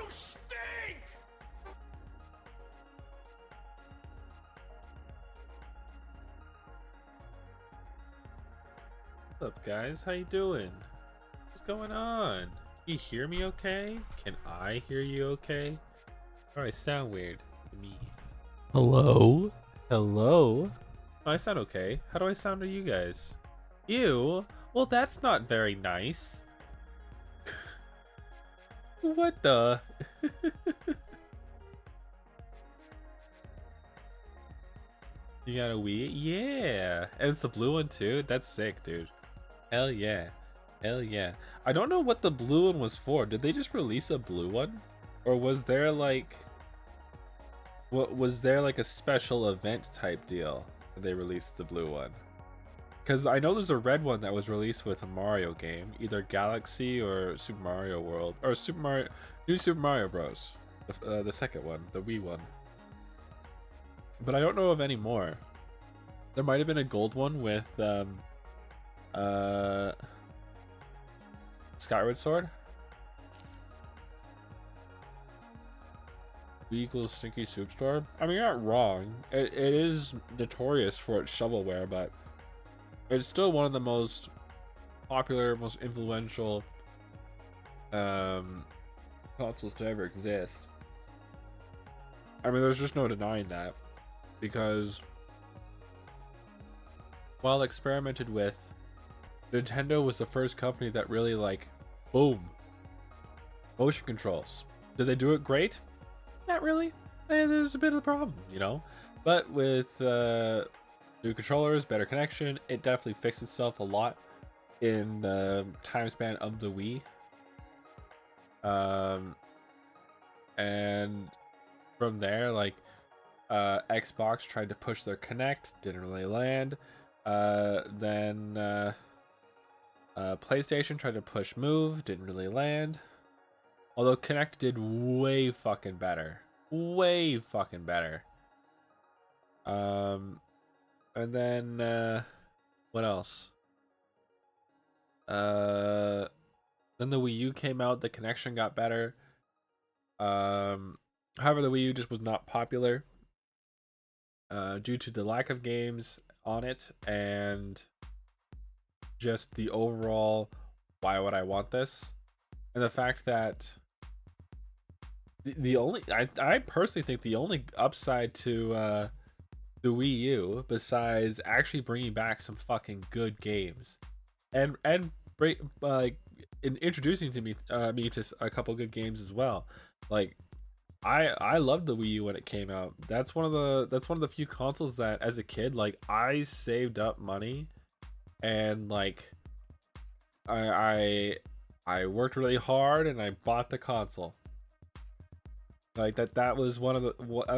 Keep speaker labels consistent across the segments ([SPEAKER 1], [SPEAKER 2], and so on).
[SPEAKER 1] stink!
[SPEAKER 2] What's up, guys? How you doing? What's going on? Can you hear me okay? Can I hear you okay? Or I sound weird to me. Hello? Hello? Oh, I sound okay. How do I sound to you guys? Ew. Well, that's not very nice. What the? You got a Wii? Yeah. And it's the blue one too? That's sick, dude. Hell yeah. Hell yeah. I don't know what the blue one was for. Did they just release a blue one? Or was there like a special event type deal when they released the blue one? Because I know there's a red one that was released with a Mario game, either Galaxy or Super Mario World, or New Super Mario Bros. The second one, the Wii one. But I don't know of any more. There might have been a gold one with uh Skyward Sword. Wii equals Stinky Soup Store. I mean, you're not wrong. It is notorious for its shovelware, but it's still one of the most popular, most influential consoles to ever exist. I mean, there's just no denying that, because while experimented with, Nintendo was the first company that really boom, motion controls. Did they do it great? Not really. There's a bit of a problem, you know. But with new controllers, better connection, it definitely fixed itself a lot in the time span of the Wii. And from there, Xbox tried to push their Kinect, didn't really land. Then PlayStation tried to push Move, didn't really land. Although Kinect did way fucking better. Way fucking better. And then what else? Then the Wii U came out, the connection got better. However, the Wii U just was not popular due to the lack of games on it and just the overall why would I want this? And the fact that the only I personally think the only upside to the Wii U, besides actually bringing back some fucking good games, and in introducing to me to a couple good games as well. Like I loved the Wii U when it came out. That's one of the few consoles that as a kid I saved up money and I I worked really hard and I bought the console. That was one of the what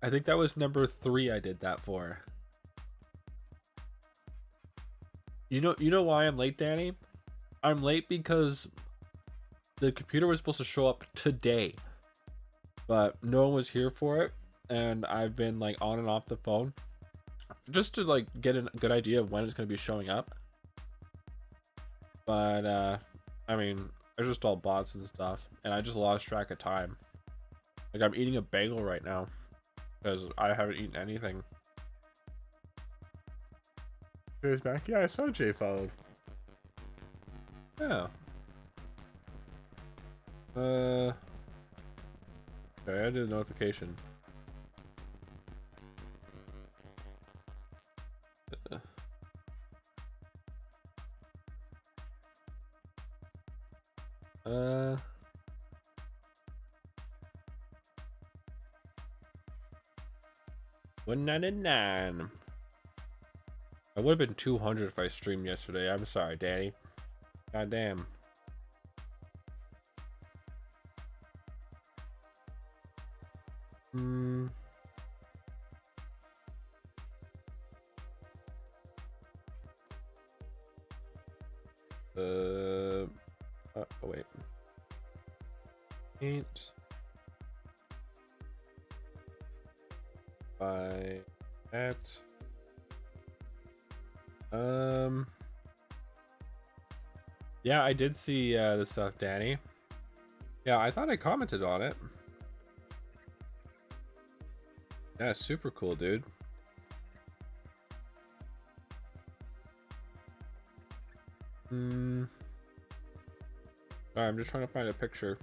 [SPEAKER 2] I think that was number 3 I did that for. You know why I'm late, Danny? I'm late because the computer was supposed to show up today, but no one was here for it, and I've been on and off the phone just to get a good idea of when it's going to be showing up. But I mean, it's just all bots and stuff, and I just lost track of time. I'm eating a bagel right now because I haven't eaten anything. Jay's back. Yeah, I saw Jay followed. Yeah. Okay, I did a notification. Uh. 199. I would have been 200 if I streamed yesterday. I'm sorry, Danny. Goddamn. Hmm. Oh wait. Eight. By that. Yeah, I did see the stuff, Danny. Yeah, I thought I commented on it. Yeah, super cool, dude. Sorry, I'm just trying to find a picture.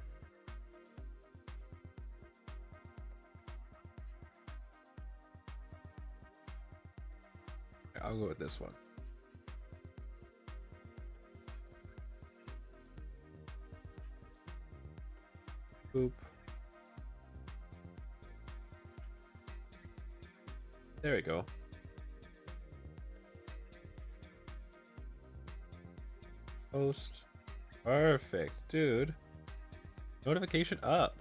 [SPEAKER 2] I'll go with this one. Boop. There we go. Post. Perfect, dude. Notification up.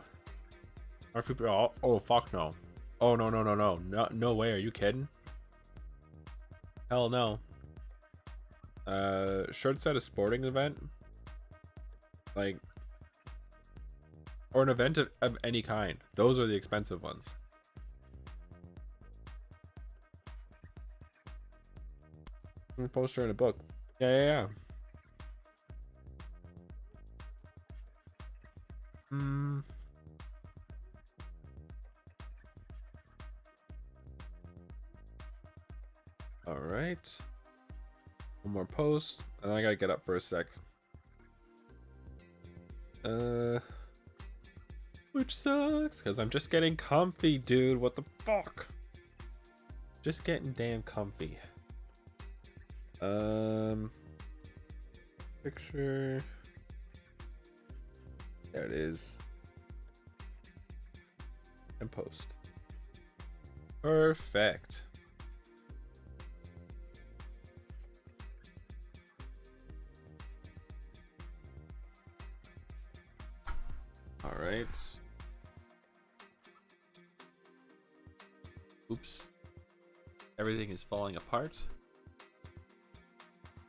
[SPEAKER 2] Are people? Oh, fuck no. Oh, no way. Are you kidding? Hell no. Short set a sporting event, like, or an event of any kind. Those are the expensive ones. A poster in a book. Yeah. All right. One more post, and then I gotta get up for a sec. Which sucks, because I'm just getting comfy, dude. What the fuck? Just getting damn comfy. Picture. There it is. And post. Perfect. All right. Oops. Everything is falling apart.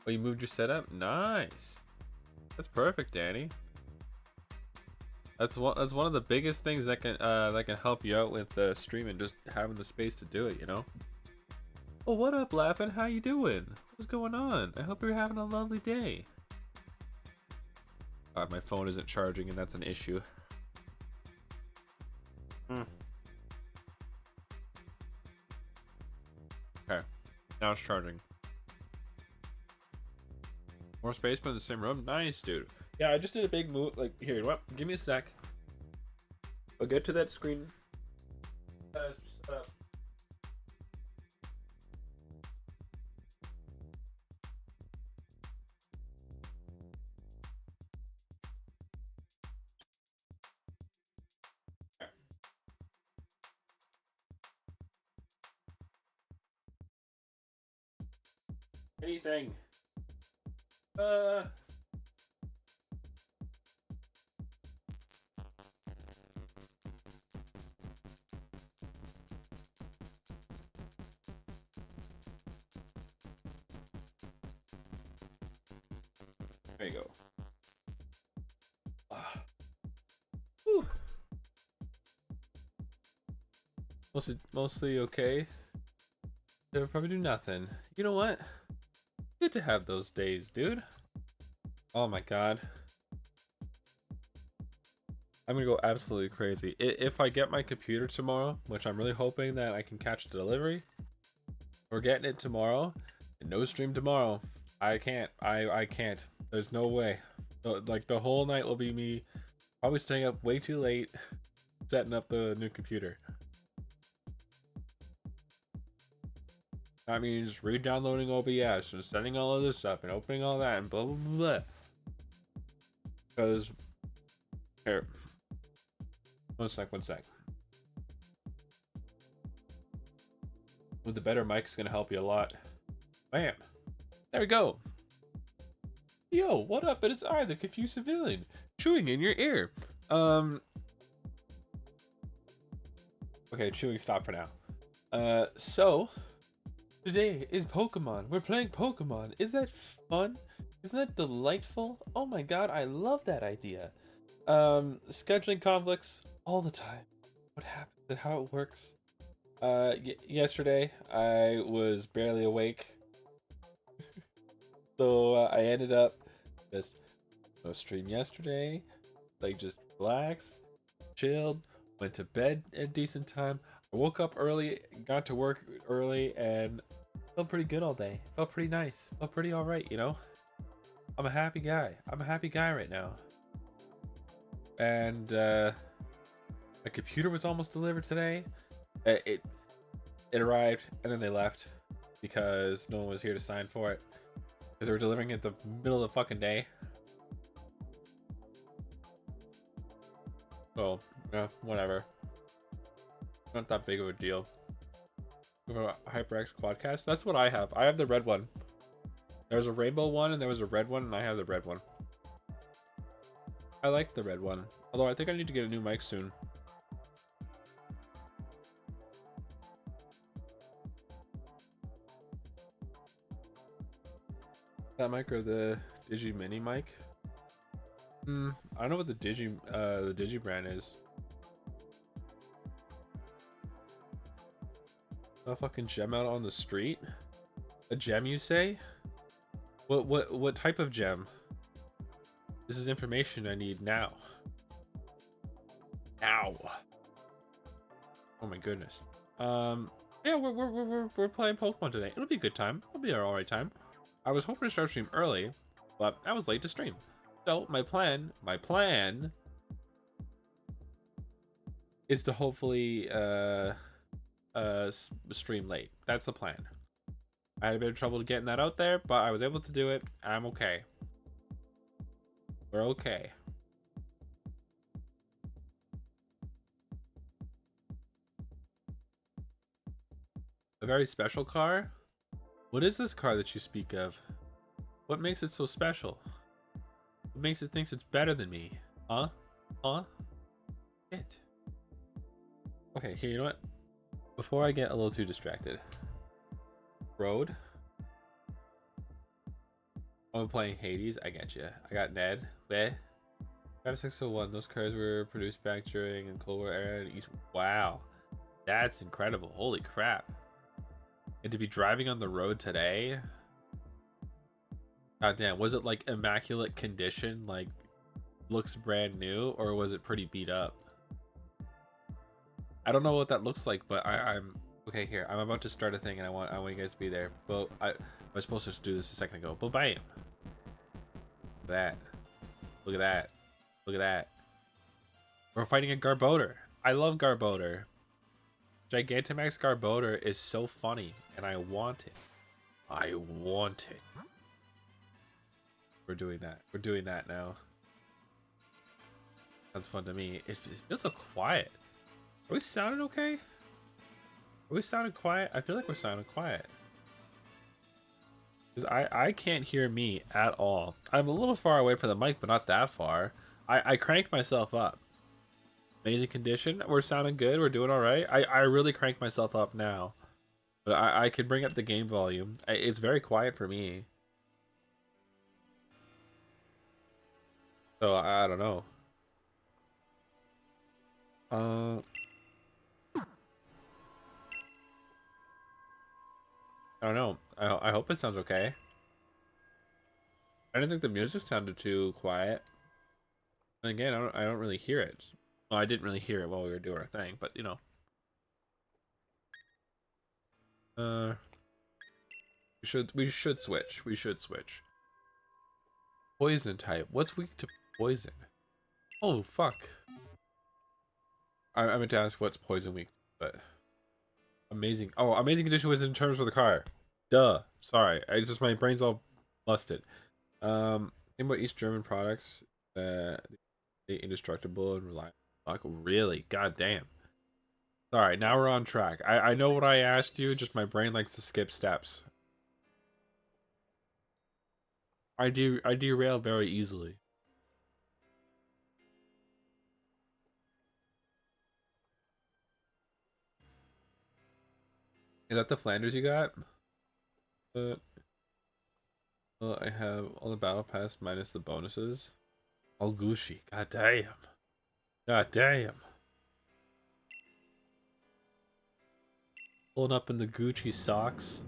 [SPEAKER 2] Oh, you moved your setup? Nice. That's perfect, Danny. That's one of the biggest things that can help you out with streaming, just having the space to do it, you know? Oh, what up, Lappin? How you doing? What's going on? I hope you're having a lovely day. My phone isn't charging, and that's an issue. Okay, now it's charging. More space, but in the same room. Nice, dude. Yeah, I just did a big move. Like, here, you know what? Give me a sec. I'll get to that screen. Anything. There you go. Whew. Mostly okay. They'll probably do nothing. You know what? Good to have those days, dude. Oh my god. I'm gonna go absolutely crazy. If I get my computer tomorrow, which I'm really hoping that I can catch the delivery, we're getting it tomorrow. And no stream tomorrow. I can't. I can't. There's no way. Like, the whole night will be me probably staying up way too late setting up the new computer. That means re-downloading OBS and setting all of this up and opening all that and blah blah blah. Because here, one sec. With the better mic's gonna help you a lot. Bam. There we go. Yo, what up? It is I, the confused civilian, chewing in your ear. Okay, chewing stop for now. So today is Pokemon. We're playing Pokemon. Is that fun? Isn't that delightful? Oh my god, I love that idea. Scheduling conflicts all the time. What happens and how it works. Yesterday I was barely awake. So I ended up just no stream yesterday. like just relaxed, chilled, went to bed at a decent time. I woke up early, got to work early, and felt pretty good all day. Felt pretty nice. Felt pretty all right, you know. I'm a happy guy. I'm a happy guy right now. And my computer was almost delivered today. It arrived and then they left because no one was here to sign for it because they were delivering it the middle of the fucking day. Well, yeah, whatever. Not that big of a deal. HyperX Quadcast. That's what I have. I have the red one. There was a rainbow one and there was a red one, and I have the red one. I like the red one. Although I think I need to get a new mic soon. That mic or the Digi Mini mic? I don't know what the Digi brand is. A fucking gem out on the street? A gem, you say? What type of gem? This is information I need now. Now. Oh my goodness. Yeah, we're playing Pokemon today. It'll be a good time. It'll be an alright time. I was hoping to start stream early, but I was late to stream. So my plan is to hopefully stream late. That's the plan. I had a bit of trouble getting that out there, but I was able to do it. I'm okay. We're okay. A very special car? What is this car that you speak of? What makes it so special? What makes it think it's better than me? Huh? Huh? Shit. Okay, here, you know what? Before I get a little too distracted. Road. I'm playing Hades. I get you. I got Ned. Weh. 5601. Those cars were produced back during the Cold War era in East. Wow. That's incredible. Holy crap. And to be driving on the road today. God damn. Was it like immaculate condition? Like looks brand new? Or was it pretty beat up? I don't know what that looks like, but I'm okay. Here, I'm about to start a thing, and I want you guys to be there. But I was supposed to do this a second ago. But bam! Look at that! Look at that! Look at that! We're fighting a Garbodor. I love Garbodor. Gigantamax Garbodor is so funny, and I want it. I want it. We're doing that. We're doing that now. Sounds fun to me. It feels so quiet. Are we sounding okay? Are we sounding quiet? I feel like we're sounding quiet. Because I can't hear me at all. I'm a little far away from the mic, but not that far. I cranked myself up. Amazing condition. We're sounding good. We're doing all right. I really cranked myself up now. But I can bring up the game volume. It's very quiet for me. So I don't know. I don't know. I hope it sounds okay. I didn't think the music sounded too quiet. And again, I don't really hear it. Well, I didn't really hear it while we were doing our thing, but you know. We should switch. We should switch. Poison type. What's weak to poison? Oh fuck. I meant to ask what's poison weak, but amazing. Oh, amazing condition was in terms of the car. Duh. Sorry. My brain's all busted. Think about East German products that indestructible and reliable. Fuck, really? God damn. Sorry, now we're on track. I know what I asked you, just my brain likes to skip steps. I derail very easily. Is that the Flanders you got? Well, I have all the battle pass minus the bonuses. All Gucci. God damn. God damn. Pulling up in the Gucci socks.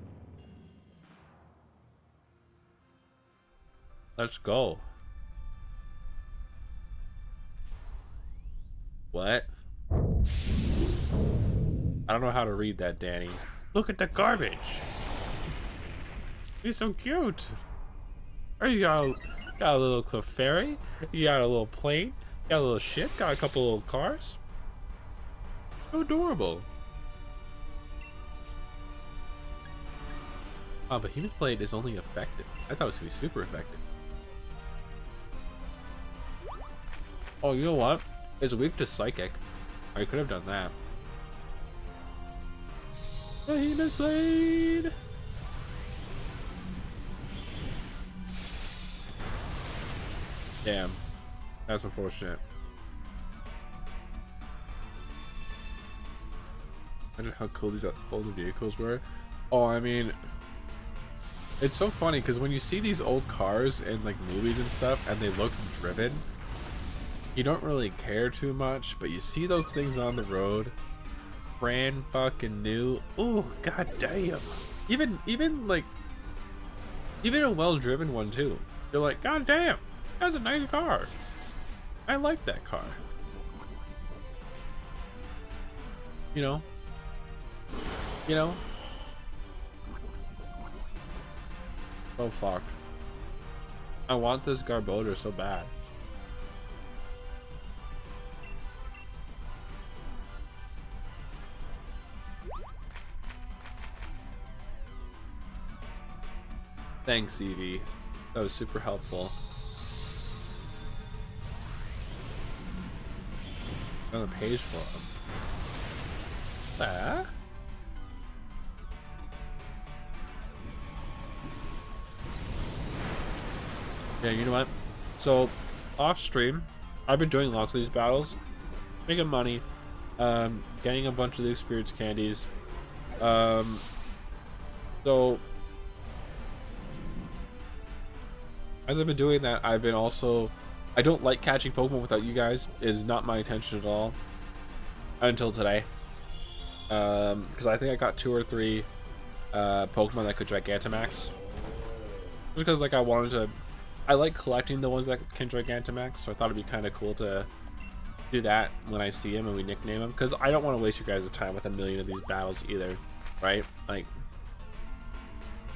[SPEAKER 2] Let's go. What? I don't know how to read that, Danny. Look at the garbage. He's so cute. Oh, you got a little Clefairy. You got a little plane. You got a little ship. Got a couple little cars. So adorable. Oh, but Behemoth Blade is only effective. I thought it was gonna be super effective. Oh, you know what? It's weak to Psychic. I could have done that. Behemoth Blade! Damn. That's unfortunate. Imagine how cool these older vehicles were. Oh, I mean, it's so funny because when you see these old cars in like movies and stuff and they look driven, you don't really care too much, but you see those things on the road, brand fucking new. Oh, god damn. Even a well-driven one too. You're like, god damn, that's a nice car. I like that car. You know? You know? So fucked. I want this Garbodor so bad. Thanks, Evie. That was super helpful. On the page for him. Ah? Yeah, you know what? So, off stream, I've been doing lots of these battles, making money, getting a bunch of the experience candies. So, as I've been doing that, I've been also... I don't like catching Pokemon without you guys. Is not my intention at all. Until today. Because I think I got 2 or 3 Pokemon that could Gigantamax. Just because like I wanted to... I like collecting the ones that can Gigantamax, so I thought it'd be kind of cool to do that when I see him and we nickname him. Because I don't want to waste your guys' time with a million of these battles either. Right? Like...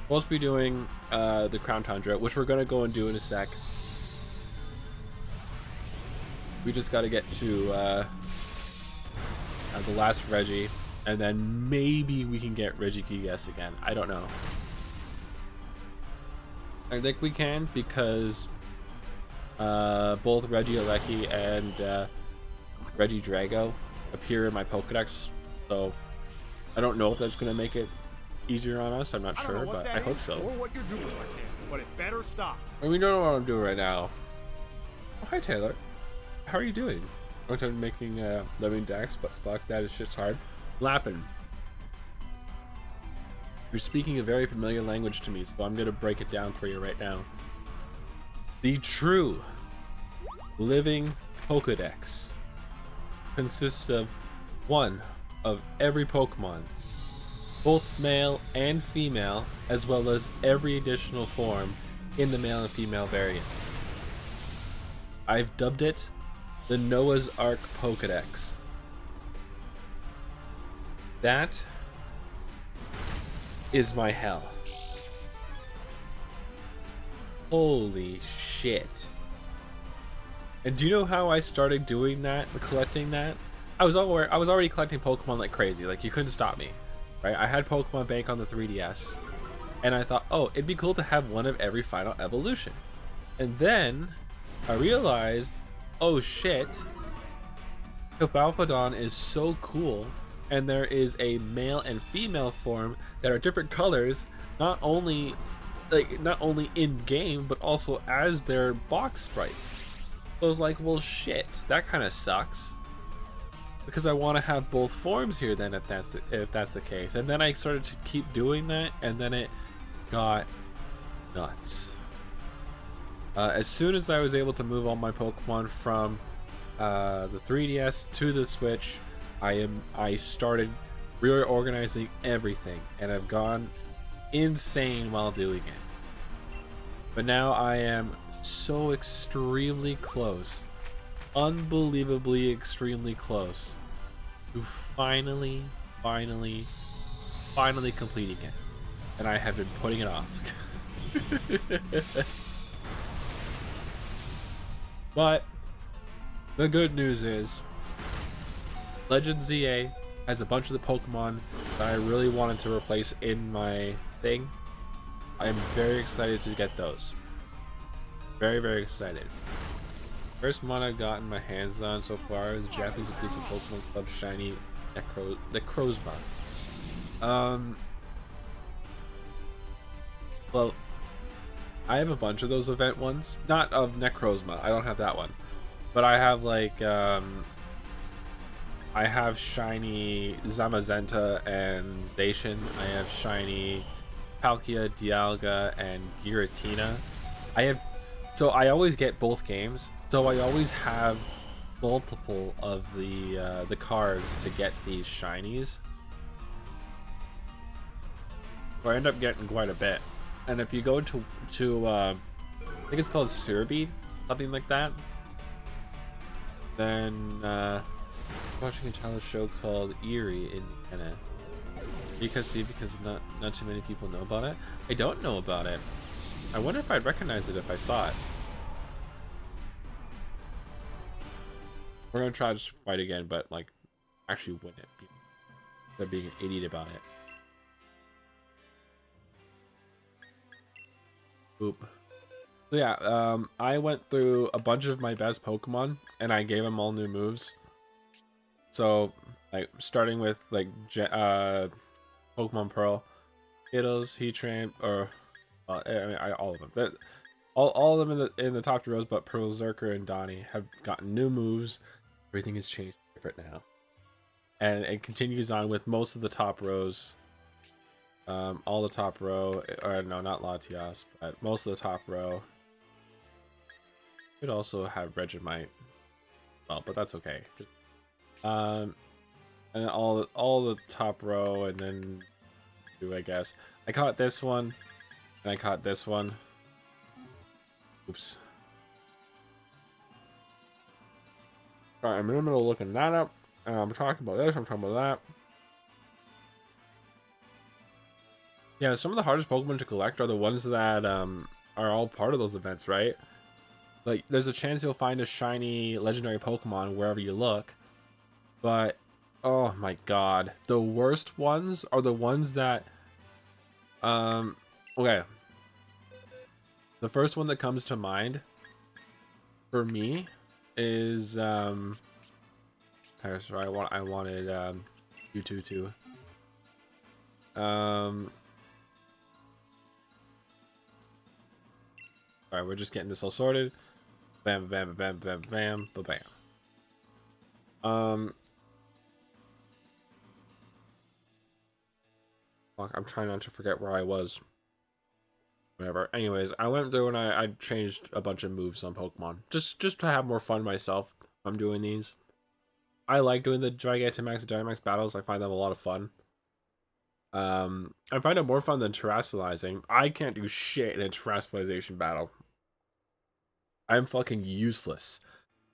[SPEAKER 2] We'll be doing the Crown Tundra, which we're going to go and do in a sec. We just got to get to the last Reggie, and then maybe we can get Regigigas again. I don't know. I think we can because both Regieleki and Regidrago appear in my Pokedex, so I don't know if that's going to make it easier on us. I'm not sure, but I hope so.
[SPEAKER 1] Or what you're doing right now, but it better stop.
[SPEAKER 2] And we don't know what I'm doing right now. Oh, hi Taylor. How are you doing? I'm making living decks, but fuck that, shit's hard. Lappin'. You're speaking a very familiar language to me, so I'm gonna break it down for you right now. The true living Pokedex consists of one of every Pokemon, both male and female, as well as every additional form in the male and female variants. I've dubbed it the Noah's Ark Pokedex. That is my hell. Holy shit. And do you know how I started doing that, collecting that? I was already collecting Pokemon like crazy, like you couldn't stop me. Right? I had Pokemon Bank on the 3DS, and I thought, oh, it'd be cool to have one of every final evolution. And then I realized, oh shit, Hippopotamus is so cool, and there is a male and female form that are different colors, not only in game, but also as their box sprites. So I was like, well shit, that kind of sucks. Because I want to have both forms here then, if that's the case. And then I started to keep doing that, and then it got nuts. As soon as I was able to move all my Pokemon from the 3DS to the Switch, I started reorganizing everything, and I've gone insane while doing it. But now I am so extremely close unbelievably extremely close to finally completing it, and I have been putting it off. But the good news is Legend ZA has a bunch of the Pokemon that I really wanted to replace in my thing. I am very excited to get those. Very excited. First one I've gotten my hands on so far is the Japanese exclusive Pokemon Club Shiny Necrozma. Well, I have a bunch of those event ones. Not of Necrozma, I don't have that one. But I have like, I have shiny Zamazenta and Zacian. I have shiny Palkia, Dialga, and Giratina. So I always get both games. So I always have multiple of the cards to get these shinies. So I end up getting quite a bit. And if you go to I think it's called Surby, something like that. Then watching a childhood show called Erie in Indiana. Because not too many people know about it. I don't know about it. I wonder if I'd recognize it if I saw it. We're gonna try to fight again, but like actually win it. Instead of being an idiot about it. Oop. So yeah, I went through a bunch of my best Pokemon and I gave them all new moves. So like starting with like Pokemon Pearl, Skittles, Heatran, or I mean all of them. All of them in the top 2 rows, but Pearl, Zerker, and Donnie have gotten new moves. Everything has changed different now, and it continues on with most of the top rows. All the top row, or no, not Latias, but most of the top row. Could also have Regimite. Well, but that's okay. And then all the top row, and then I guess I caught this one, and I caught this one. Oops. Alright, I'm in the middle of looking that up. I'm talking about this. I'm talking about that. Yeah, some of the hardest Pokemon to collect are the ones that are all part of those events, right? Like, there's a chance you'll find a shiny legendary Pokemon wherever you look, but oh my god, the worst ones are the ones that okay. The first one that comes to mind for me is sorry, I wanted U2 too. Alright, we're just getting this all sorted. Bam, bam, bam, bam, bam, bam, bam. I'm trying not to forget where I was. Whatever. Anyways, I went through and I changed a bunch of moves on Pokemon. Just to have more fun myself. I'm doing these. I like doing the Gigantamax and Dynamax battles. I find them a lot of fun. I find it more fun than terrestrializing. I can't do shit in a terrestrialization battle. I'm fucking useless.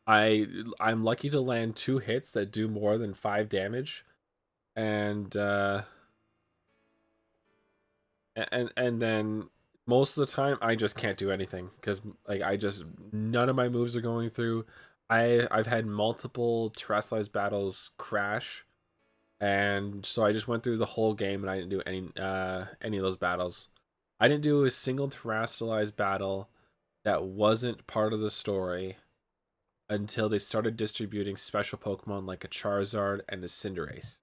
[SPEAKER 2] I'm lucky to land 2 hits that do more than 5 damage, and then most of the time I just can't do anything because like none of my moves are going through. I've had multiple terrestrialized battles crash, and so I just went through the whole game and I didn't do any of those battles. I didn't do a single terrestrialized battle that wasn't part of the story until they started distributing special Pokemon like a Charizard and a Cinderace.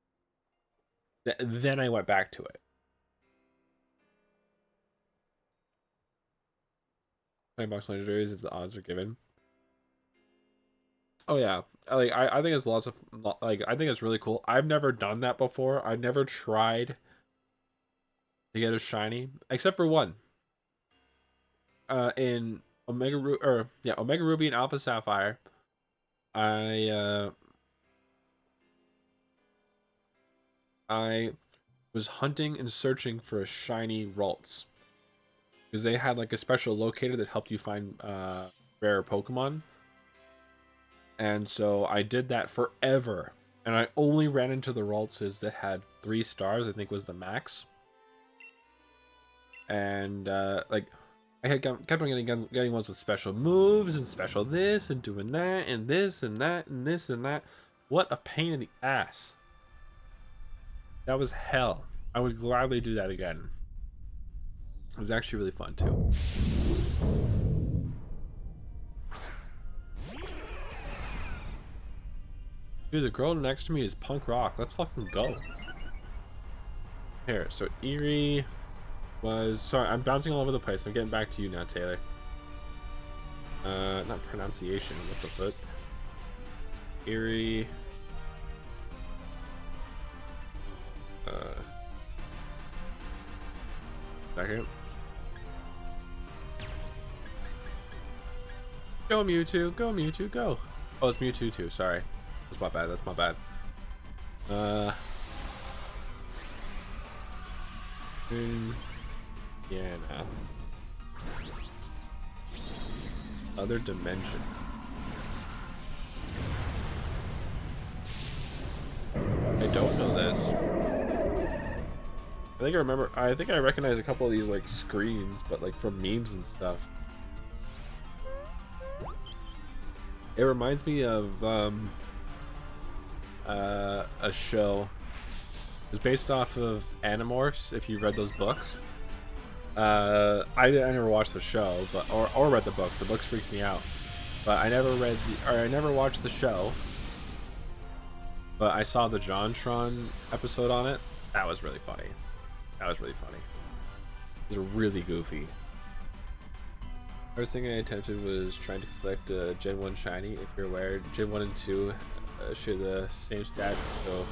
[SPEAKER 2] Then I went back to it. $20 legendaries if the odds are given. Oh yeah, I think it's lots of like I think it's really cool. I've never done that before. I've never tried to get a shiny except for one. In Omega Ruby and Alpha Sapphire, I was hunting and searching for a shiny Ralts because they had like a special locator that helped you find rare Pokemon. And so I did that forever. And I only ran into the Raltses that had 3 stars, I think was the max. And like I had kept on getting ones with special moves and special this and doing that and this and that and this and that. What a pain in the ass. That was hell. I would gladly do that again. It was actually really fun too. Dude, the girl next to me is punk rock. Let's fucking go. Here, so Eerie was... Sorry, I'm bouncing all over the place. I'm getting back to you now, Taylor. Not pronunciation. What the fuck? Eerie... Second. Go Mewtwo, go Mewtwo, go. Oh, it's Mewtwo too, sorry. That's my bad, that's my bad. Yeah, nah. Other dimension. I don't know this. I think I remember, I think I recognize a couple of these like screens, but like from memes and stuff. It reminds me of a show. It was based off of Animorphs, if you read those books. I never watched the show, but or read the books. The books freaked me out. But I never watched the show. But I saw the JonTron episode on it. That was really funny. That was really funny. It was really goofy. First thing I attempted was trying to collect a Gen 1 shiny. If you're aware, Gen 1 and 2 share the same stats, so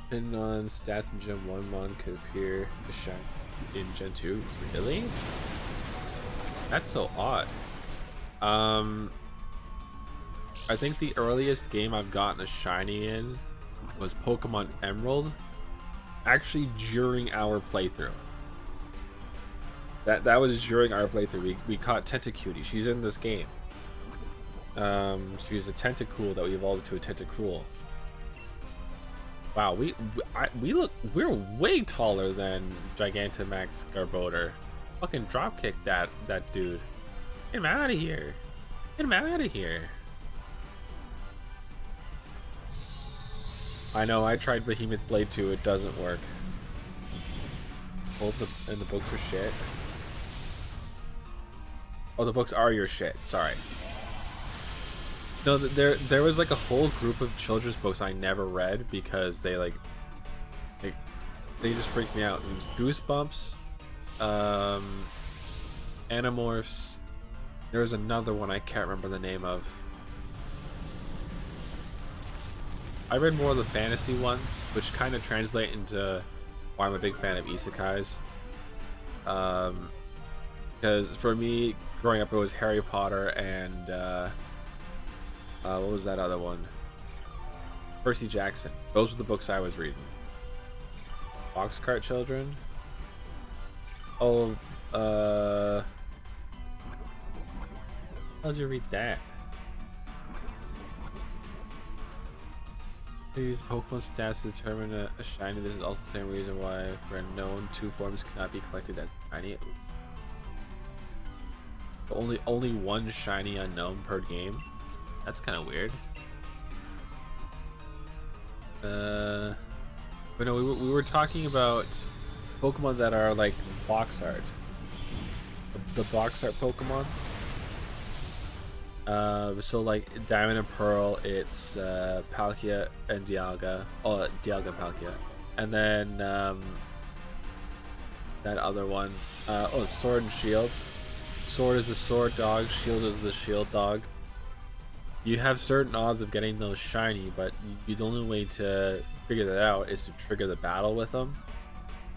[SPEAKER 2] depending on stats in Gen 1, Mon could appear to shine in Gen 2. Really? That's so odd. I think the earliest game I've gotten a shiny in was Pokemon Emerald, actually during our playthrough. That was during our playthrough. We caught Tentacutie. She's in this game. She's a Tentacool that we evolved to a Tentacruel. Wow, we're way taller than Gigantamax Garbodor. Fucking dropkick that dude. Get him out of here. Get him out of here. I know, I tried Behemoth Blade 2, it doesn't work. And the books are shit. Oh, the books are your shit. Sorry. No, there was like a whole group of children's books I never read because they just freaked me out. Goosebumps, Animorphs. There was another one I can't remember the name of. I read more of the fantasy ones, which kind of translate into why I'm a big fan of isekais. Because for me, growing up, it was Harry Potter and what was that other one? Percy Jackson. Those were the books I was reading. Boxcart Children. Oh, how'd you read that? Use Pokemon stats to determine a shiny. This is also the same reason why for unknown 2 forms cannot be collected as shiny. Only 1 shiny unknown per game. That's kind of weird. But no, we were talking about Pokemon that are like box art. The box art Pokemon. So like Diamond and Pearl, it's Palkia and Dialga. Oh, Dialga, Palkia, and then that other one. Oh, it's Sword and Shield. Sword is the sword dog. Shield is the shield dog. You have certain odds of getting those shiny, but the only way to figure that out is to trigger the battle with them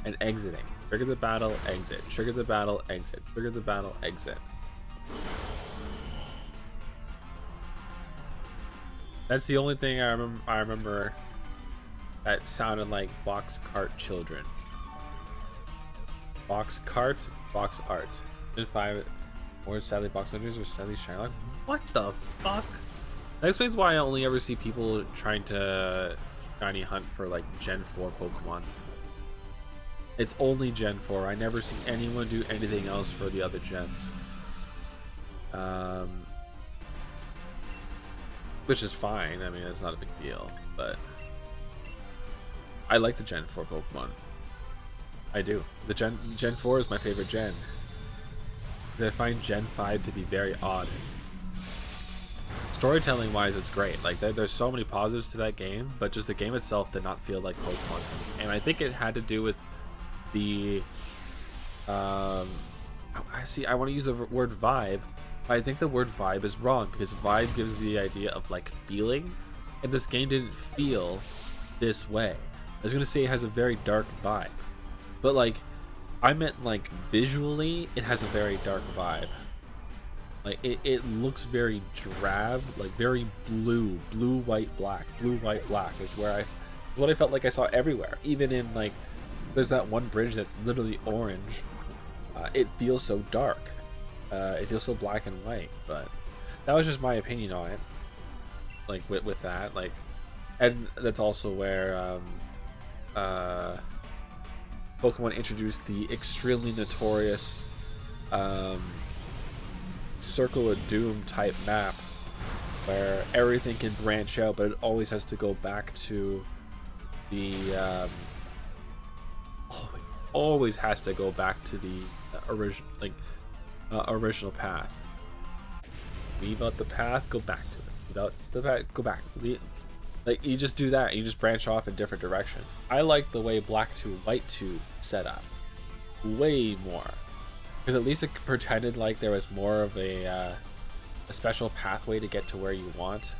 [SPEAKER 2] and exiting. Trigger the battle, exit. Trigger the battle, exit. Trigger the battle, exit. That's the only thing I remember that sounded like box cart children. Box cart, box art. Gen 5, or sadly box hunters, or sadly Shylock. What the fuck? That explains why I only ever see people trying to shiny hunt for like Gen 4 Pokemon. It's only Gen 4. I never see anyone do anything else for the other gens. Which is fine. I mean, it's not a big deal, but I like the Gen 4 Pokemon. I do. The Gen 4 is my favorite gen. I find Gen 5 to be very odd. Storytelling wise, it's great. Like there's so many positives to that game, but just the game itself did not feel like Pokemon. And I think it had to do with the I want to use the word vibe, but I think the word vibe is wrong, because vibe gives the idea of like feeling, and this game didn't feel this way. I was gonna say it has a very dark vibe, but like I meant like visually it has a very dark vibe. Like it looks very drab, like very blue, white, black is what I felt like I saw everywhere. Even in like, there's that one bridge that's literally orange. It feels so dark. It feels so black and white. But that was just my opinion on it. Like with that, like, and that's also where Pokemon introduced the extremely notorious Circle of Doom type map, where everything can branch out, but it always has to go back to the always has to go back to the original path. Leave out the path, go back to it. Leave out the path, go back. Like you just do that, you just branch off in different directions. I like the way Black 2 White 2 set up way more, because at least it pretended like there was more of a special pathway to get to where you want.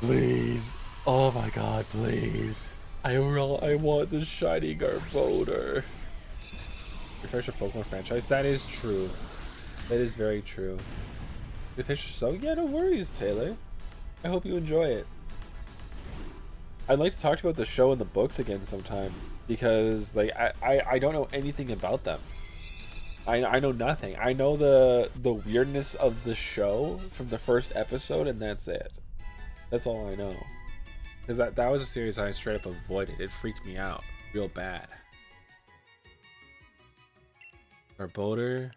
[SPEAKER 2] Please, oh my god, please! I want the shiny Garbodor. Refresh your Pokemon franchise. That is true. That is very true. Refresh so yeah, no worries, Taylor. I hope you enjoy it. I'd like to talk about the show and the books again sometime, because like I don't know anything about them. I know nothing. I know the weirdness of the show from the first episode, and that's it. That's all I know. Because that was a series I straight up avoided. It freaked me out real bad. Garbodor.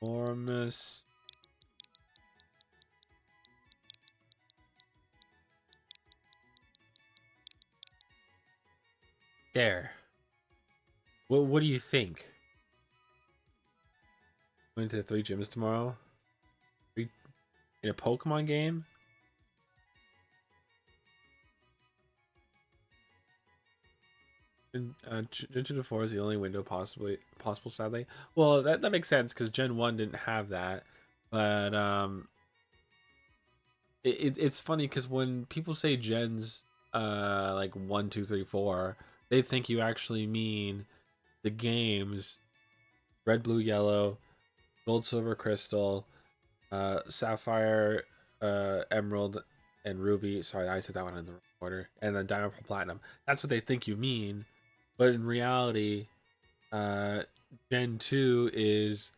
[SPEAKER 2] Ormus. There. What do you think? Going to 3 gyms tomorrow? In a Pokemon game? Gen 2 to 4 is the only window possible, sadly. Well, that makes sense, because Gen 1 didn't have that. But it's funny, because when people say gens like 1, 2, 3, 4, they think you actually mean the games Red, Blue, Yellow, Gold, Silver, Crystal, Sapphire, Emerald, and Ruby. Sorry, I said that one in the wrong order. And then Diamond, Pearl, Platinum. That's what they think you mean. But in reality, Gen 2 is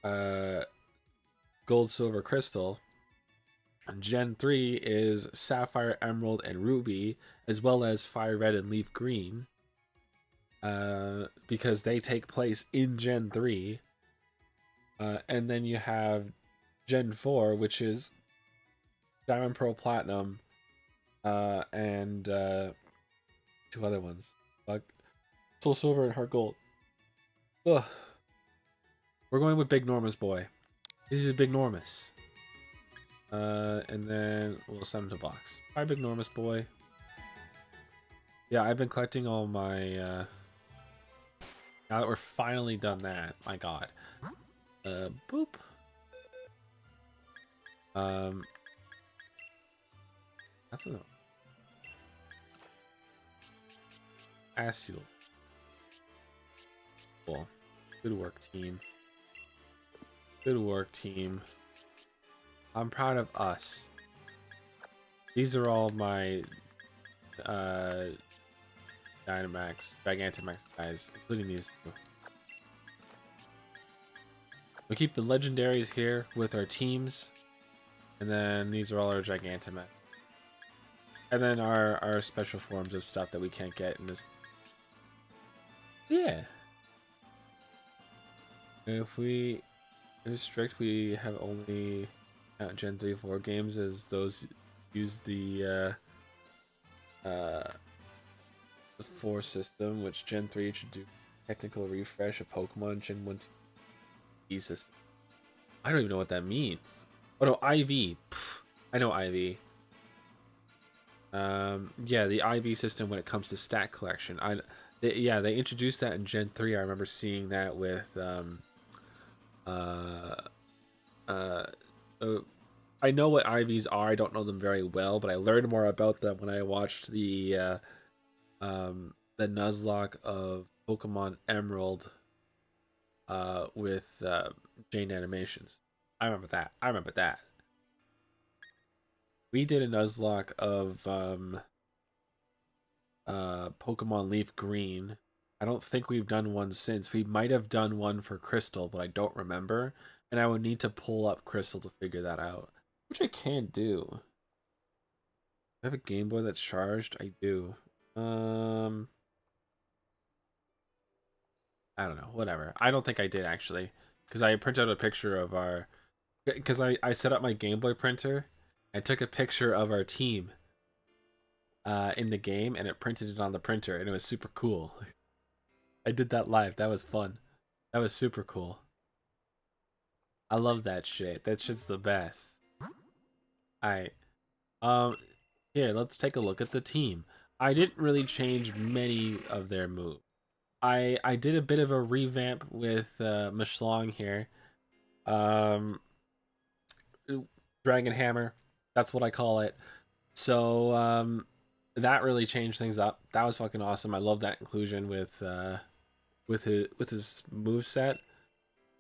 [SPEAKER 2] Gold, Silver, Crystal. Gen 3 is Sapphire, Emerald, and Ruby, as well as Fire Red and Leaf Green. Because they take place in Gen 3. And then you have Gen 4, which is Diamond, Pearl, Platinum, and 2 other ones. Soul Silver and Heart Gold. Ugh. We're going with Big Normus boy. This is Big Normus. And then we'll send him to box. Hi, Big Normus boy. Yeah, I've been collecting all my now that we're finally done that, my god. Boop. That's a Asul. Cool. Good work, team. Good work, team. I'm proud of us. These are all my Dynamax, Gigantamax guys, including these two. We keep the legendaries here with our teams, and then these are all our Gigantamax. And then our special forms of stuff that we can't get in this. Yeah. If we restrict, we have only Gen 3 4 games as those use the 4 system, which Gen 3 should do technical refresh of Pokemon Gen 1 E system. I don't even know what that means. Oh no, IV. Pff, I know IV. Yeah, the IV system when it comes to stat collection. They introduced that in Gen 3. I remember seeing that with uh, uh, I know what IVs are. I don't know them very well, but I learned more about them when I watched the Nuzlocke of Pokemon Emerald with Jane Animations. I remember that. I remember that. We did a Nuzlocke of Pokemon Leaf Green. I don't think we've done one since. We might have done one for Crystal, but I don't remember. And I would need to pull up Crystal to figure that out, which I can do. I have a Game Boy that's charged. I do. I don't know. Whatever. I don't think I did actually, because I printed out a picture of our. Because I set up my Game Boy printer. I took a picture of our team in the game, and it printed it on the printer, and it was super cool. I did that live. That was fun. That was super cool. I love that shit. That shit's the best. Alright. Um, Here, let's take a look at the team. I didn't really change many of their moves. I did a bit of a revamp with Mashlong here. Um, Dragon Hammer, that's what I call it. So that really changed things up. That was fucking awesome. I love that inclusion with his move set.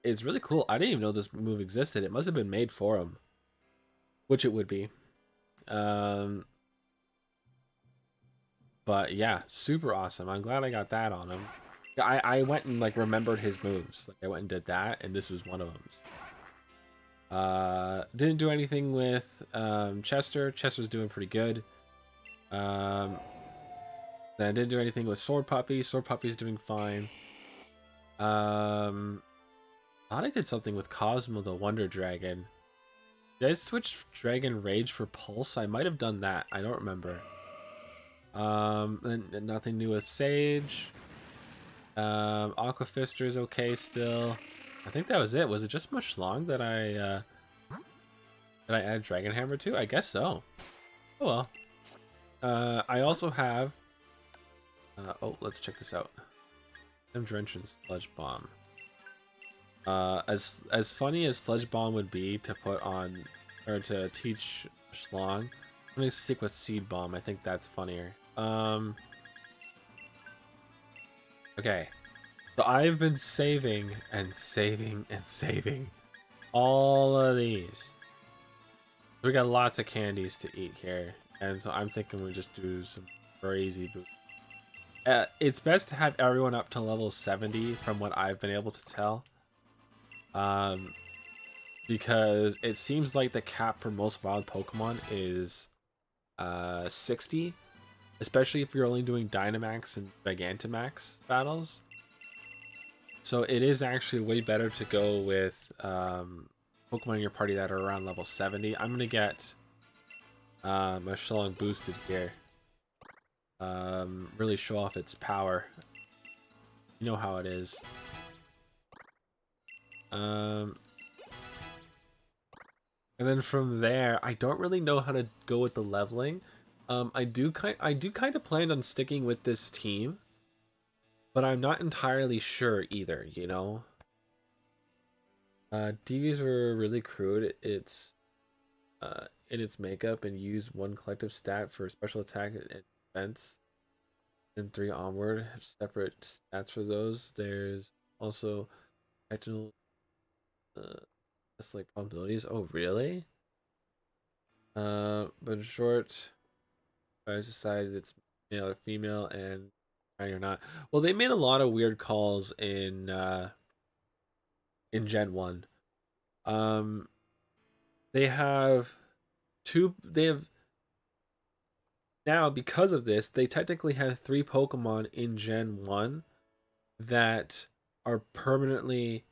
[SPEAKER 2] It's really cool. I didn't even know this move existed. It must have been made for him, which it would be. But yeah, super awesome. I'm glad I got that on him. I went and like remembered his moves. Like I went and did that, and this was one of them. Didn't do anything with Chester. Chester's doing pretty good. Then I didn't do anything with Sword Puppy. Sword Puppy's doing fine. Thought I did something with Cosmo the Wonder Dragon. Did I switch Dragon Rage for Pulse? I might have done that. I don't remember. And nothing new with Sage. Aqua Fister's okay still. I think that was it. Was it just Mushlong that I add Dragon Hammer to? I guess so. Oh well. I also have. Oh, let's check this out. Drench and Sludge Bomb. As funny as Sludge Bomb would be to put on or to teach Schlong, I'm gonna stick with Seed Bomb. I think that's funnier. Okay. So I've been saving and saving and saving all of these. We got lots of candies to eat here, and so I'm thinking we just do some crazy boost. It's best to have everyone up to level 70 from what I've been able to tell. Because it seems like the cap for most wild Pokemon is 60, especially if you're only doing Dynamax and Gigantamax battles. So it is actually way better to go with Pokemon in your party that are around level 70. I'm gonna get my Shlong boosted here. Really show off its power. You know how it is. And then from there, I don't really know how to go with the leveling. I do kind of plan on sticking with this team, but I'm not entirely sure either. You know, DVs were really crude. It's in its makeup and use one collective stat for special attack and defense. And 3 onward have separate stats for those. There's also technical like probabilities. Oh really? But in short, I decided it's male or female, and shiny or not. Well, they made a lot of weird calls in Gen 1. Um, they have they have now, because of this, they technically have 3 Pokemon in Gen 1 that are permanently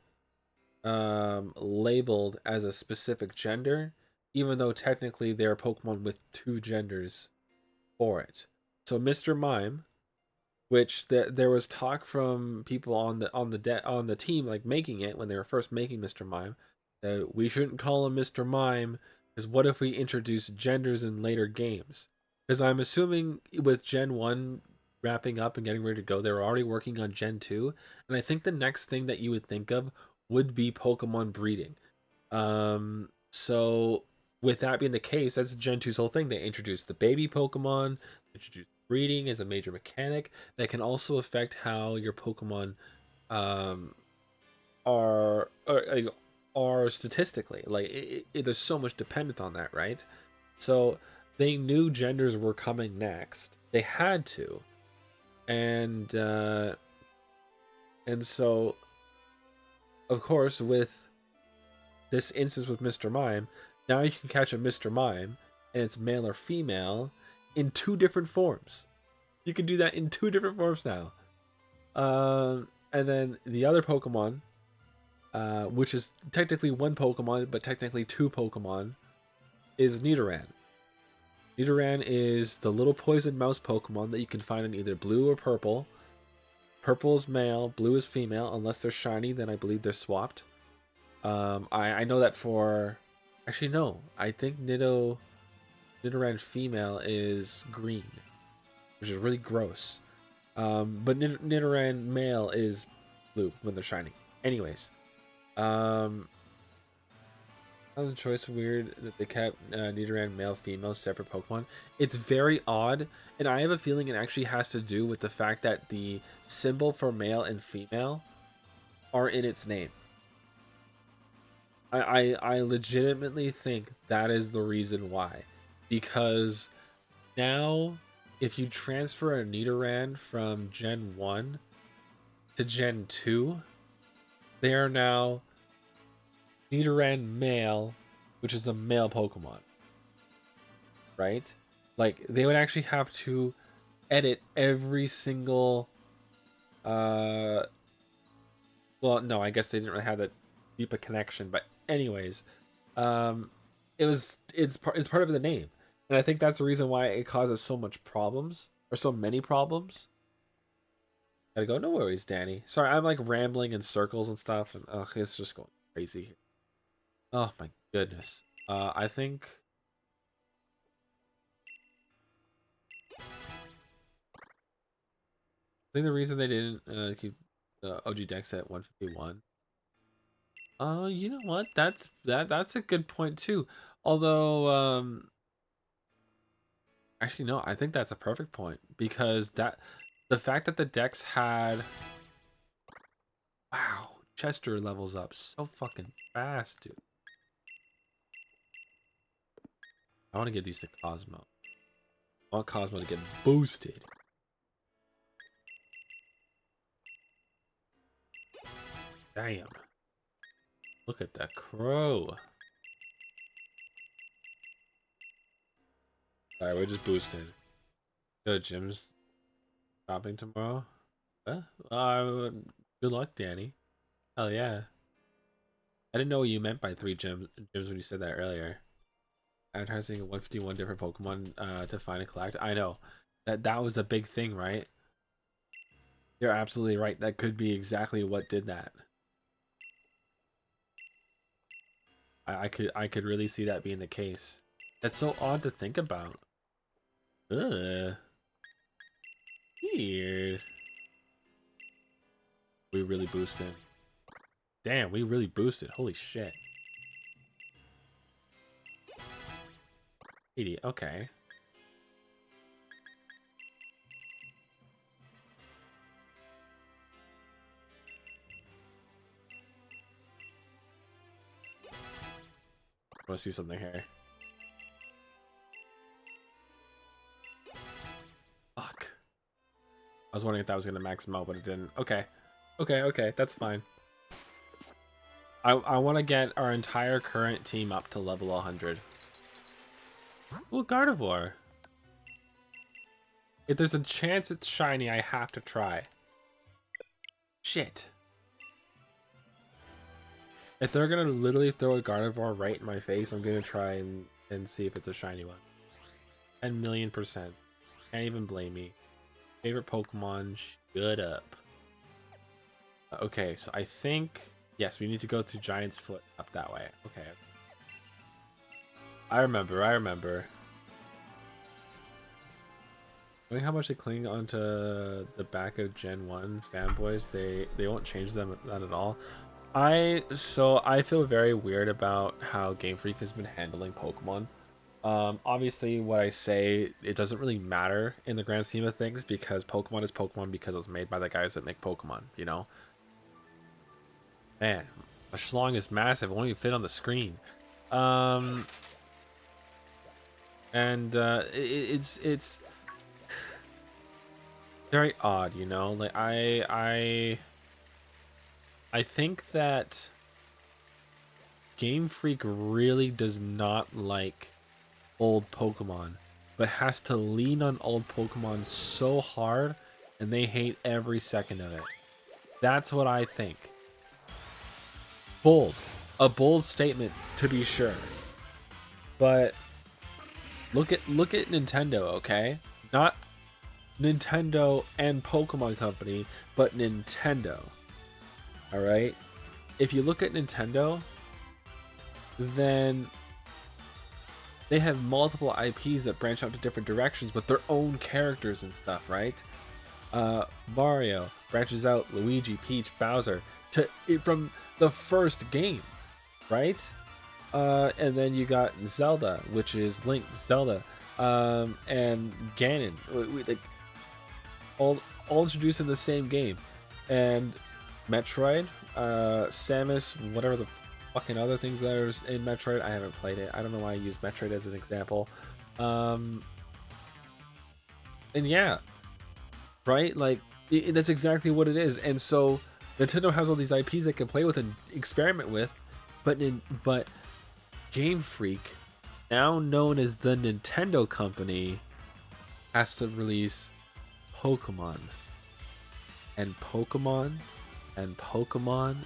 [SPEAKER 2] labeled as a specific gender, even though technically they're Pokemon with 2 genders for it. So Mr. Mime, which there was talk from people on the team like making it when they were first making Mr. Mime, that we shouldn't call him Mr. Mime because what if we introduce genders in later games? Because I'm assuming with Gen 1 wrapping up and getting ready to go, they were already working on Gen 2, and I think the next thing that you would think of would be Pokemon breeding. So with that being the case, that's Gen 2's whole thing. They introduced the baby Pokemon, introduced breeding as a major mechanic that can also affect how your Pokemon um, are statistically. Like there's so much dependent on that, right? So they knew genders were coming next. They had to, and so of course with this instance with Mr. Mime, now you can catch a Mr. Mime and it's male or female in 2 different forms. You can do that in 2 different forms now. And then the other Pokemon, which is technically 1 Pokemon, but technically 2 Pokemon, is Nidoran. Nidoran is the little poison mouse Pokemon that you can find in either blue or purple. Purple is male, blue is female, unless they're shiny, then I believe they're swapped. I know that for... Actually, no. I think Nidoran female is green, which is really gross. But Nidoran male is blue when they're shiny. Anyways, the choice weird that they kept Nidoran male female separate Pokemon. It's very odd, and I have a feeling it actually has to do with the fact that the symbol for male and female are in its name. I legitimately think that is the reason why, because now if you transfer a Nidoran from Gen 1 to Gen 2, they are now Nidoran male, which is a male Pokemon. Right? Like, they would actually have to edit every single well, no, I guess they didn't really have that deep a connection, but anyways, it's part of the name. And I think that's the reason why it causes so much problems, or so many problems. Gotta go. No worries, Danny. Sorry, I'm like rambling in circles and stuff, and it's just going crazy here. Oh my goodness. I think the reason they didn't keep the OG Dex at 151. You know what? That's a good point too. Although, actually no, I think that's a perfect point because the fact that the Dex had, wow, Chester levels up so fucking fast, dude. I want to get these to Cosmo. I want Cosmo to get boosted. Damn. Look at that crow. Alright, we're just boosted. Go to Jim's shopping tomorrow. Good luck, Danny. Hell yeah. I didn't know what you meant by 3 gyms when you said that earlier. Advertising 151 different Pokemon to find and collect. I know. That was the big thing, right? You're absolutely right. That could be exactly what did that. I could really see that being the case. That's so odd to think about. Ugh. Weird. We really boosted. Damn, we really boosted. Holy shit. 80, okay. I want to see something here. Fuck. I was wondering if that was gonna max them out, but it didn't. Okay. Okay, that's fine. I want to get our entire current team up to level 100. Ooh, Gardevoir. If there's a chance it's shiny, I have to try. Shit. If they're gonna literally throw a Gardevoir right in my face, I'm gonna try and see if it's a shiny one. 10,000,000%. Can't even blame me. Favorite Pokemon, shut up. Okay, so I think... Yes, we need to go to Giant's Foot up that way. Okay. I remember. Knowing how much they cling onto the back of Gen 1 fanboys, they won't change them that at all. I feel very weird about how Game Freak has been handling Pokemon. Obviously what I say, it doesn't really matter in the grand scheme of things because Pokemon is Pokemon because it's made by the guys that make Pokemon, you know? Man, a schlong is massive, it won't even fit on the screen. It's very odd, you know? Like I think that Game Freak really does not like old Pokemon, but has to lean on old Pokemon so hard, and they hate every second of it. That's what I think. A bold statement to be sure, but look at Nintendo, okay? Not Nintendo and Pokemon Company, but Nintendo. All right. If you look at Nintendo, then they have multiple IPs that branch out to different directions with their own characters and stuff, right? Mario branches out, Luigi, Peach, Bowser from the first game, right? And then you got Zelda, which is Link, Zelda, and Ganon, like all introduced in the same game, and Metroid, Samus, whatever the fucking other things that are in Metroid. I haven't played it. I don't know why I use Metroid as an example. And yeah, right? Like that's exactly what it is. And so Nintendo has all these IPs they can play with and experiment with, but Game Freak, now known as the Nintendo company, has to release Pokemon and Pokemon and Pokemon,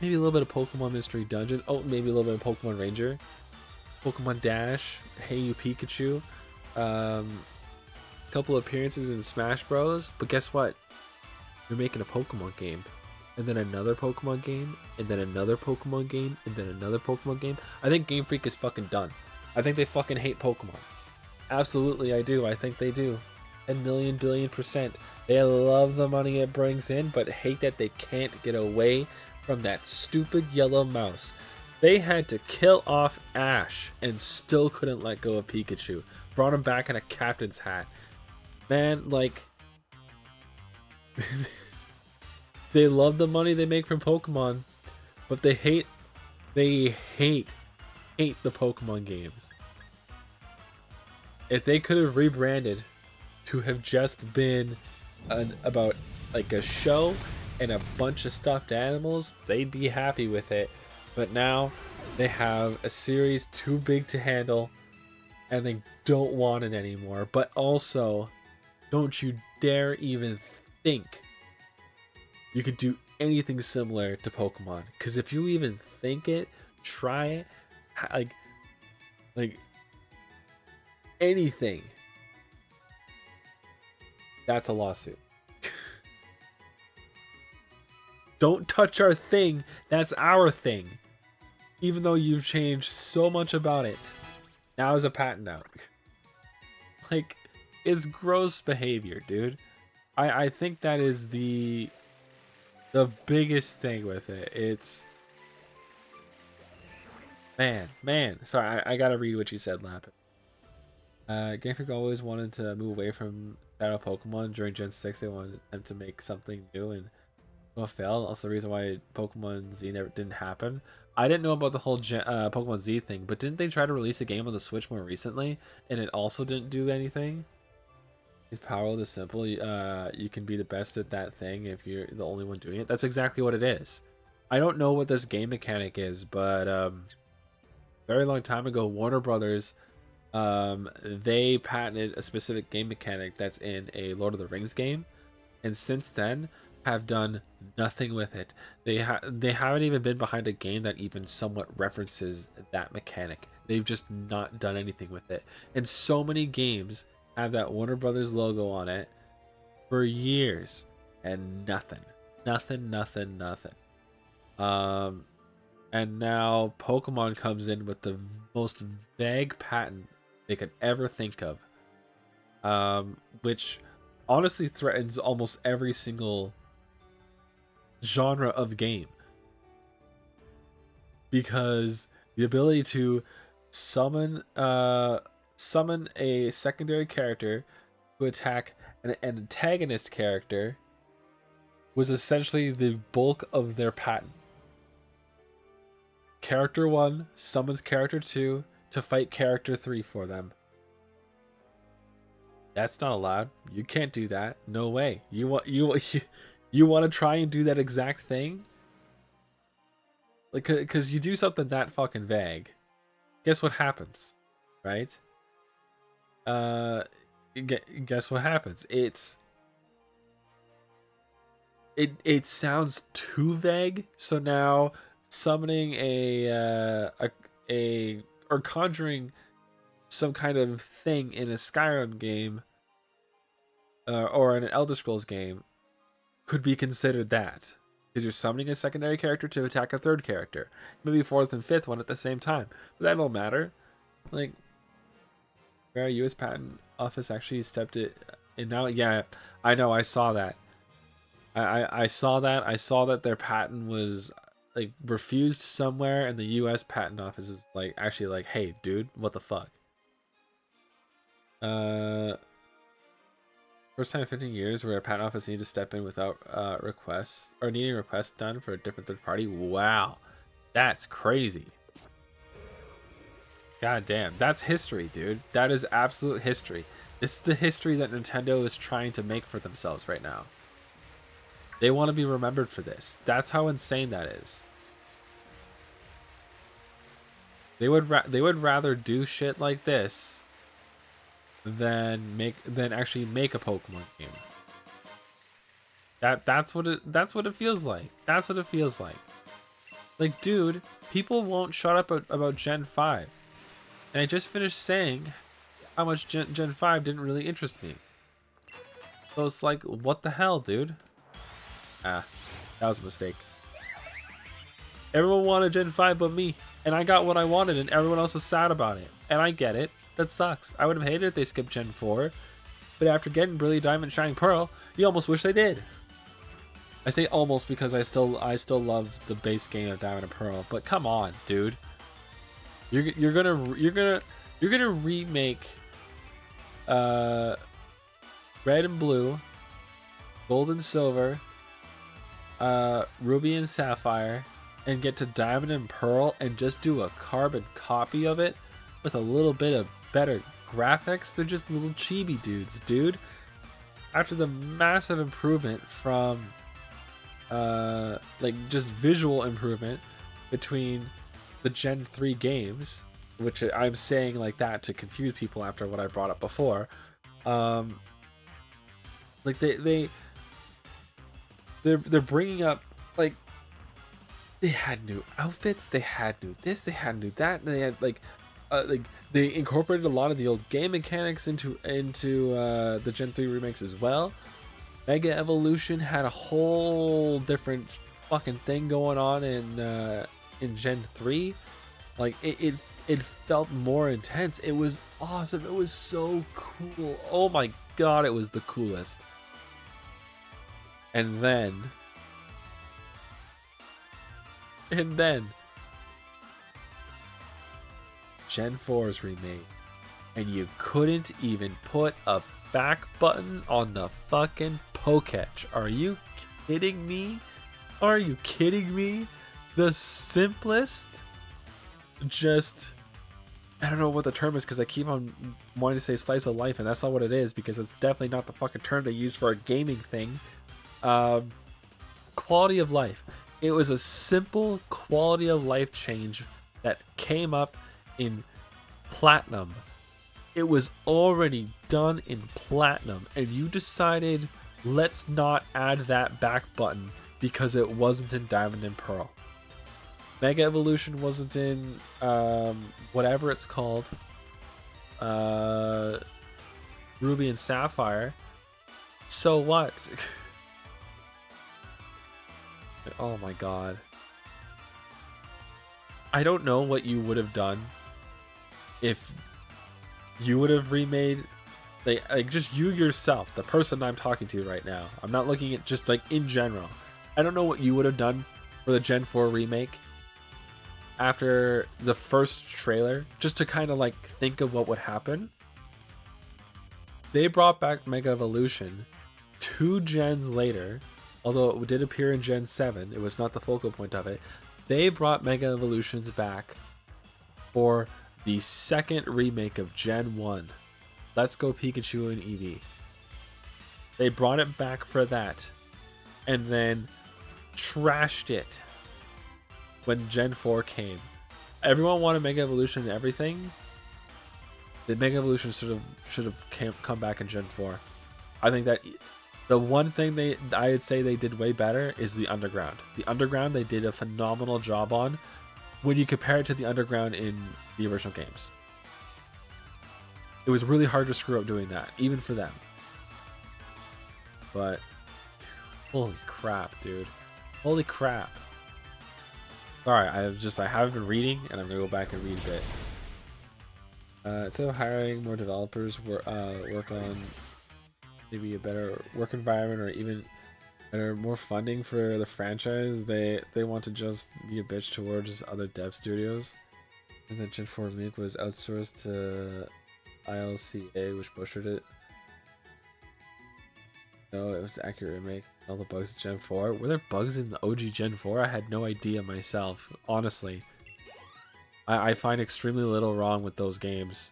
[SPEAKER 2] maybe a little bit of Pokemon Mystery Dungeon. Oh, maybe a little bit of Pokemon Ranger, Pokemon Dash, Hey You Pikachu, couple appearances in Smash Bros. But guess what? You're making a Pokemon game, and then another Pokemon game, and then another Pokemon game, and then another Pokemon game. I think Game Freak is fucking done. I think they fucking hate Pokemon. Absolutely, I do. I think they do. 10,000,000,000,000%. They love the money it brings in, but hate that they can't get away from that stupid yellow mouse. They had to kill off Ash and still couldn't let go of Pikachu. Brought him back in a captain's hat. Man, like... they love the money they make from Pokemon, but they hate the Pokemon games. If they could have rebranded to have just been about like a show and a bunch of stuffed animals, they'd be happy with it. But now they have a series too big to handle, and they don't want it anymore. But also, don't you dare even think you could do anything similar to Pokemon. Because if you even think it, try it, like anything, that's a lawsuit. Don't touch our thing. That's our thing. Even though you've changed so much about it, now is a patent out. Like, it's gross behavior, dude. I think that is the biggest thing with it. It's man. Sorry, I gotta read what you said, Lapin. Game Freak always wanted to move away from Shadow Pokemon. During Gen 6, they wanted them to make something new, and well, failed. Also, the reason why Pokemon Z never didn't happen. I didn't know about the whole Pokemon Z thing, but didn't they try to release a game on the Switch more recently, and it also didn't do anything? It's powerful to simple. You can be the best at that thing if you're the only one doing it. That's exactly what it is. I don't know what this game mechanic is, but very long time ago, Warner Brothers, they patented a specific game mechanic that's in a Lord of the Rings game, and since then have done nothing with it. They haven't even been behind a game that even somewhat references that mechanic. They've just not done anything with it. And so many games have that Warner Brothers logo on it for years and nothing. And now Pokemon comes in with the most vague patent they could ever think of, which honestly threatens almost every single genre of game, because the ability to summon a secondary character to attack an antagonist character was essentially the bulk of their patent. Character 1 summons character 2 to fight character 3 for them. That's not allowed. You can't do that. No way. You want to try and do that exact thing? Like, cuz you do something that fucking vague. Guess what happens? Right? Guess what happens? It sounds too vague. So now summoning or conjuring some kind of thing in a Skyrim game or in an Elder Scrolls game could be considered that, because you're summoning a secondary character to attack a third character, maybe fourth and fifth one at the same time. But that don't matter. Like, our U.S. Patent Office actually stepped it in now. Yeah, I know. I saw that. I saw that. I saw that their patent was like refused somewhere, and the U.S. Patent Office is like actually like, hey, dude, what the fuck? First time in 15 years where a patent office needed to step in without requests or needing requests done for a different third party. Wow, that's crazy. God damn, that's history, dude. That is absolute history. This is the history that Nintendo is trying to make for themselves right now. They want to be remembered for this. That's how insane that is. They would rather do shit like this than actually make a Pokemon game. That's what it feels like. That's what it feels like. Like, dude, people won't shut up about Gen 5. And I just finished saying how much Gen 5 didn't really interest me. So it's like, what the hell, dude? Ah, that was a mistake. Everyone wanted Gen 5 but me. And I got what I wanted, and everyone else was sad about it. And I get it. That sucks. I would have hated if they skipped Gen 4. But after getting Brilliant Diamond Shining Pearl, you almost wish they did. I say almost because I still love the base game of Diamond and Pearl. But come on, dude. You're gonna remake Red and Blue, Gold and Silver, Ruby and Sapphire, and get to Diamond and Pearl and just do a carbon copy of it with a little bit of better graphics. They're just little chibi dudes, dude. After the massive improvement from like just visual improvement between the Gen 3 games, which I'm saying like that to confuse people after what I brought up before, like they're bringing up, like, they had new outfits, they had new this, they had new that, and they had like they incorporated a lot of the old game mechanics into the Gen 3 remakes as well. Mega Evolution had a whole different fucking thing going on in Gen 3. Like, it felt more intense. It was awesome. It was so cool. Oh my god, it was the coolest. And then Gen 4 is remade, and you couldn't even put a back button on the fucking Poketch. Are you kidding me? Are you kidding me? The simplest, just I don't know what the term is because I keep on wanting to say slice of life, and that's not what it is because it's definitely not the fucking term they use for a gaming thing. Quality of life. It was a simple quality of life change that came up in Platinum. It was already done in Platinum, and you decided let's not add that back button because it wasn't in Diamond and Pearl. Mega Evolution wasn't in whatever it's called, Ruby and Sapphire. So what? Oh my god. I don't know what you would have done if you would have remade, like just you yourself, the person I'm talking to right now. I'm not looking at just like in general. I don't know what you would have done for the Gen 4 remake after the first trailer, just to kind of like think of what would happen. They brought back Mega Evolution 2 gens later, although it did appear in Gen 7, it was not the focal point of it. They brought Mega Evolutions back for the second remake of Gen 1. Let's Go Pikachu and Eevee. They brought it back for that, and then trashed it when Gen 4 came. Everyone wanted Mega Evolution and everything. The Mega Evolution should have come back in Gen 4. I think that the one thing I'd say they did way better is the Underground. The Underground they did a phenomenal job on when you compare it to the Underground in the original games. It was really hard to screw up doing that, even for them. But holy crap, dude. Holy crap. Alright, I haven't been reading, and I'm gonna go back and read a bit. Instead of hiring more developers, work on maybe a better work environment or even better, more funding for the franchise. They want to just be a bitch towards other dev studios. And then Gen 4 remake was outsourced to ILCA, which butchered it. No, it was an accurate remake. All the bugs in Gen 4. Were there bugs in the OG Gen 4? I had no idea myself, honestly. I find extremely little wrong with those games.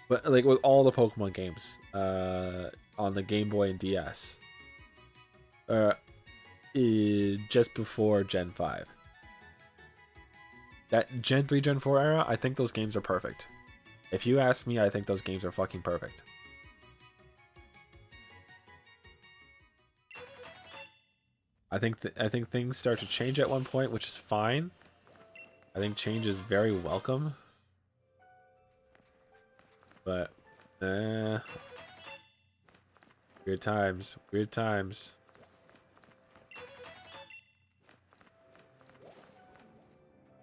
[SPEAKER 2] But like with all the Pokemon games on the Game Boy and DS. Just before Gen 5. That Gen 3, Gen 4 era, I think those games are perfect. If you ask me, I think those games are fucking perfect. I think things start to change at one point, which is fine. I think change is very welcome. But, weird times. Weird times.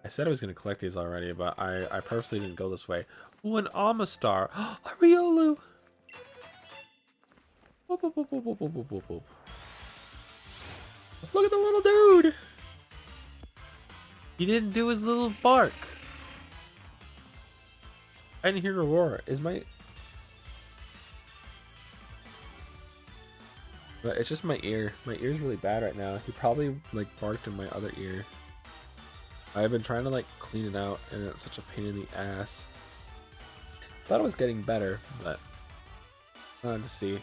[SPEAKER 2] I said I was going to collect these already, but I purposely didn't go this way. Ooh, an Amistar. A Riolu. Boop, boop, boop, boop, boop, boop, boop, boop. Look at the little dude. He didn't do his little bark. I didn't hear a roar. Is my... But it's just my ear. My ear's really bad right now. He probably like barked in my other ear. I've been trying to like clean it out, and it's such a pain in the ass. Thought it was getting better, but to see.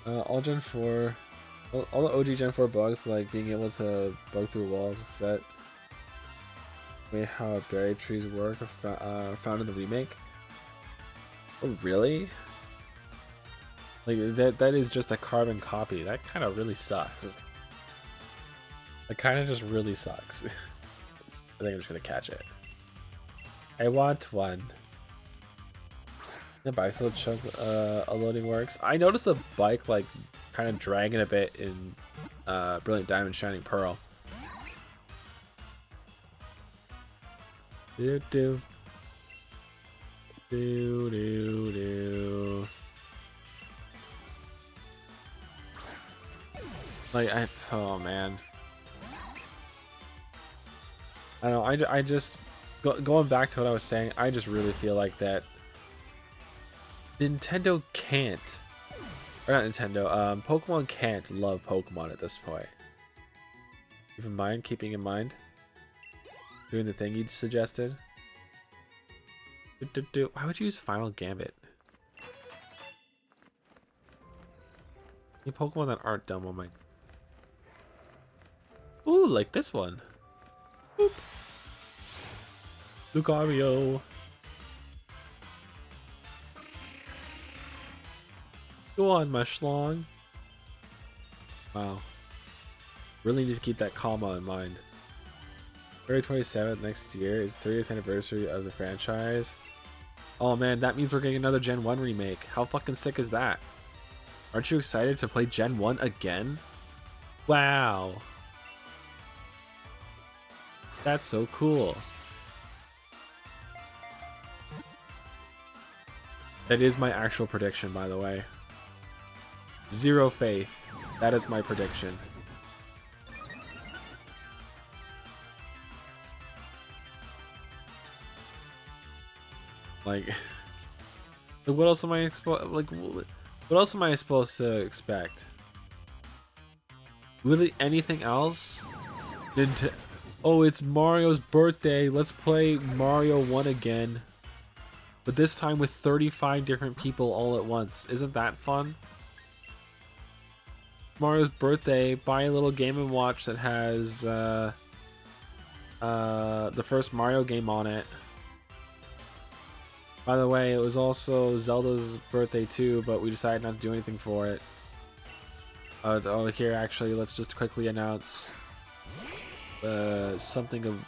[SPEAKER 2] All Gen 4, all the OG Gen 4 bugs, like being able to bug through walls, is set. Way how berry trees work are found in the remake. Oh really? Like that is just a carbon copy. That kind of really sucks. It kind of just really sucks. I think I'm just gonna catch it. I want one. The bicycle chunk loading works. I noticed the bike like kind of dragging a bit in Brilliant Diamond Shining Pearl. Do do do do do. Like oh man. I don't know. I just going back to what I was saying. I just really feel like that Nintendo can't, or not Nintendo. Pokemon can't love Pokemon at this point. Keeping in mind. doing the thing you suggested. Why would you use Final Gambit? Any Pokemon that aren't dumb on my... Ooh, like this one. Boop. Lucario. Go on, Mushlong. Wow. Really need to keep that comma in mind. February 27th next year is the 30th anniversary of the franchise. Oh man, that means we're getting another Gen 1 remake. How fucking sick is that? Aren't you excited to play Gen 1 again? Wow. That's so cool. That is my actual prediction, by the way. Zero faith. That is my prediction. Like what else am I what else am I supposed to expect? Literally anything else? Oh, it's Mario's birthday. Let's play Mario 1 again. But this time with 35 different people all at once. Isn't that fun? Mario's birthday, buy a little Game & Watch that has the first Mario game on it. By the way, it was also Zelda's birthday too, but we decided not to do anything for it. Oh, here actually, let's just quickly announce something of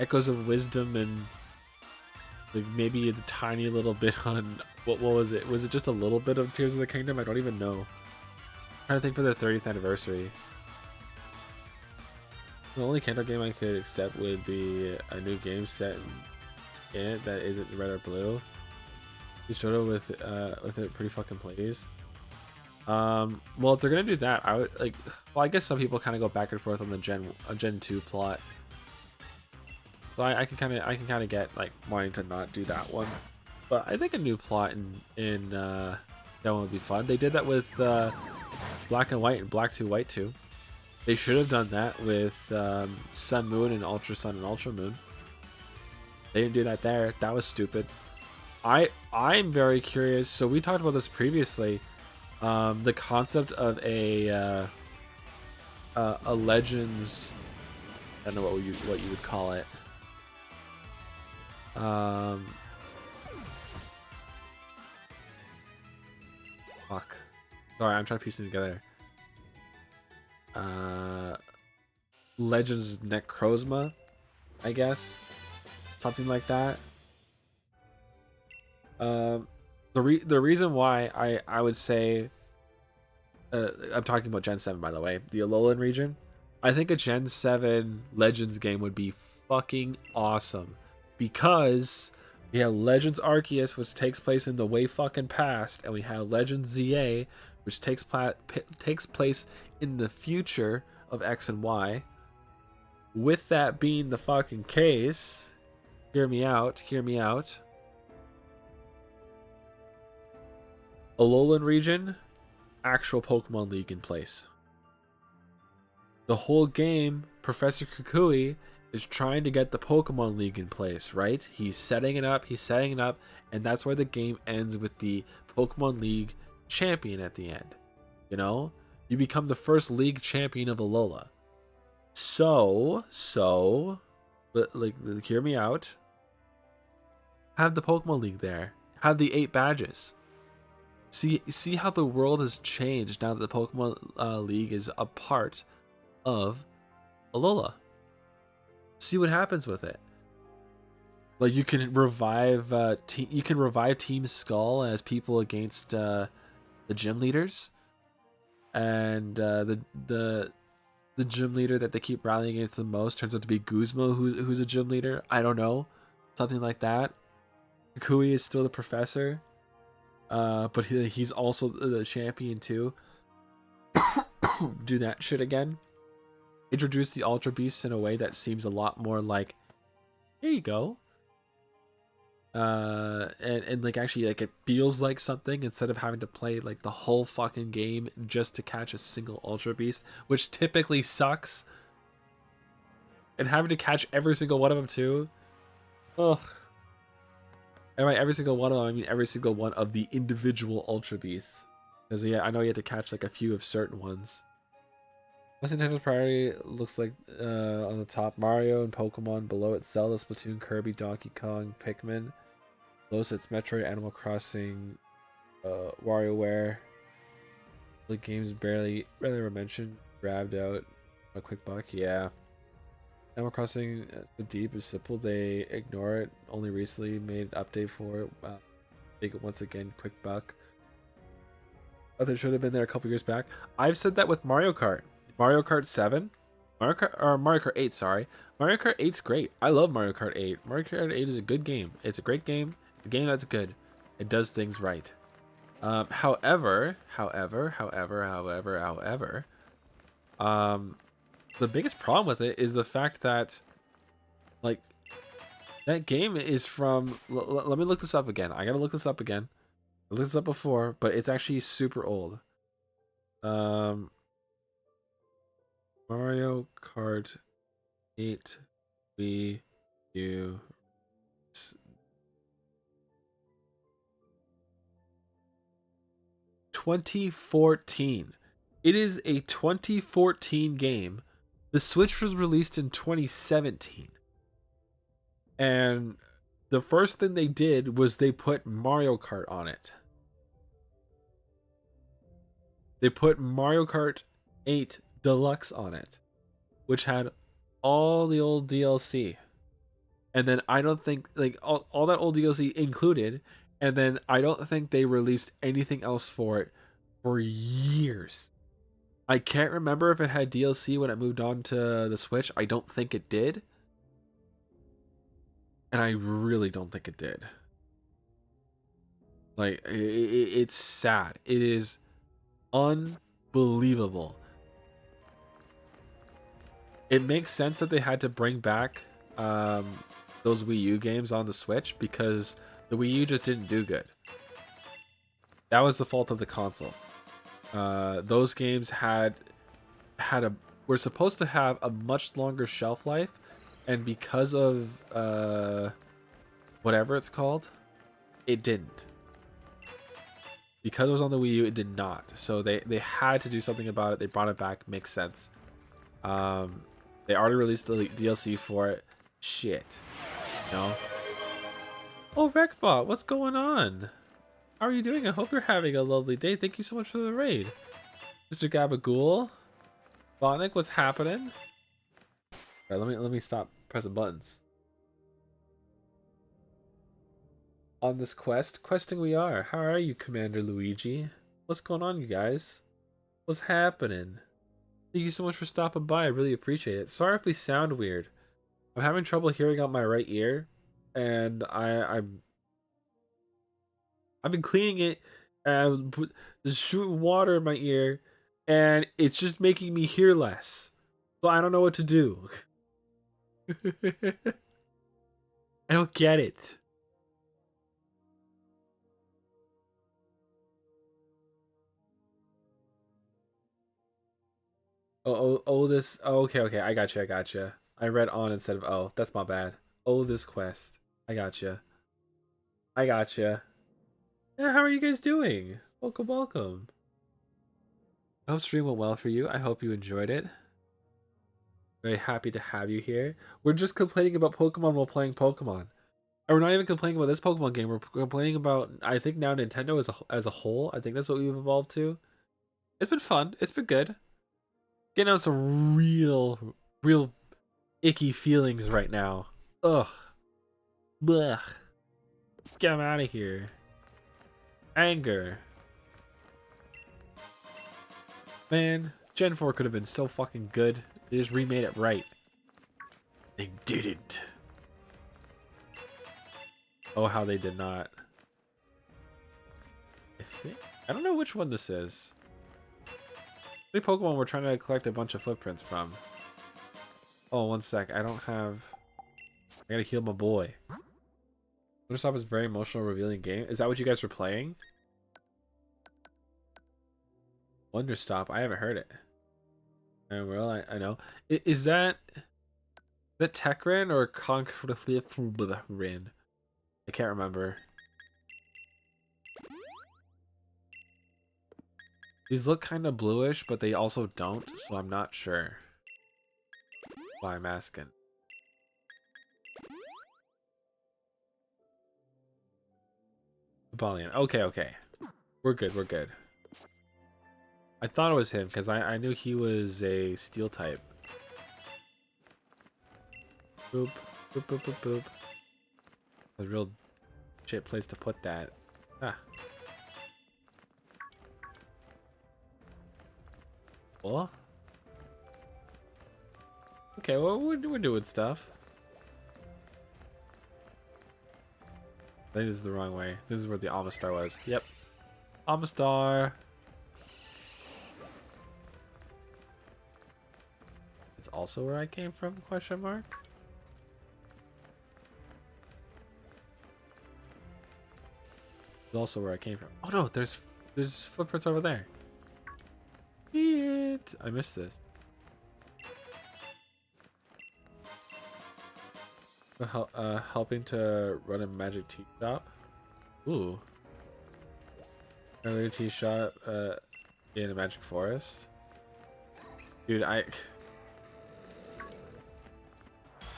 [SPEAKER 2] Echoes of Wisdom and like maybe a tiny little bit on what was it? Was it just a little bit of Tears of the Kingdom? I don't even know. I'm trying to think for their 30th anniversary. The only Kanto game I could accept would be a new game set in it that isn't red or blue. You showed it with it pretty fucking please. Well, if they're gonna do that, I would like. Well, I guess some people kind of go back and forth on the Gen 2 plot. So I can kind of get like wanting to not do that one, but I think a new plot in that one would be fun. They did that with Black and White and Black 2 White 2. They should have done that with Sun Moon and Ultra Sun and Ultra Moon. They didn't do that there. That was stupid. I'm very curious. So we talked about this previously. The concept of a Legends. I don't know what you would call it. Fuck. Sorry, I'm trying to piece it together. Legends Necrozma, I guess. Something like that. The reason why I would say I'm talking about Gen 7, by the way, the Alolan region. I think a Gen 7 Legends game would be fucking awesome because we have Legends Arceus, which takes place in the way fucking past, and we have Legends ZA, which takes place in the future of X and Y. With that being the fucking case, hear me out. Alolan region, actual Pokemon League in place. The whole game, Professor Kukui is trying to get the Pokemon League in place, right? He's setting it up, and that's why the game ends with the Pokemon League champion at the end. You know? You become the first league champion of Alola. So, hear me out. Have the Pokemon League there. Have the 8 badges. See how the world has changed now that the Pokemon League is a part of Alola. See what happens with it. Like you can revive Team Skull as people against the gym leaders, and the gym leader that they keep rallying against the most turns out to be Guzma, who's a gym leader. I don't know, something like that. Kukui is still the professor, but he's also the champion too. Do that shit again. Introduce the Ultra Beasts in a way that seems a lot more like, here you go. And like actually like it feels like something instead of having to play like the whole fucking game just to catch a single Ultra Beast, which typically sucks. and having to catch every single one of them too. Ugh. And by every single one of them, I mean every single one of the individual Ultra Beasts. Because yeah, I know you have to catch like a few of certain ones. What's Nintendo's priority looks like on the top? Mario and Pokemon. Below it, Zelda, Splatoon, Kirby, Donkey Kong, Pikmin. Below it's Metroid, Animal Crossing, WarioWare. The games barely were mentioned. Grabbed out a quick buck. Yeah. Animal Crossing Deep is simple. They ignore it. Only recently made an update for it. Make it once again quick buck. They should have been there a couple years back. I've said that with Mario Kart. Mario Kart 7? Mario Kart 8, sorry. Mario Kart 8's great. I love Mario Kart 8. Mario Kart 8 is a good game. It's a great game. A game that's good. It does things right. However, the biggest problem with it is the fact that, like, that game is from, let me look this up again. I gotta look this up again. I looked this up before, but it's actually super old. Mario Kart 8 Wii U 2014. It is a 2014 game. The Switch was released in 2017. And the first thing they did was they put Mario Kart on it. They put Mario Kart 8 Deluxe on it, which had all the old DLC. And then I don't think, like, all that old DLC included, and then I don't think they released anything else for it for years. I can't remember if it had DLC when it moved on to the Switch. I don't think it did. And I really don't think it did. Like, it's sad. It is unbelievable. It makes sense that they had to bring back those Wii U games on the Switch because the Wii U just didn't do good. That was the fault of the console. Those games were supposed to have a much longer shelf life, and because of whatever it's called, it didn't. Because it was on the Wii U, it did not. So they had to do something about it. They brought it back. Makes sense. They already released the DLC for it. Shit. No. Oh, Wreckbot, what's going on? How are you doing? I hope you're having a lovely day. Thank you so much for the raid. Mr. Gabagool. Botnik, what's happening? Alright, let me stop pressing buttons. On this questing we are. How are you, Commander Luigi? What's going on, you guys? What's happening? Thank you so much for stopping by. I really appreciate it. Sorry if we sound weird. I'm having trouble hearing out my right ear, and I've been cleaning it and shooting water in my ear, and it's just making me hear less. So I don't know what to do. I don't get it. This. Oh, okay. I gotcha. I read on instead of oh. That's my bad. Oh, this quest. I gotcha. Yeah, how are you guys doing? Welcome. I hope stream went well for you. I hope you enjoyed it. Very happy to have you here. We're just complaining about Pokemon while playing Pokemon. Or we're not even complaining about this Pokemon game. We're complaining about, I think now Nintendo as a whole. I think that's what we've evolved to. It's been fun. It's been good. Getting out some real icky feelings right now. Ugh. Blech. Get them out of here. Anger. Man, Gen 4 could have been so fucking good. They just remade it right. They didn't. Oh, how they did not. I don't know which one this is. The Pokemon we're trying to collect a bunch of footprints from. Oh, one sec. I gotta heal my boy. Wonderstop is a very emotional, revealing game. Is that what you guys were playing? Wonderstop. I haven't heard it. And well, I know. Is that Is it Tekrin or Rin? I can't remember. These look kind of bluish, but they also don't, so I'm not sure why I'm asking. Balian. Okay, okay. We're good, we're good. I thought it was him, because I knew he was a steel type. Boop, boop, boop, boop, boop. A real shit place to put that. Ah. What? Okay, well, we're doing stuff. I think this is the wrong way. This is where the Amistar was. Yep. Amistar. It's also where I came from, question mark? It's also where I came from. Oh no, there's footprints over there. Shit. I missed this. Helping to run a magic tea shop. Ooh. Another tea shop in a magic forest. Dude, I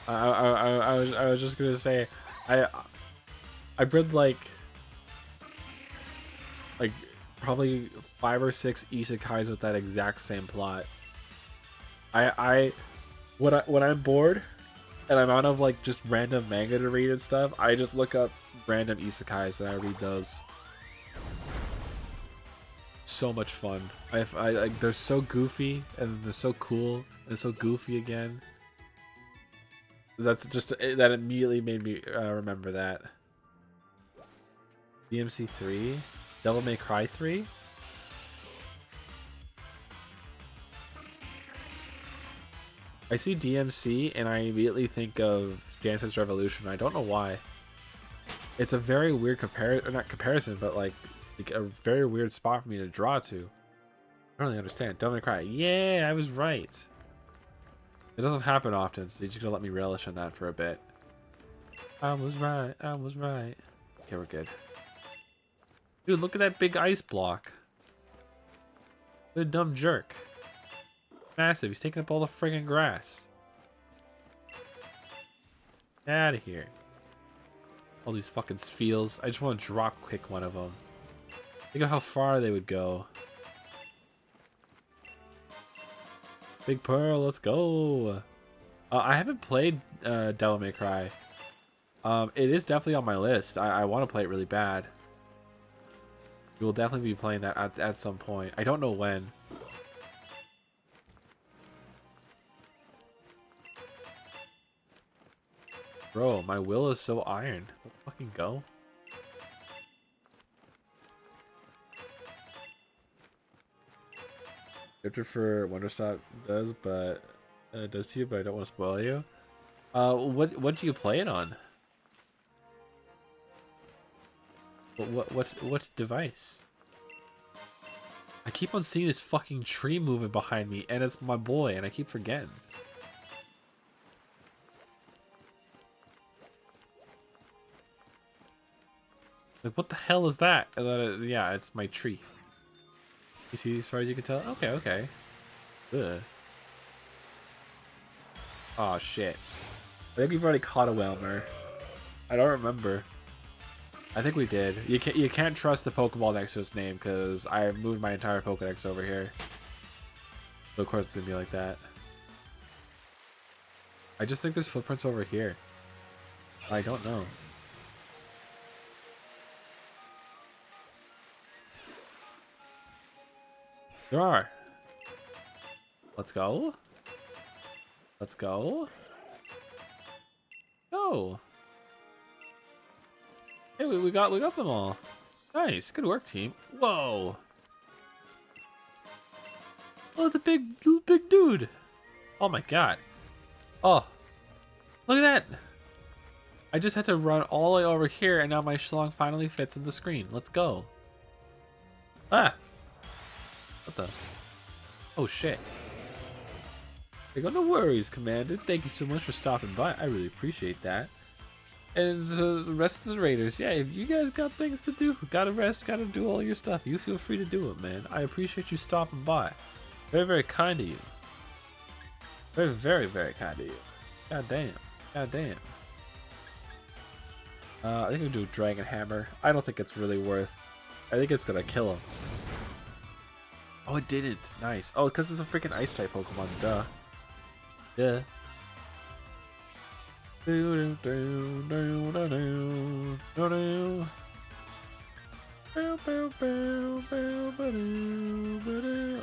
[SPEAKER 2] was just gonna say I've read like probably 5 or 6 isekais with that exact same plot. When I'm bored and I'm out of like just random manga to read and stuff, I just look up random isekais and I read those. So much fun. I like, they're so goofy and they're so cool and so goofy again. That's just that immediately made me remember that. DMC 3, Devil May Cry 3. I see DMC and I immediately think of Dance Dance Revolution. I don't know why. It's a very weird comparison, but like a very weird spot for me to draw to. I don't really understand. Devil May Cry. Yeah, I was right. It doesn't happen often, so you're just gonna let me relish on that for a bit. I was right. I was right. Okay, we're good. Dude, look at that big ice block. What a dumb jerk. Massive. He's taking up all the friggin' grass. Get out of here. All these fucking feels. I just want to drop kick one of them. Think of how far they would go. Big Pearl, let's go. I haven't played Devil May Cry. It is definitely on my list. I want to play it really bad. We will definitely be playing that at some point. I don't know when. Bro, my will is so iron. Let's fucking go. Scripted for Wonderstop does, but does to you, but I don't want to spoil you. What do you play it on? What device? I keep on seeing this fucking tree moving behind me, and it's my boy, and I keep forgetting. Like, what the hell is that? And then, yeah, it's my tree. You see, as far as you can tell? Okay, okay. Ugh. Oh, shit. I think we've already caught a Whelmer. I don't remember. I think we did. You can't trust the Pokeball next to its name, because I moved my entire Pokedex over here. So of course it's going to be like that. I just think there's footprints over here. I don't know. There are. Let's go. Let's go. Go. Hey, we got them all. Nice. Good work, team. Whoa. Oh, the big dude. Oh my god. Oh. Look at that. I just had to run all the way over here and now my schlong finally fits in the screen. Let's go. Ah. What the? Oh shit. They go, no worries, Commander. Thank you so much for stopping by. I really appreciate that. And the rest of the Raiders, yeah, if you guys got things to do, gotta rest, gotta do all your stuff, you feel free to do it, man. I appreciate you stopping by. Very, very kind of you. Very, very, very kind of you. God damn. God damn. I think we'll do Dragon Hammer. I don't think it's really worth. I think it's gonna kill him. Oh, it didn't. Nice. Oh, because it's a freaking ice type Pokemon. Duh. Yeah. I'm gonna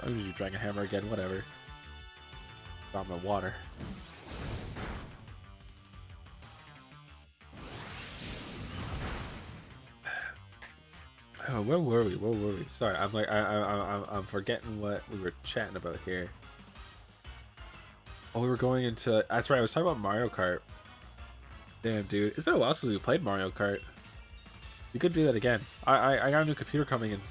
[SPEAKER 2] do Dragon Hammer again. Whatever. Drop my water. Oh, where were we? Where were we? Sorry, I'm like I'm forgetting what we were chatting about here. Oh, we were going into. That's right. I was talking about Mario Kart. Damn, dude, it's been a while since we played Mario Kart. We could do that again. I got a new computer coming in,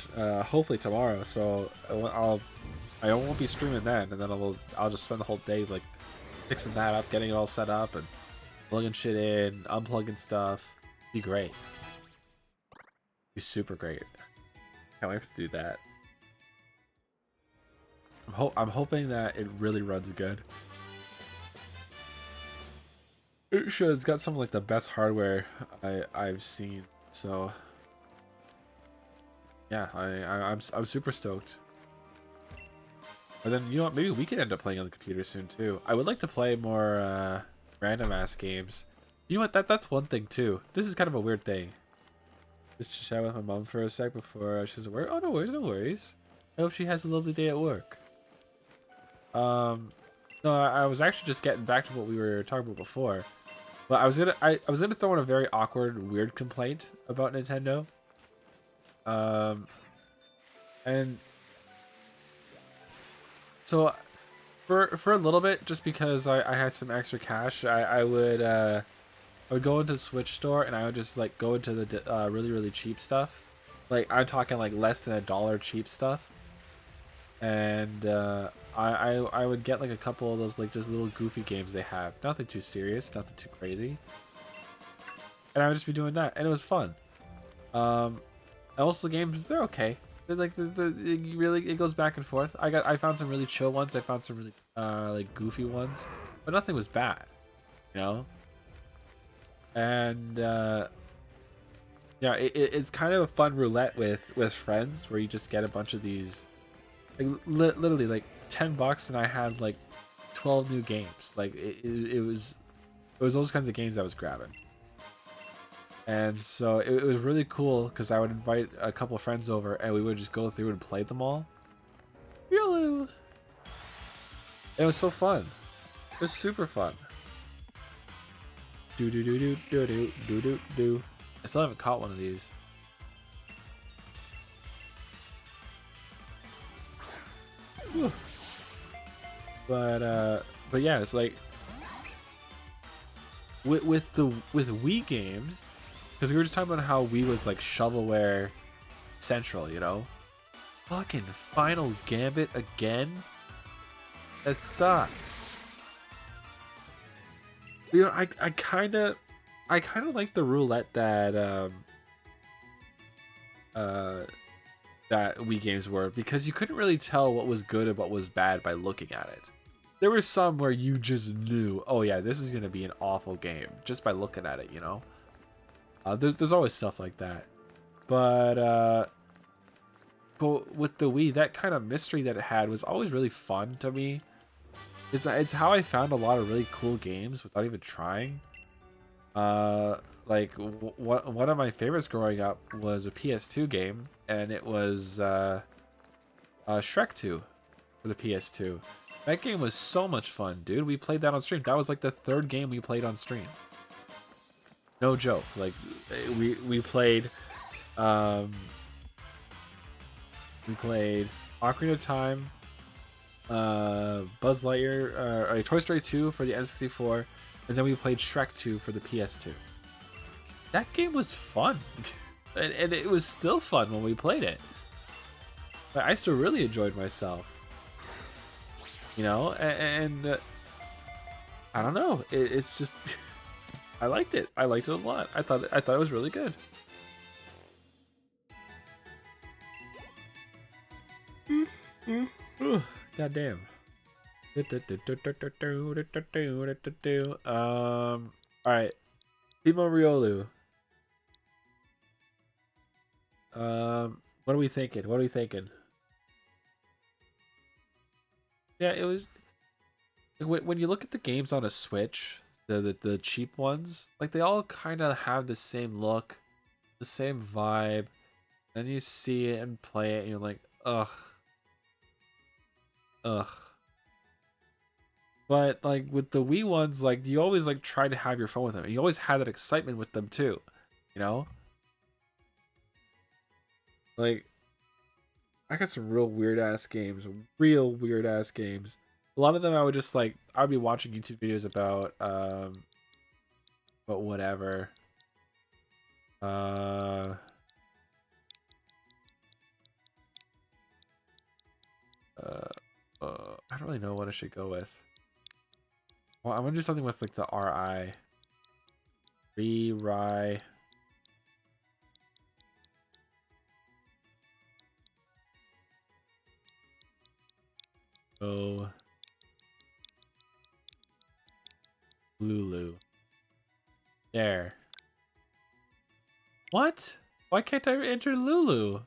[SPEAKER 2] hopefully tomorrow. So I won't be streaming then, and then I'll just spend the whole day like fixing that up, getting it all set up, and plugging shit in, unplugging stuff. Be great. Be super great. Can't wait to do that. I'm hoping that it really runs good. It should. It's got some of like the best hardware I've seen. So yeah, I'm super stoked. But then you know what? Maybe we could end up playing on the computer soon too. I would like to play more random ass games. You know what? That's one thing too. This is kind of a weird thing. Just to chat with my mom for a sec before she's at work. Oh, no worries, no worries. I hope she has a lovely day at work. No, I was actually just getting back to what we were talking about before. But I was gonna throw in a very awkward, weird complaint about Nintendo. And so for a little bit, just because I had some extra cash, I would go into the Switch store and I would just like go into the really cheap stuff. Like I'm talking like less than $1 cheap stuff. And I would get like a couple of those like just little goofy games they have. Nothing too serious, nothing too crazy. And I would just be doing that, and it was fun. And also the games, they're okay. They're like it goes back and forth. I found some really chill ones. I found some really like goofy ones, but nothing was bad, you know. And yeah, it's kind of a fun roulette with friends where you just get a bunch of these. Like literally like $10 and I had like 12 new games. Like it was those kinds of games I was grabbing. And so it was really cool because I would invite a couple of friends over and we would just go through and play them all. Hello. It was so fun. It was super fun. Do do do do do do do do do. I still haven't caught one of these. But yeah, it's like with Wii games, because we were just talking about how Wii was like shovelware central, you know. Fucking Final Gambit again. That sucks. You know, I kind of like the roulette that that Wii games were, because you couldn't really tell what was good and what was bad by looking at it. There were some where you just knew, oh yeah, this is gonna be an awful game just by looking at it, you know. There's always stuff like that, but with the Wii, that kind of mystery that it had was always really fun to me. It's how I found a lot of really cool games without even trying. Like one of my favorites growing up was a PS2 game, and it was Shrek 2 for the PS2. That game was so much fun, dude. We played that on stream. That was like the third game we played on stream. No joke. Like we played Ocarina of Time, Buzz Lightyear, Toy Story 2 for the N64, and then we played Shrek 2 for the PS2. That game was fun, and it was still fun when we played it. But I still really enjoyed myself, you know. And I don't know. It's just I liked it. I liked it a lot. I thought it was really good. God damn. All right. Timo Riolu. What are we thinking? What are we thinking? Yeah, it was when you look at the games on a Switch, the cheap ones, like they all kind of have the same look, the same vibe. Then you see it and play it, and you're like, ugh, ugh. But like with the Wii ones, like you always like try to have your fun with them, and you always have that excitement with them too, you know. Like I got some real weird ass games, real weird ass games. A lot of them I would just like I would be watching YouTube videos about, but whatever. Uh, uh, I don't really know what I should go with. Well, I'm gonna do something with like the RI. Rye. Oh, Lulu. There. What? Why can't I enter Lulu?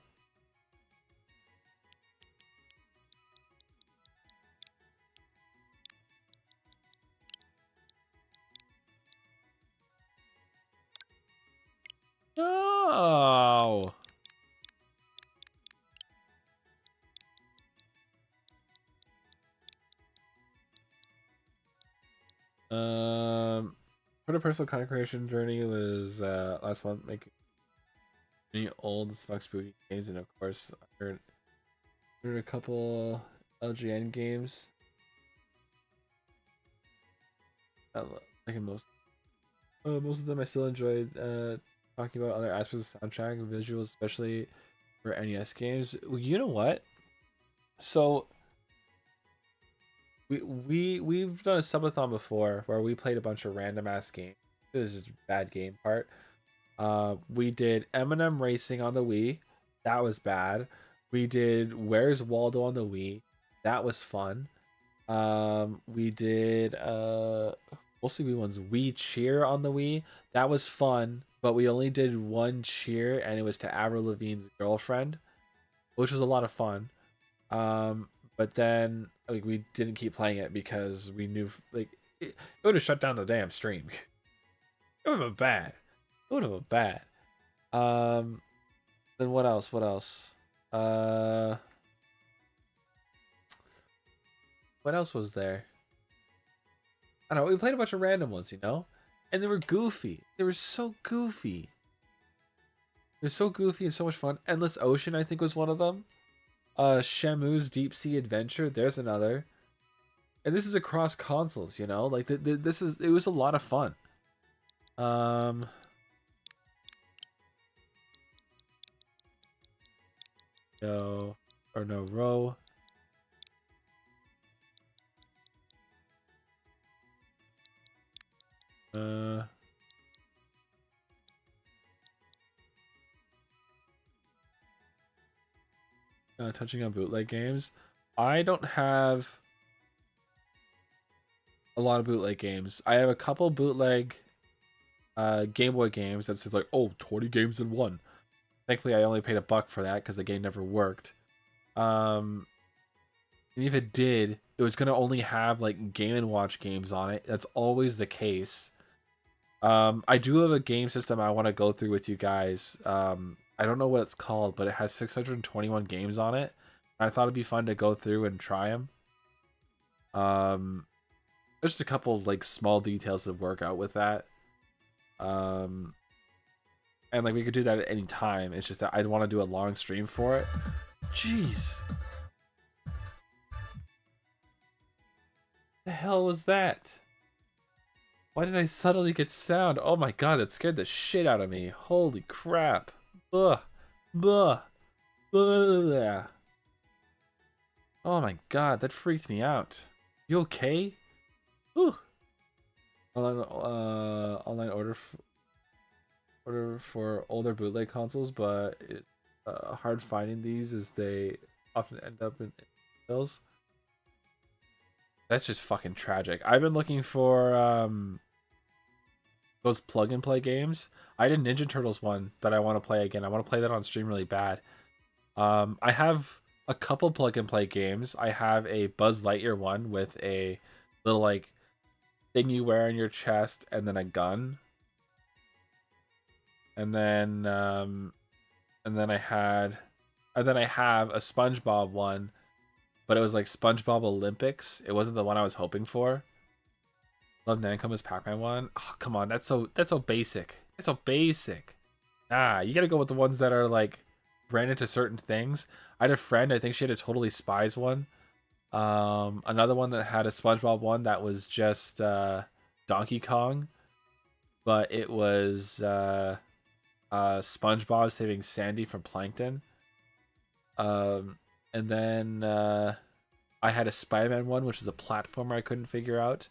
[SPEAKER 2] No. For the personal content creation journey was last month making any old as fuck spooky games, and of course I heard a couple LGN games. Like most of them I still enjoyed talking about other aspects of soundtrack and visuals, especially for NES games. Well, you know what? So we've done a subathon before where we played a bunch of random ass games. It was just a bad game part. We did Eminem Racing on the Wii. That was bad. We did Where's Waldo on the Wii. That was fun. We did mostly Wii ones. Wii Cheer on the Wii. That was fun, but we only did one cheer, and it was to Avril Lavigne's Girlfriend, which was a lot of fun. But then like we didn't keep playing it because we knew like it would have shut down the damn stream. It would have been bad. It would have been bad. Um, then what else? What else? Uh, what else was there? I don't know. We played a bunch of random ones, you know, and they were goofy. They were so goofy. They're so goofy and so much fun. Endless Ocean, I think, was one of them. Shamu's Deep Sea Adventure. There's another. And this is across consoles, you know. Like this is. It was a lot of fun. No, or no row. Uh. Touching on bootleg games. I don't have a lot of bootleg games. I have a couple bootleg Game Boy games that says like, oh, 20 games in one. Thankfully, I only paid $1 for that because the game never worked. And if it did, it was gonna only have like Game & Watch games on it. That's always the case. I do have a game system I want to go through with you guys. I don't know what it's called, but it has 621 games on it. I thought it'd be fun to go through and try them. There's just a couple of, like small details to work out with that. And like we could do that at any time. It's just that I'd want to do a long stream for it. Jeez. The hell was that? Why did I suddenly get sound? Oh my god, that scared the shit out of me. Holy crap. Ugh. Ugh. Ugh. Oh my god, that freaked me out. You okay? Ooh. online order for older bootleg consoles, but it's hard finding these as they often end up in bills. That's just fucking tragic. I've been looking for those plug and play games. I did Ninja Turtles one that I want to play again. I want to play that on stream really bad. I have a couple plug and play games. I have a Buzz Lightyear one with a little like thing you wear on your chest and then a gun. And then I have a SpongeBob one, but it was like SpongeBob Olympics. It wasn't the one I was hoping for. Love Nankoma's Pac-Man one. Oh, come on, that's so basic. It's so basic. Ah, you gotta go with the ones that are like branded to certain things. I had a friend, I think she had a Totally Spies one. Another one that had a SpongeBob one that was just Donkey Kong, but it was SpongeBob saving Sandy from Plankton. And then I had a Spider-Man one, which is a platformer I couldn't figure out.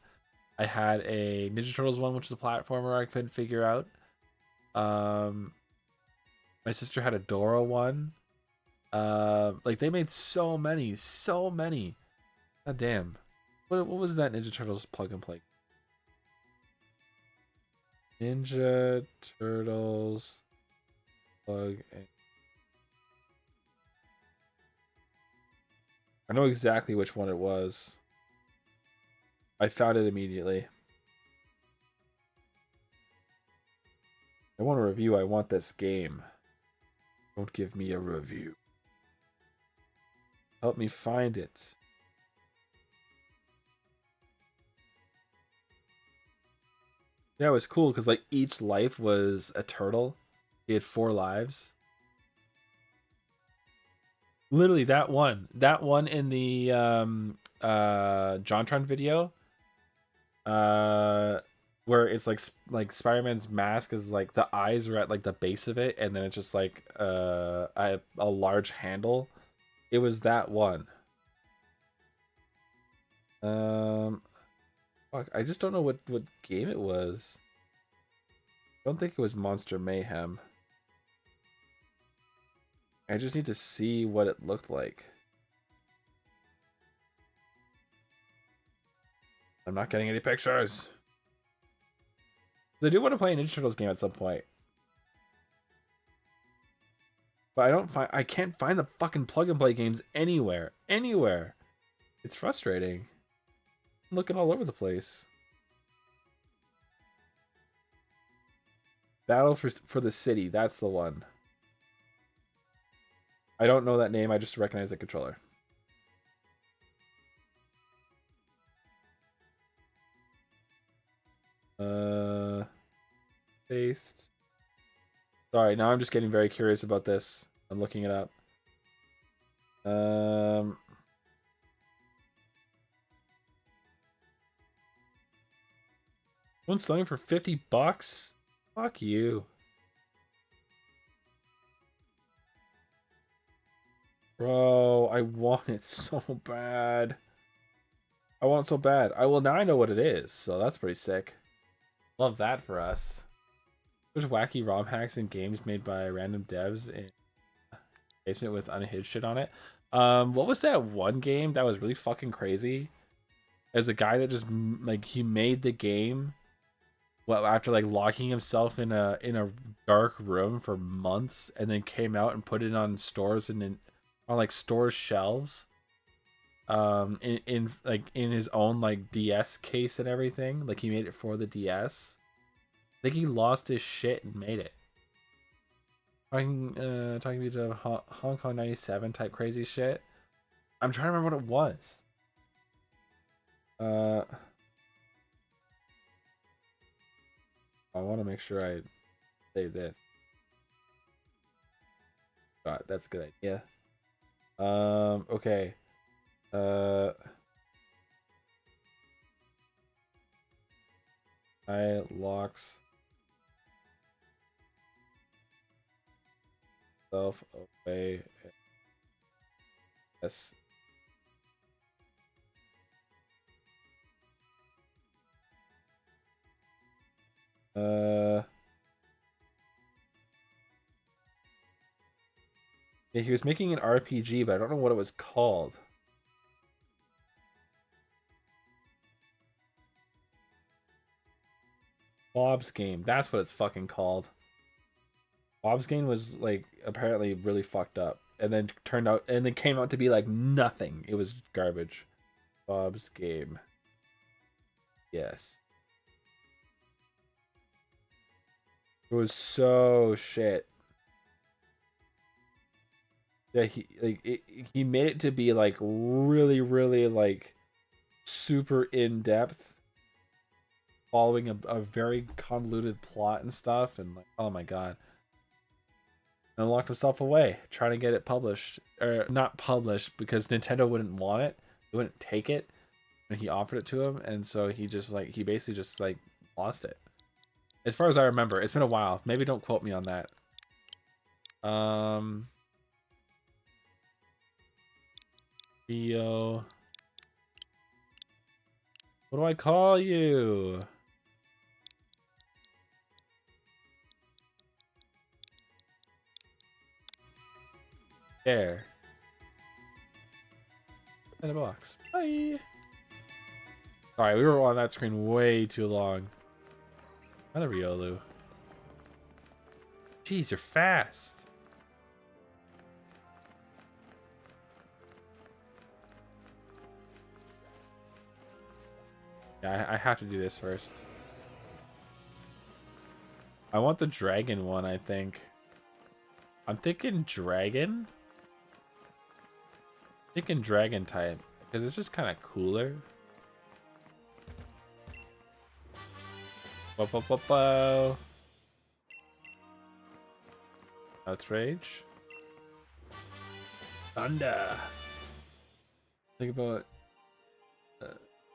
[SPEAKER 2] I had a Ninja Turtles one, which is a platformer I couldn't figure out. My sister had a Dora one. Like they made so many. God damn. What was that Ninja Turtles plug and play? Ninja Turtles plug and I know exactly which one it was. I found it immediately. I want a review. I want this game. Don't give me a review. Help me find it. Yeah, it was cool because like each life was a turtle. He had 4 lives. Literally that one in the JonTron video, uh, where it's like Spider-Man's mask is like the eyes are at like the base of it, and then it's just like a large handle. It was that one. Um, fuck, I just don't know what game it was. I don't think it was Monster Mayhem. I just need to see what it looked like. I'm not getting any pictures. I do want to play an Ninja Turtles game at some point. But I can't find the fucking plug and play games anywhere. Anywhere. It's frustrating. I'm looking all over the place. Battle for the City, that's the one. I don't know that name, I just recognize the controller. Paste. Sorry, now I'm just getting very curious about this. I'm looking it up. One's selling for $50? Fuck you. Bro, I want it so bad. I want it so bad. Now I know what it is, so that's pretty sick. Love that for us. There's wacky ROM hacks in games made by random devs in basement with unhinged shit on it. What was that one game that was really fucking crazy? As a guy that just like he made the game, well, after like locking himself in a dark room for months, and then came out and put it on stores and on like stores shelves. In like in his own like DS case and everything. Like he made it for the DS. I think he lost his shit and made it. Talking to the Hong Kong 97 type crazy shit. I'm trying to remember what it was. I want to make sure I save this. Right, that's a good idea. Okay. I locks self away. Yes. Uh, yeah, he was making an RPG, but I don't know what it was called. Bob's Game. That's what it's fucking called. Bob's Game was like apparently really fucked up, and then came out to be like nothing. It was garbage. Bob's Game. Yes. It was so shit. Yeah, he made it to be like really, really like super in depth, following a very convoluted plot and stuff, and like, oh my god. And locked himself away trying to get it published, or not published, because Nintendo wouldn't want it. They wouldn't take it when he offered it to him, and so he basically just like lost it. As far as I remember, it's been a while. Maybe don't quote me on that. Theo, what do I call you? There. In a box. Bye. Sorry, we were on that screen way too long. Another Riolu. Jeez, you're fast. Yeah, I have to do this first. I want the dragon one, I think. I'm thinking dragon? Thinking dragon type, because it's just kind of cooler. Whoa. Outrage. Thunder. Think about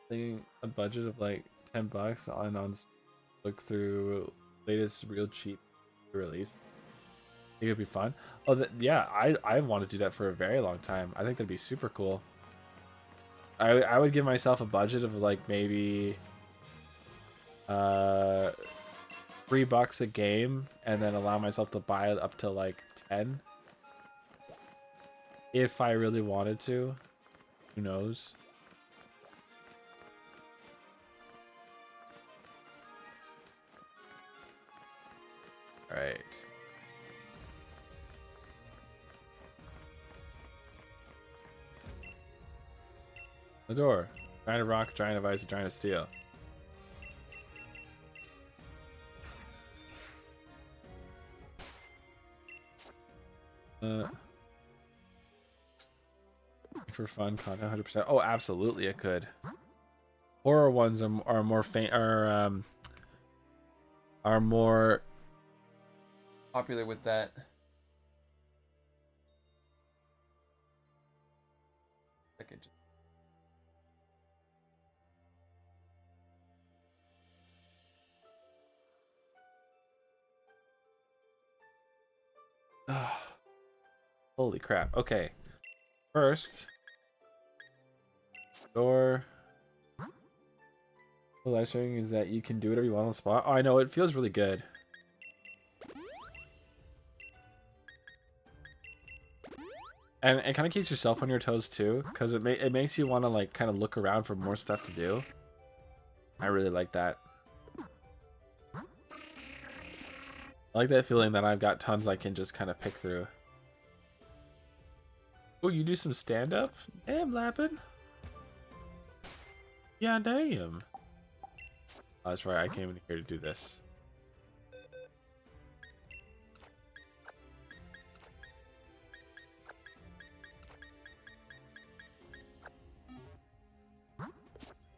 [SPEAKER 2] thinking a budget of like $10 on look through latest real cheap release. Think it'd be fun. Oh, yeah, I want to do that for a very long time. I think that'd be super cool. I would give myself a budget of like maybe $3 a game, and then allow myself to buy it up to like 10 if I really wanted to. Who knows? All right. The door. Giant of rock, giant of ice, giant of steel. For fun content, 100%. Oh, absolutely, it could. Horror ones are more are more popular with that. Holy crap. Okay. First, door. The live streaming is that you can do whatever you want on the spot. Oh, I know. It feels really good. And it kind of keeps yourself on your toes too, because it makes you want to like kind of look around for more stuff to do. I really like that. I like that feeling that I've got tons I can just kind of pick through. Oh, you do some stand-up? Damn, Lappin. Yeah, damn. Oh, that's right, I came in here to do this.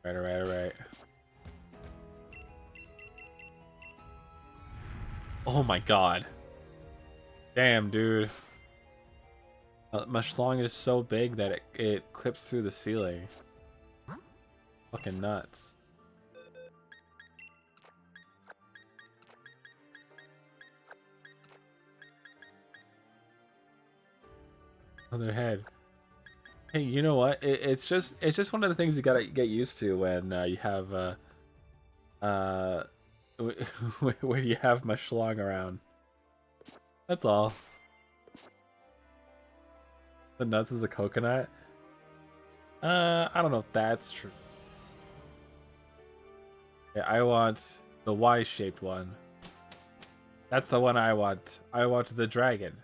[SPEAKER 2] Alright. Oh my god. Damn, dude. My schlong is so big that it clips through the ceiling. Fucking nuts. On their head. Hey, you know what? It's just one of the things you gotta get used to when you have Where you have my schlong around. That's all. The nuts is a coconut? I don't know if that's true. Yeah, I want the Y-shaped one. That's the one I want. I want the dragon.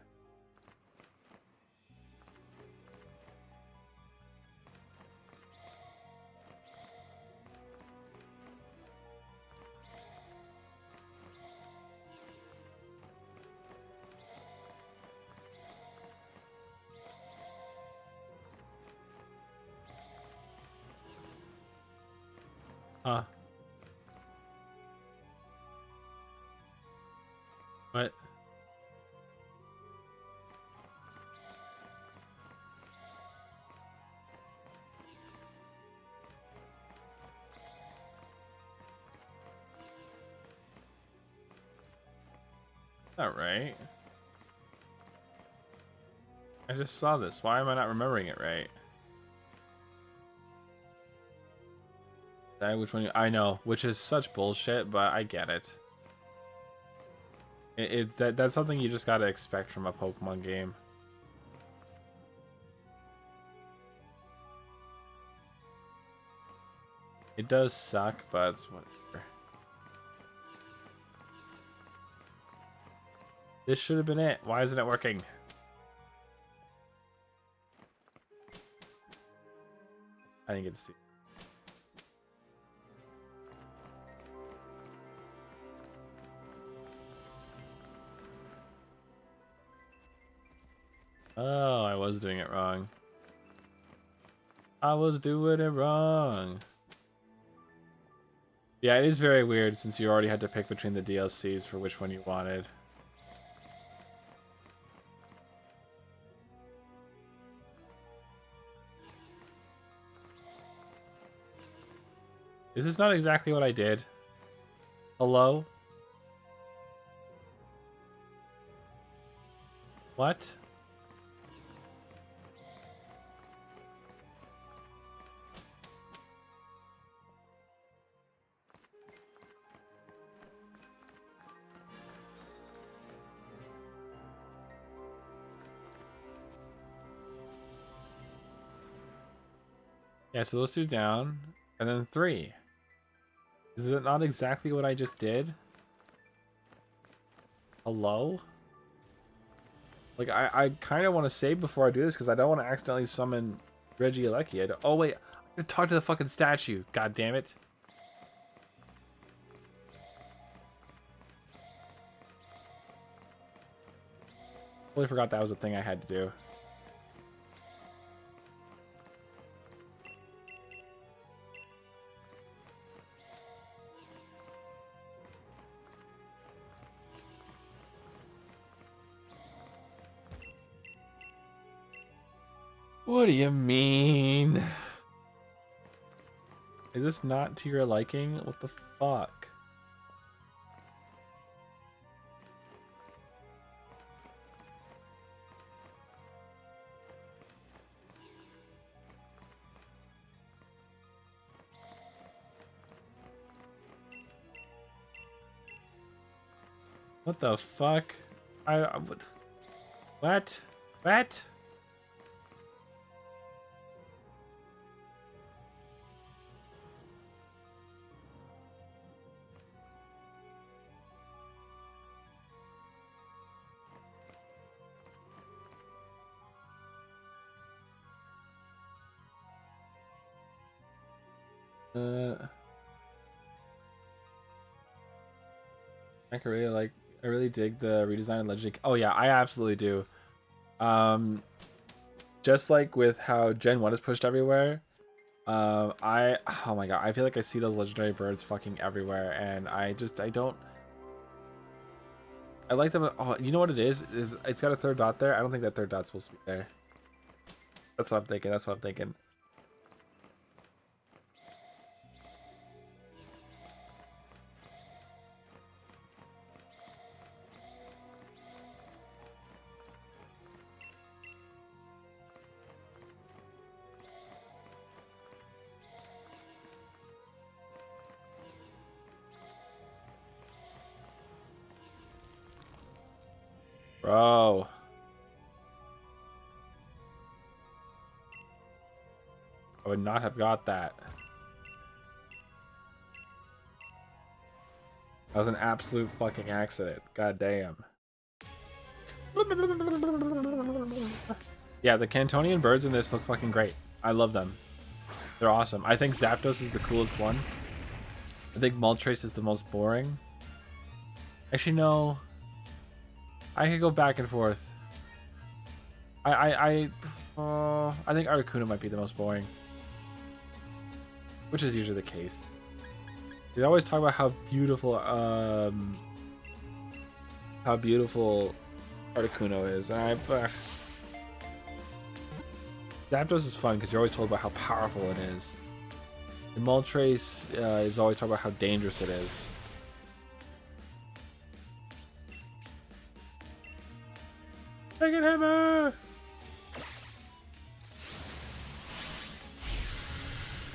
[SPEAKER 2] Huh. What? Alright. I just saw this. Why am I not remembering it right? Which one? I know, which is such bullshit, but I get it. That's something you just gotta expect from a Pokemon game. It does suck, but it's whatever. This should have been it. Why isn't it working? I didn't get to see. Oh, I was doing it wrong. I was doing it wrong. Yeah, it is very weird since you already had to pick between the DLCs for which one you wanted. This is not exactly what I did. Hello? What? Yeah, so those two down, and then 3. Is it not exactly what I just did? Hello? Like, I kind of want to save before I do this because I don't want to accidentally summon Regieleki. Oh, wait. I can talk to the fucking statue. God damn it. Totally forgot that was a thing I had to do. What do you mean? Is this not to your liking? What the fuck? What the fuck? What? What? What? I can really like. I really dig the redesign of Legend. Oh yeah, I absolutely do. Um, just like with how Gen 1 is pushed everywhere. Oh my god, I feel like I see those legendary birds fucking everywhere, and I don't. I like them. Oh, you know what it is? Is it's got a third dot there? I don't think that third dot's supposed to be there. That's what I'm thinking. That's what I'm thinking. Bro. I would not have got that. That was an absolute fucking accident. God damn. Yeah, the Cantonian birds in this look fucking great. I love them. They're awesome. I think Zapdos is the coolest one. I think Moltres is the most boring. Actually, no. I could go back and forth. I think Articuno might be the most boring. Which is usually the case. They always talk about how beautiful Articuno is. And Zapdos is fun because you're always told about how powerful it is. And Moltres is always talking about how dangerous it is. Dragon Hammer!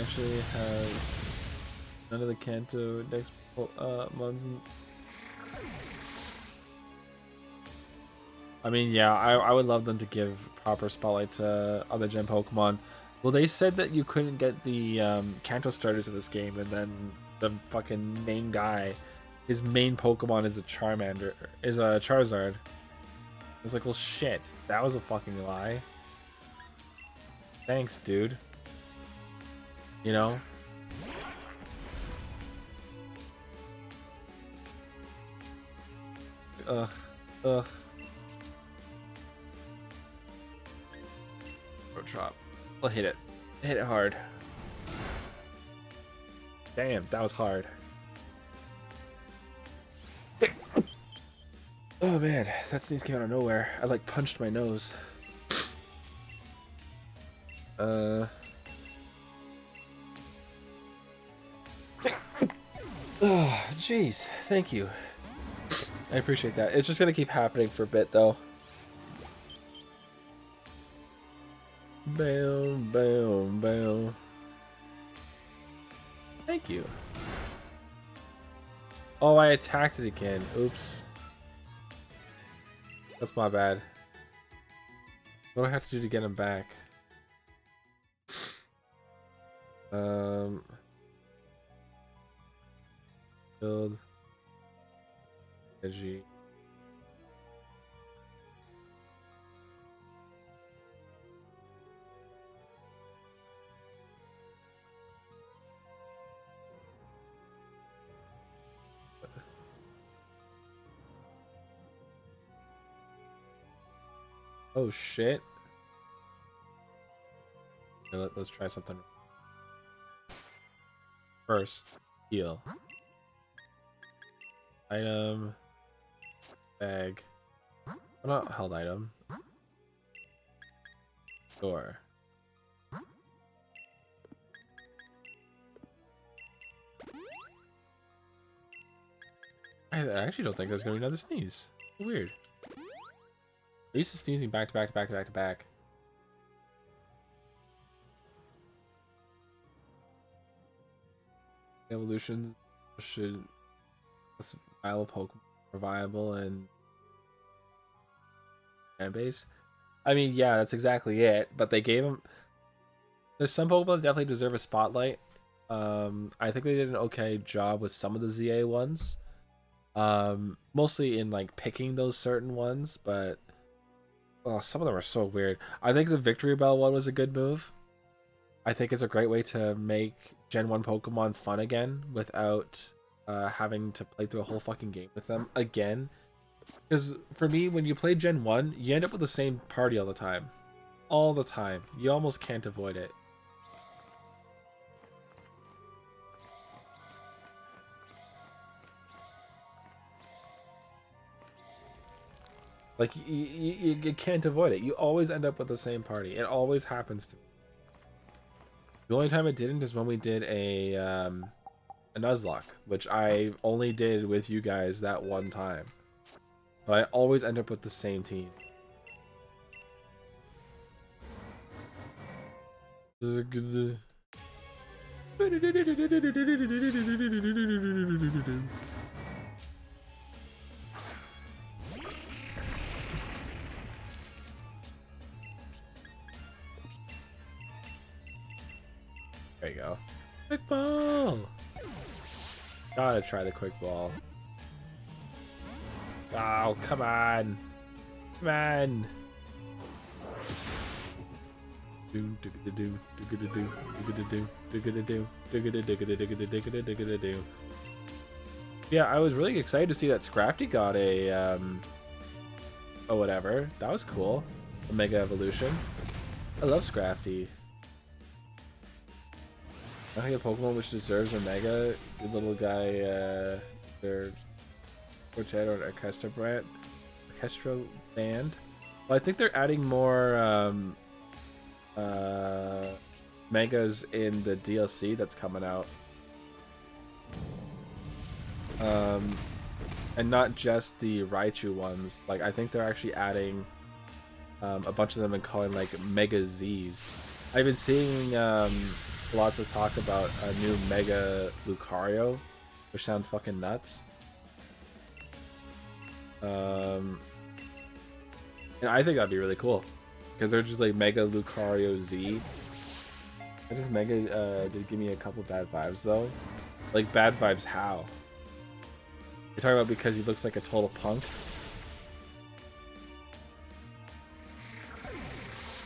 [SPEAKER 2] Actually has none of the Kanto next months. I mean, yeah, I would love them to give proper spotlight to other gen Pokemon. Well, they said that you couldn't get the Kanto starters in this game, and then the fucking main guy, his main Pokemon is a Charizard. It's like, well, shit, that was a fucking lie. Thanks, dude. You know? Ugh. Throat chop. I'll hit it. Hit it hard. Damn, that was hard. Oh man, that sneeze came out of nowhere. I like punched my nose. Oh, jeez. Thank you. I appreciate that. It's just gonna keep happening for a bit, though. Bam, bam, bam. Thank you. Oh, I attacked it again. Oops. That's my bad. What do I have to do to get him back? Build. Edgy. Oh shit. Okay, let's try something. First, heal. Item. Bag. Oh, not held item. Door. I actually don't think there's gonna be another sneeze. Weird. At least it's sneezing back to back to back to back to back. Evolution should viable Pokemon are viable and fan base. I mean, yeah, that's exactly it. But they gave them. There's some Pokemon that definitely deserve a spotlight. I think they did an okay job with some of the ZA ones. Mostly in like picking those certain ones, but oh, some of them are so weird. I think the Victory Bell one was a good move. I think it's a great way to make Gen 1 Pokemon fun again without having to play through a whole fucking game with them again. Because for me, when you play Gen 1, you end up with the same party all the time. All the time. You almost can't avoid it. Like, you can't avoid it. You always end up with the same party. It always happens to me. The only time it didn't is when we did a Nuzlocke, which I only did with you guys that one time. But I always end up with the same team. This is a good... There you go. Quick ball. Gotta try the quick ball. Oh, come on. Come on. Yeah, I was really excited to see that Scrafty got a oh whatever. That was cool. A Mega Evolution. I love Scrafty. I think a Pokemon which deserves a Mega, the little guy, their Quartet or Orchestra Band. Well, I think they're adding more Megas in the DLC that's coming out. And not just the Raichu ones. Like, I think they're actually adding a bunch of them and calling like Mega Z's. I've been seeing lots of talk about a new Mega Lucario, which sounds fucking nuts. And I think that'd be really cool because they're just like Mega Lucario Z. I just Mega did give me a couple bad vibes though. Like bad vibes how? You're talking about because he looks like a total punk?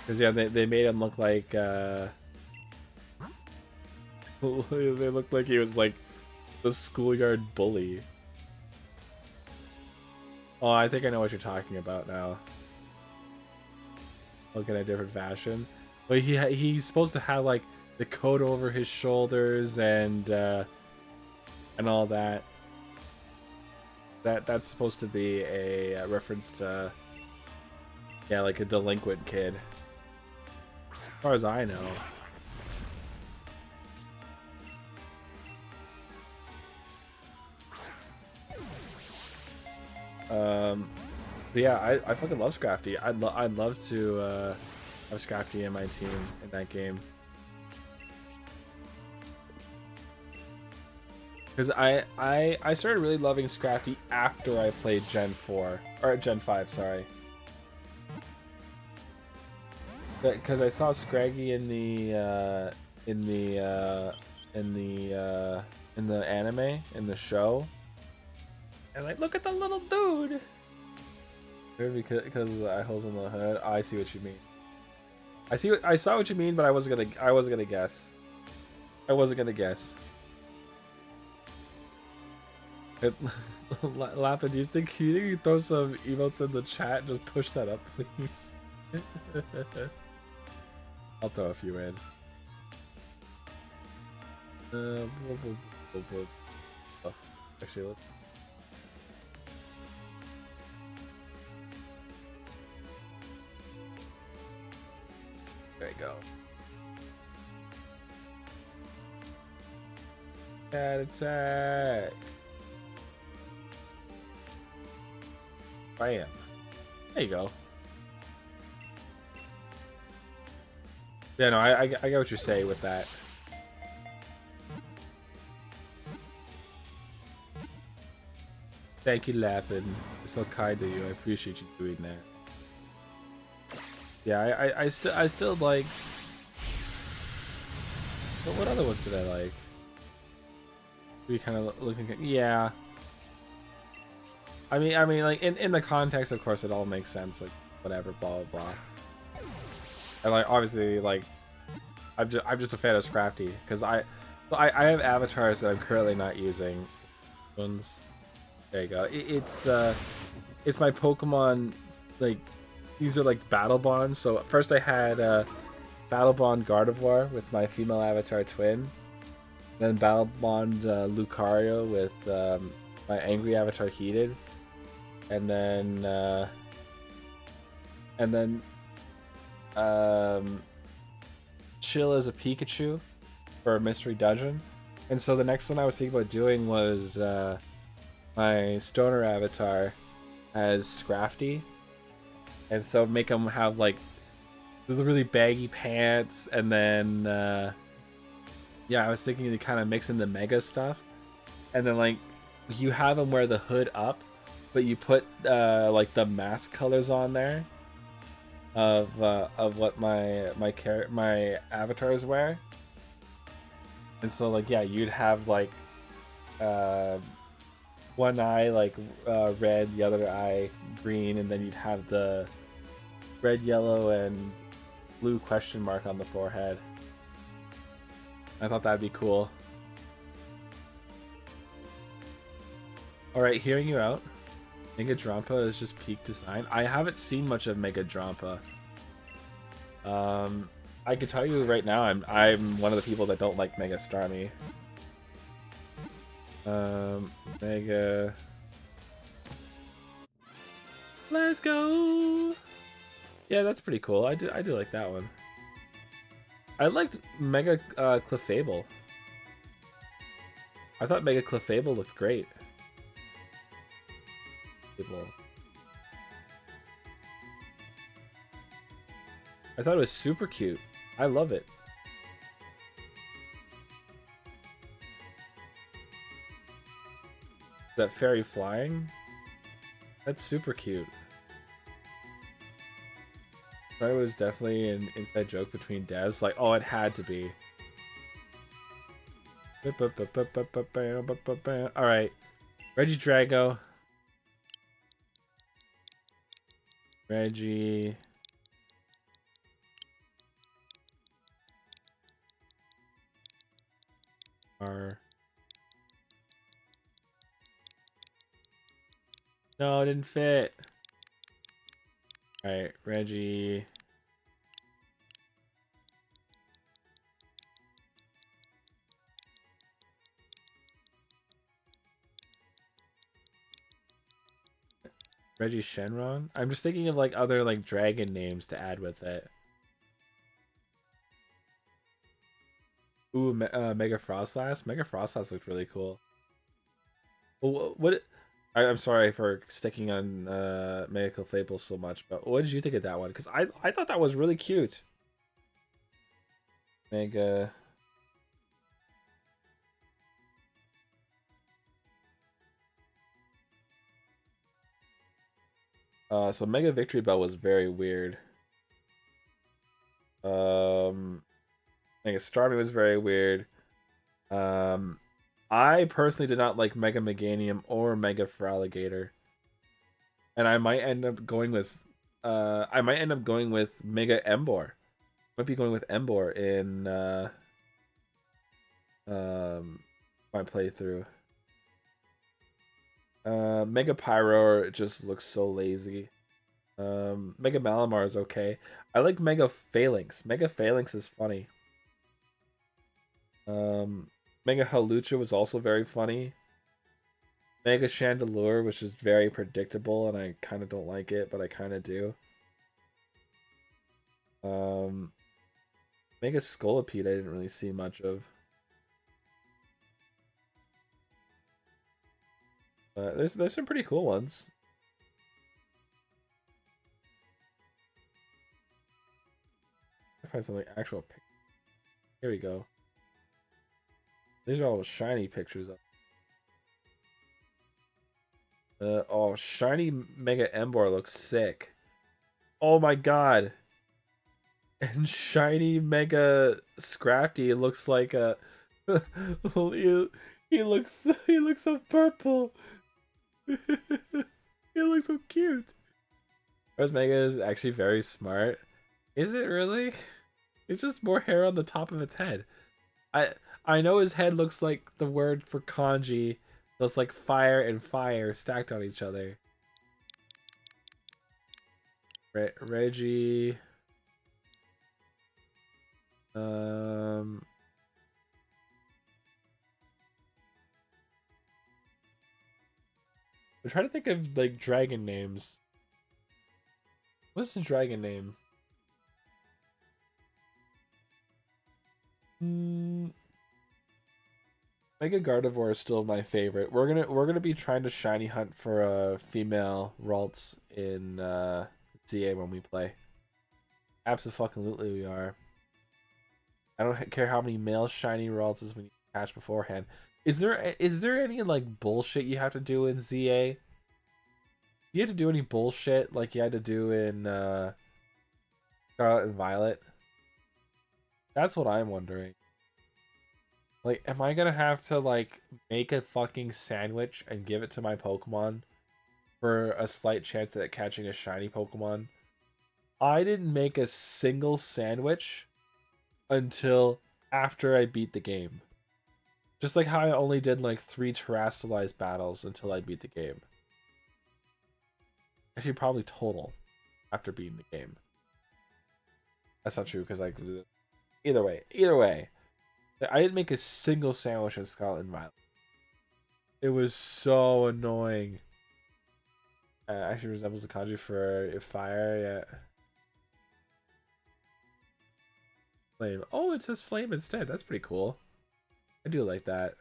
[SPEAKER 2] Because yeah, they made him look like they looked like he was like the schoolyard bully. Oh, I think I know what you're talking about now. Looking at a different fashion. But he's supposed to have like the coat over his shoulders and all that. That's supposed to be a reference to, yeah, like a delinquent kid. As far as I know. But yeah, I fucking love Scrafty. I'd love to have Scrafty in my team in that game. Because I started really loving Scrafty after I played Gen 4 or Gen 5, sorry. Because I saw Scraggy in the anime, in the show, and like, look at the little dude. Maybe because of the eye holes in the hood. Oh, I see what you mean. I saw what you mean, but I wasn't gonna guess. I wasn't gonna guess. Lappa, do you think you throw some emotes in the chat? Just push that up, please. I'll throw a few in. Oh, actually, look. There you go. Cat attack. Bam. There you go. Yeah, no, I get what you're saying with that. Thank you, Lappin. It's so kind of you. I appreciate you doing that. Yeah, I still like. But what other ones did I like? We kind of looking at, yeah. I mean, like in the context, of course, it all makes sense. Like, whatever, blah blah blah. And like, obviously, like, I'm just a fan of Scrafty because I have avatars that I'm currently not using. Ones, there you go. It's my Pokemon. Like, these are like battle bonds. So first I had battle bond Gardevoir with my female avatar twin. Then battle bond Lucario with my angry avatar Heated. And then chill as a Pikachu for a mystery dungeon. And so the next one I was thinking about doing was my stoner avatar as Scrafty, and so make him have like the really baggy pants, and then yeah, I was thinking to kind of mix in the mega stuff, and then like you have him wear the hood up, but you put like the mask colors on there of what my avatars wear, And so like yeah, you'd have like uh, one eye like red, the other eye green, and then you'd have the red, yellow, and blue question mark on the forehead. I thought that'd be cool. Alright, hearing you out. Mega Drampa is just peak design. I haven't seen much of Mega Drampa. I could tell you right now, I'm one of the people that don't like Mega Starmie. Mega. Let's go. Yeah, that's pretty cool. I do like that one. I liked Mega Clefable. I thought Mega Clefable looked great. I thought it was super cute. I love it. That fairy flying? That's super cute. That was definitely an inside joke between devs. Like, oh, it had to be. Alright. Regidrago. Reggie. No, it didn't fit. Alright, Reggie. Reggie Shenron? I'm just thinking of like other like dragon names to add with it. Ooh, Mega Frostlass. Mega Frostlass looked really cool. Well, what? I'm sorry for sticking on Mega Clefable so much, but what did you think of that one? Because I thought that was really cute. Mega. So Mega Victory Bell was very weird. Mega Starmie was very weird. I personally did not like Mega Meganium or Mega Feraligatr. And I might end up going with Mega Embor. Might be going with Embor in my playthrough. Mega Pyro just looks so lazy. Mega Malamar is okay. I like Mega Phalanx. Mega Phalanx is funny. Mega Halucha was also very funny. Mega Chandelure, which is very predictable, and I kind of don't like it, but I kind of do. Mega Scolipede, I didn't really see much of. There's some pretty cool ones. I find some like actual pictures. Here we go. These are all shiny pictures of. Oh, shiny Mega Embor looks sick. Oh my god. And shiny Mega Scrafty looks like a he looks so purple. He looks so cute. Rose Mega is actually very smart. Is it really? It's just more hair on the top of its head. I know his head looks like the word for kanji. So it's like fire and fire stacked on each other. Reggie. I'm trying to think of like dragon names. What's the dragon name? Mega Gardevoir is still my favorite. We're gonna be trying to shiny hunt for a female Ralts in ZA when we play. Absolutely we are. I don't care how many male shiny Ralts we need to catch beforehand. Is there any like bullshit you have to do in ZA? Do you have to do any bullshit like you had to do in Scarlet and Violet? That's what I'm wondering. Like, am I gonna have to like make a fucking sandwich and give it to my Pokemon for a slight chance at catching a shiny Pokemon? I didn't make a single sandwich until after I beat the game. Just like how I only did like 3 terrestrialized battles until I beat the game. Actually, probably total after beating the game. That's not true because like either way, I didn't make a single sandwich in Scarlet and Violet. It was so annoying. Actually resembles the kanji for fire. Yeah, flame. Oh, it says flame instead. That's pretty cool. I do like that.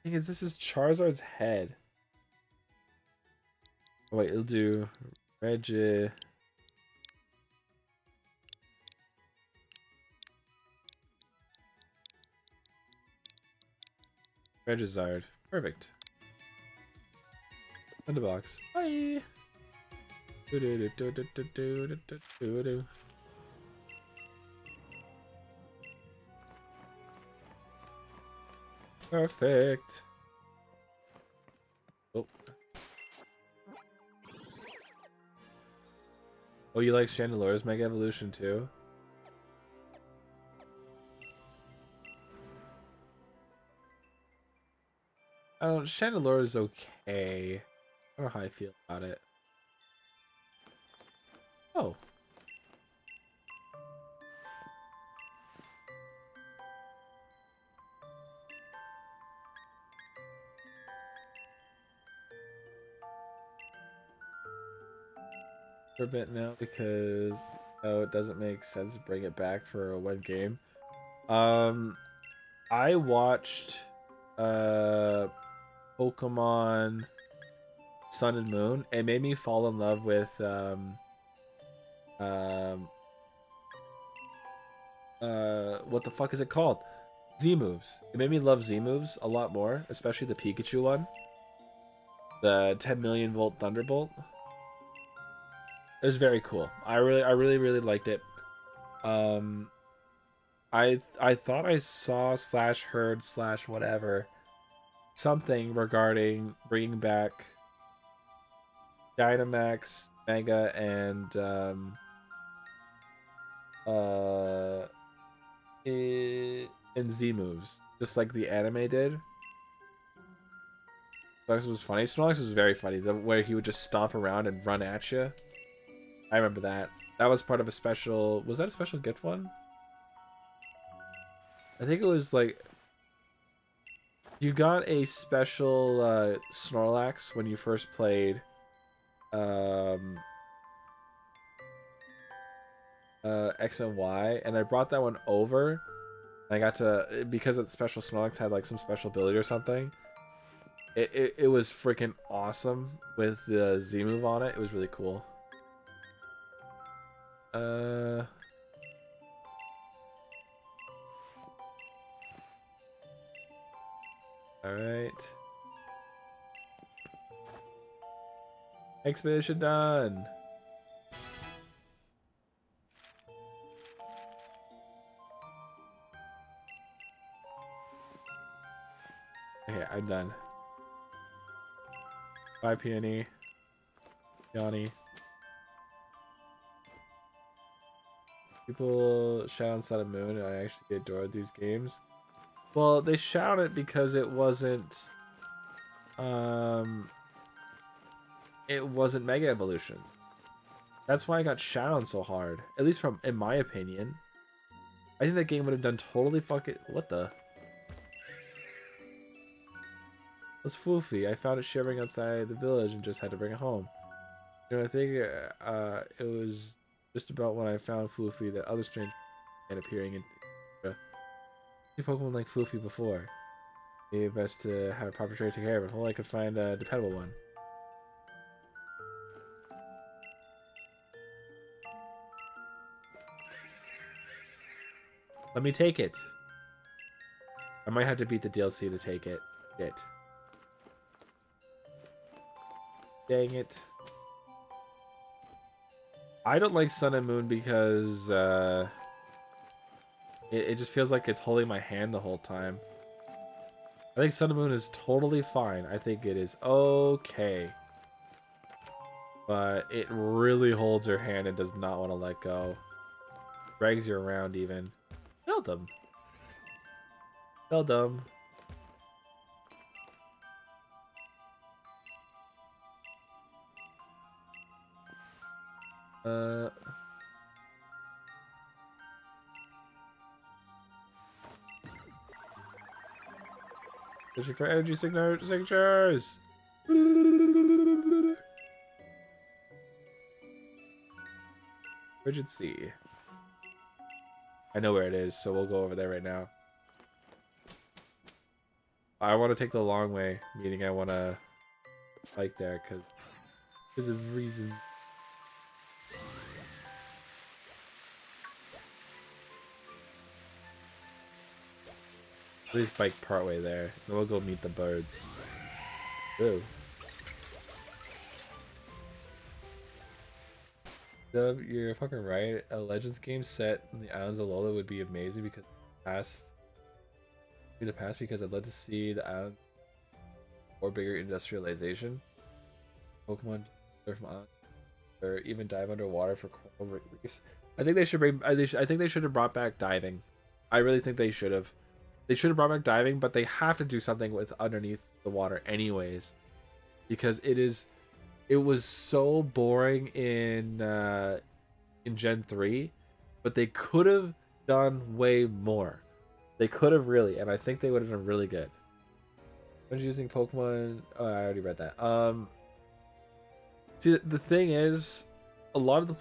[SPEAKER 2] Thing is, this is Charizard's head. Oh, wait, it'll do Regizard. Perfect. In the box. Bye. Perfect. Oh. Oh, you like Chandelore's Mega Evolution too? Oh, Chandelure is okay. I don't know how I feel about it. Oh. For a bit now because it doesn't make sense to bring it back for one game. I watched Pokemon Sun and Moon. It made me fall in love with what the fuck is it called? Z moves. It made me love Z moves a lot more, especially the Pikachu one. The 10 million volt Thunderbolt. It was very cool. I really liked it. I thought I saw slash heard slash whatever something regarding bringing back Dynamax, Mega, and and Z moves, just like the anime did. Snorlax was funny. Snorlax was very funny. The where he would just stomp around and run at you. I remember that. That was part of a special. Was that a special gift one? I think it was like you got a special Snorlax when you first played X and Y, and I brought that one over. I got to, because that special Snorlax had like some special ability or something. It was freaking awesome with the Z move on it. It was really cool. All right. Expedition done. Okay, I'm done. Bye, Peony. Yanni. People shout on Sun and Moon, and I actually adored these games. Well, they shout it because it wasn't Mega Evolutions. That's why I got shot on so hard. At least from in my opinion. I think that game would have done totally fucking what the? It's Foofy. I found it shivering outside the village and just had to bring it home. You know, I think it was just about when I found Foofy that other strange began appearing in Pokemon like Foofy before. Maybe best to have a proper trainer take care of it. If only I could find a dependable one. Let me take it. I might have to beat the DLC to take it. Dang it. I don't like Sun and Moon because It just feels like it's holding my hand the whole time. I think Sun and Moon is totally fine. I think it is okay. But it really holds her hand and does not want to let go. Drags you around even. Build them. Build them. Searching for energy signatures. Rigid Sea. I know where it is, so we'll go over there right now. I want to take the long way, meaning I want to fight there because there's a reason. At least bike partway there. Then we'll go meet the birds. Ooh. Dub, you're fucking right. A Legends game set in the islands of Lola would be amazing because the past because I'd love to see the island or bigger industrialization. Pokemon surf on or even dive underwater for coral reefs. I think they should bring. I think they should have brought back diving. I really think they should have. They should have brought back diving, but they have to do something with underneath the water anyways, because it was so boring in Gen 3, but they could have done way more. They could have really, and I think they would have done really good. I was using Pokemon. Oh, I already read that. See, the thing is, a lot of the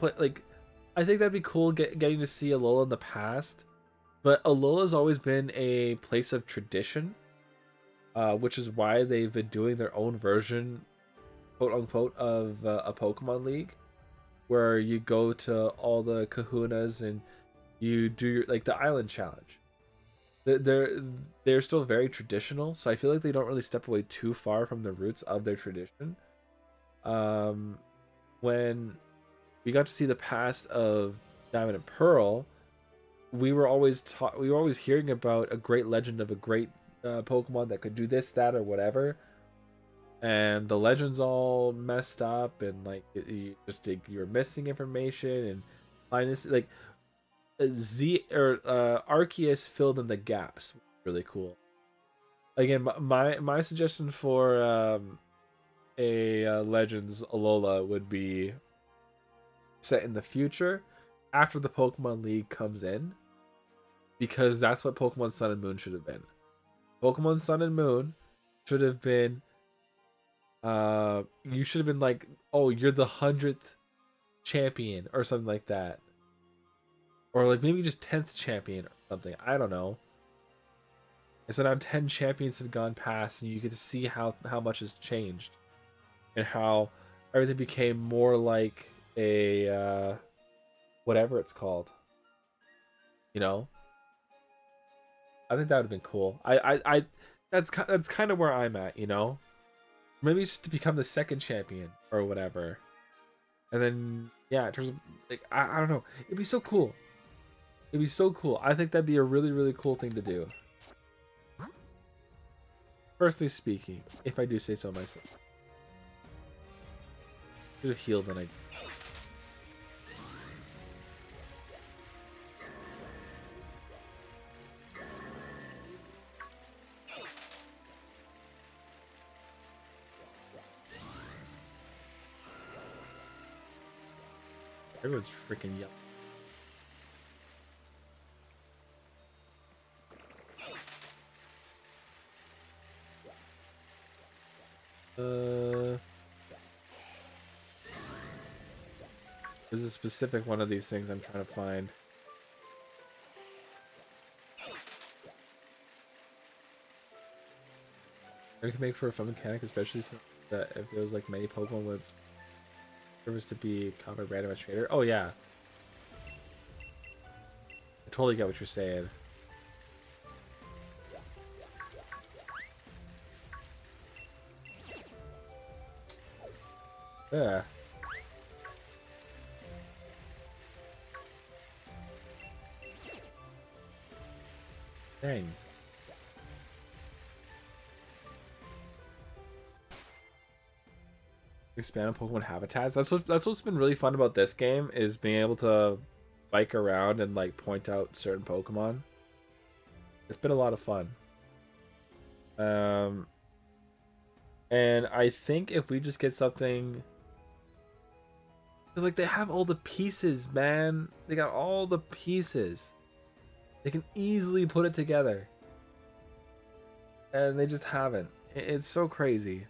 [SPEAKER 2] I think that'd be cool getting to see Alola in the past, but Alola's always been a place of tradition, which is why they've been doing their own version, quote unquote, of a Pokemon League, where you go to all the kahunas and you do your, like the island challenge. They're still very traditional, so I feel like they don't really step away too far from the roots of their tradition. When we got to see the past of Diamond and Pearl, we were always hearing about a great legend of a great Pokemon that could do this, that, or whatever, and the legends all messed up, and like you were missing information, and minus like Arceus filled in the gaps. Really cool. Again, my suggestion for a Legends Alola would be set in the future after the Pokemon League comes in, because that's what Pokemon Sun and Moon should have been. Pokemon Sun and Moon should have been you should have been like, oh, you're the 100th champion or something like that, or like maybe just 10th champion or something. I don't know. And so now 10 champions have gone past, and you get to see how much has changed and how everything became more like a whatever it's called. You know, I think that would have been cool. That's kind of where I'm at. You know, maybe just to become the second champion or whatever, and then yeah, in terms of like I don't know, it'd be so cool. It'd be so cool. I think that'd be a really, really cool thing to do. Personally speaking, if I do say so myself. Should have healed when I. Everyone's freaking yelling. There's a specific one of these things I'm trying to find. It can make for a fun mechanic, especially since that it feels like many Pokemon would service to be common random as trader. Oh yeah. I totally get what you're saying. Yeah. Dang. Expand on Pokemon habitats. That's what's been really fun about this game, is being able to bike around and like point out certain Pokemon. It's been a lot of fun. And I think if we just get something, because like they have all the pieces, man. They got all the pieces. They can easily put it together, and they just haven't. It's so crazy.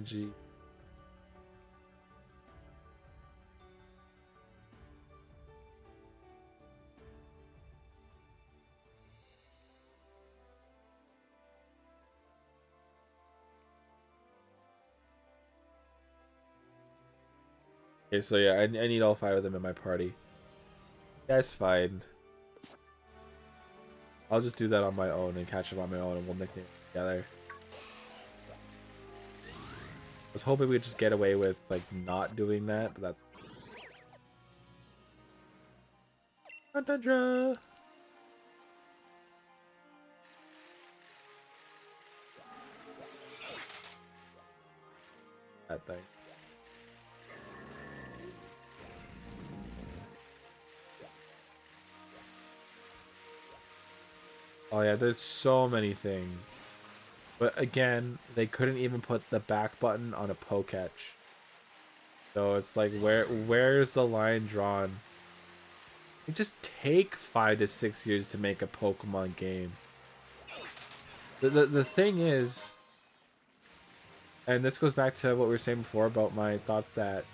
[SPEAKER 2] Gee. Okay, so yeah, I need all 5 of them in my party. That's fine. I'll just do that on my own and catch them on my own, and we'll nickname it together. I was hoping we'd just get away with like not doing that, but that's Crown Tundra. That thing. Oh yeah, there's so many things. But again, they couldn't even put the back button on a Poketch. So it's like, where's the line drawn? It just take 5 to 6 years to make a Pokemon game. The thing is, and this goes back to what we were saying before about my thoughts that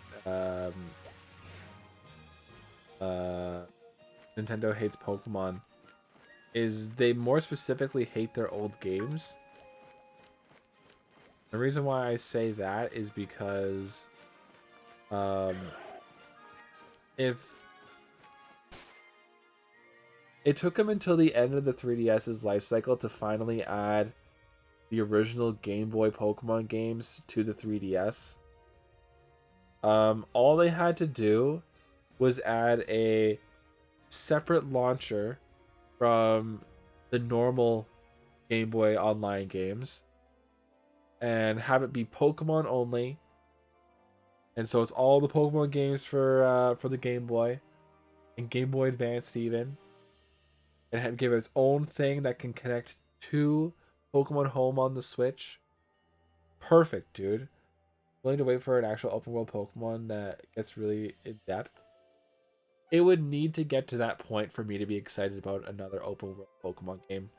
[SPEAKER 2] Nintendo hates Pokemon, is they more specifically hate their old games. The reason why I say that is because if it took them until the end of the 3DS's life cycle to finally add the original Game Boy Pokemon games to the 3DS, all they had to do was add a separate launcher from the normal Game Boy Online games and have it be Pokemon only. And so it's all the Pokemon games for the Game Boy and Game Boy Advance even, and give it its own thing that can connect to Pokemon Home on the Switch. Perfect, dude. Willing to wait for an actual open world Pokemon that gets really in depth. It would need to get to that point for me to be excited about another open world Pokemon game.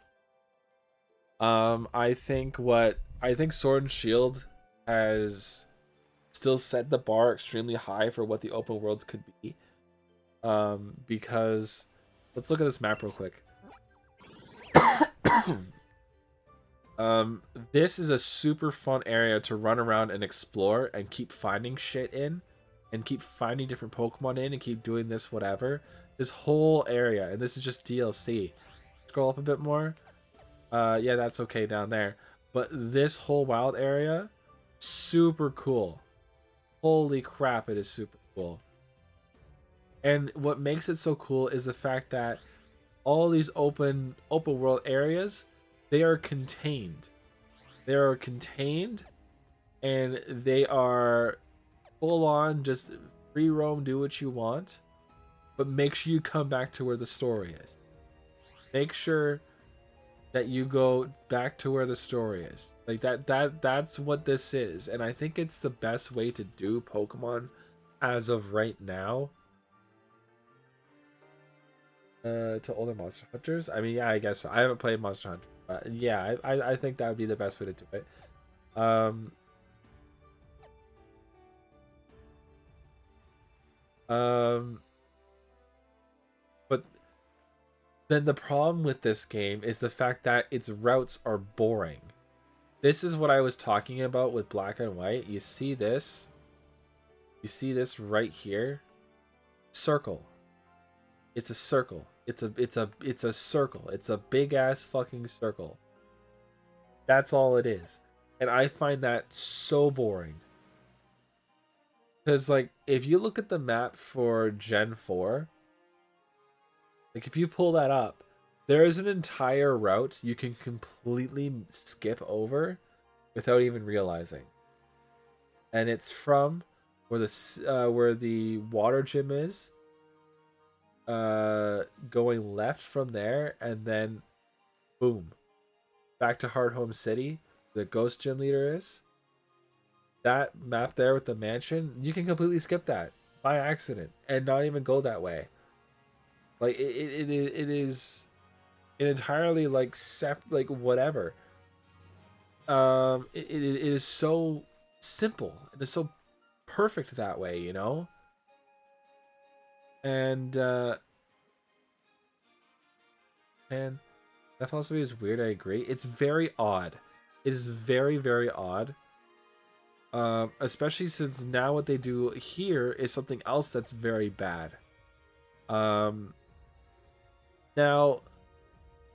[SPEAKER 2] I think Sword and Shield has still set the bar extremely high for what the open worlds could be. Because let's look at this map real quick. This is a super fun area to run around and explore and keep finding shit in, and keep finding different Pokemon in, and keep doing this whatever. This whole area, and this is just DLC. Scroll up a bit more. Yeah, that's okay down there. But this whole wild area, super cool. Holy crap, it is super cool. And what makes it so cool is the fact that all these open world areas, they are contained. They are contained, and they are full on just free roam, do what you want, but make sure you come back to where the story is. Make sure that you go back to where the story is. Like that's what this is, and I think it's the best way to do Pokemon as of right now. To older Monster Hunters, I mean, yeah, I guess so. I haven't played Monster Hunter, but yeah, I think that would be the best way to do it. But then the problem with this game is the fact that its routes are boring. This is what I was talking about with Black and White. You see this? You see this right here? Circle. It's a circle. It's a circle. It's a big ass fucking circle. That's all it is. And I find that so boring. Because like if you look at the map for Gen 4, like if you pull that up, there is an entire route you can completely skip over without even realizing. And it's from where the water gym is, going left from there, and then boom, back to Hard Home City. The ghost gym leader is that map there with the mansion. You can completely skip that by accident and not even go that way. Like it is an entirely like like whatever. It is so simple. It is so perfect that way, you know. And and that philosophy is weird. I agree. It's very odd. It is very, very odd. Especially since now what they do here is something else that's very bad. Um, Now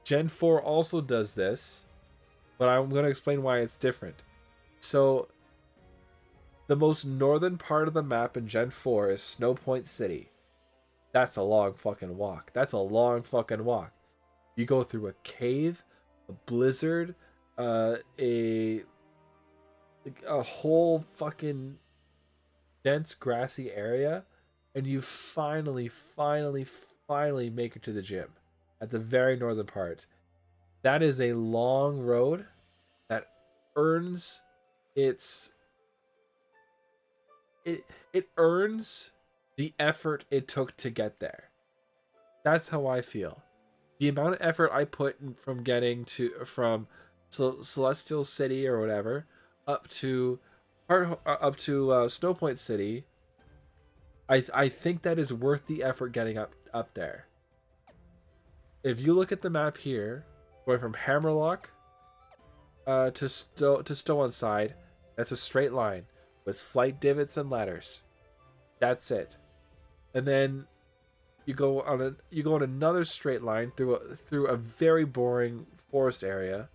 [SPEAKER 2] Gen 4 also does this, but I'm going to explain why it's different. So the most northern part of the map in Gen 4 is Snow Point City. That's a long fucking walk. That's a long fucking walk. You go through a cave, a blizzard, a whole fucking dense grassy area, and you finally make it to the gym at the very northern part. That is a long road that earns its it earns the effort it took to get there. That's how I feel. The amount of effort I put from getting from Celestial City or whatever up to Snow Point City, I think that is worth the effort getting up there. If you look at the map here, going from Hammerlock to Stow on Side, that's a straight line with slight divots and ladders. That's it. And then you go on another straight line through a very boring forest area.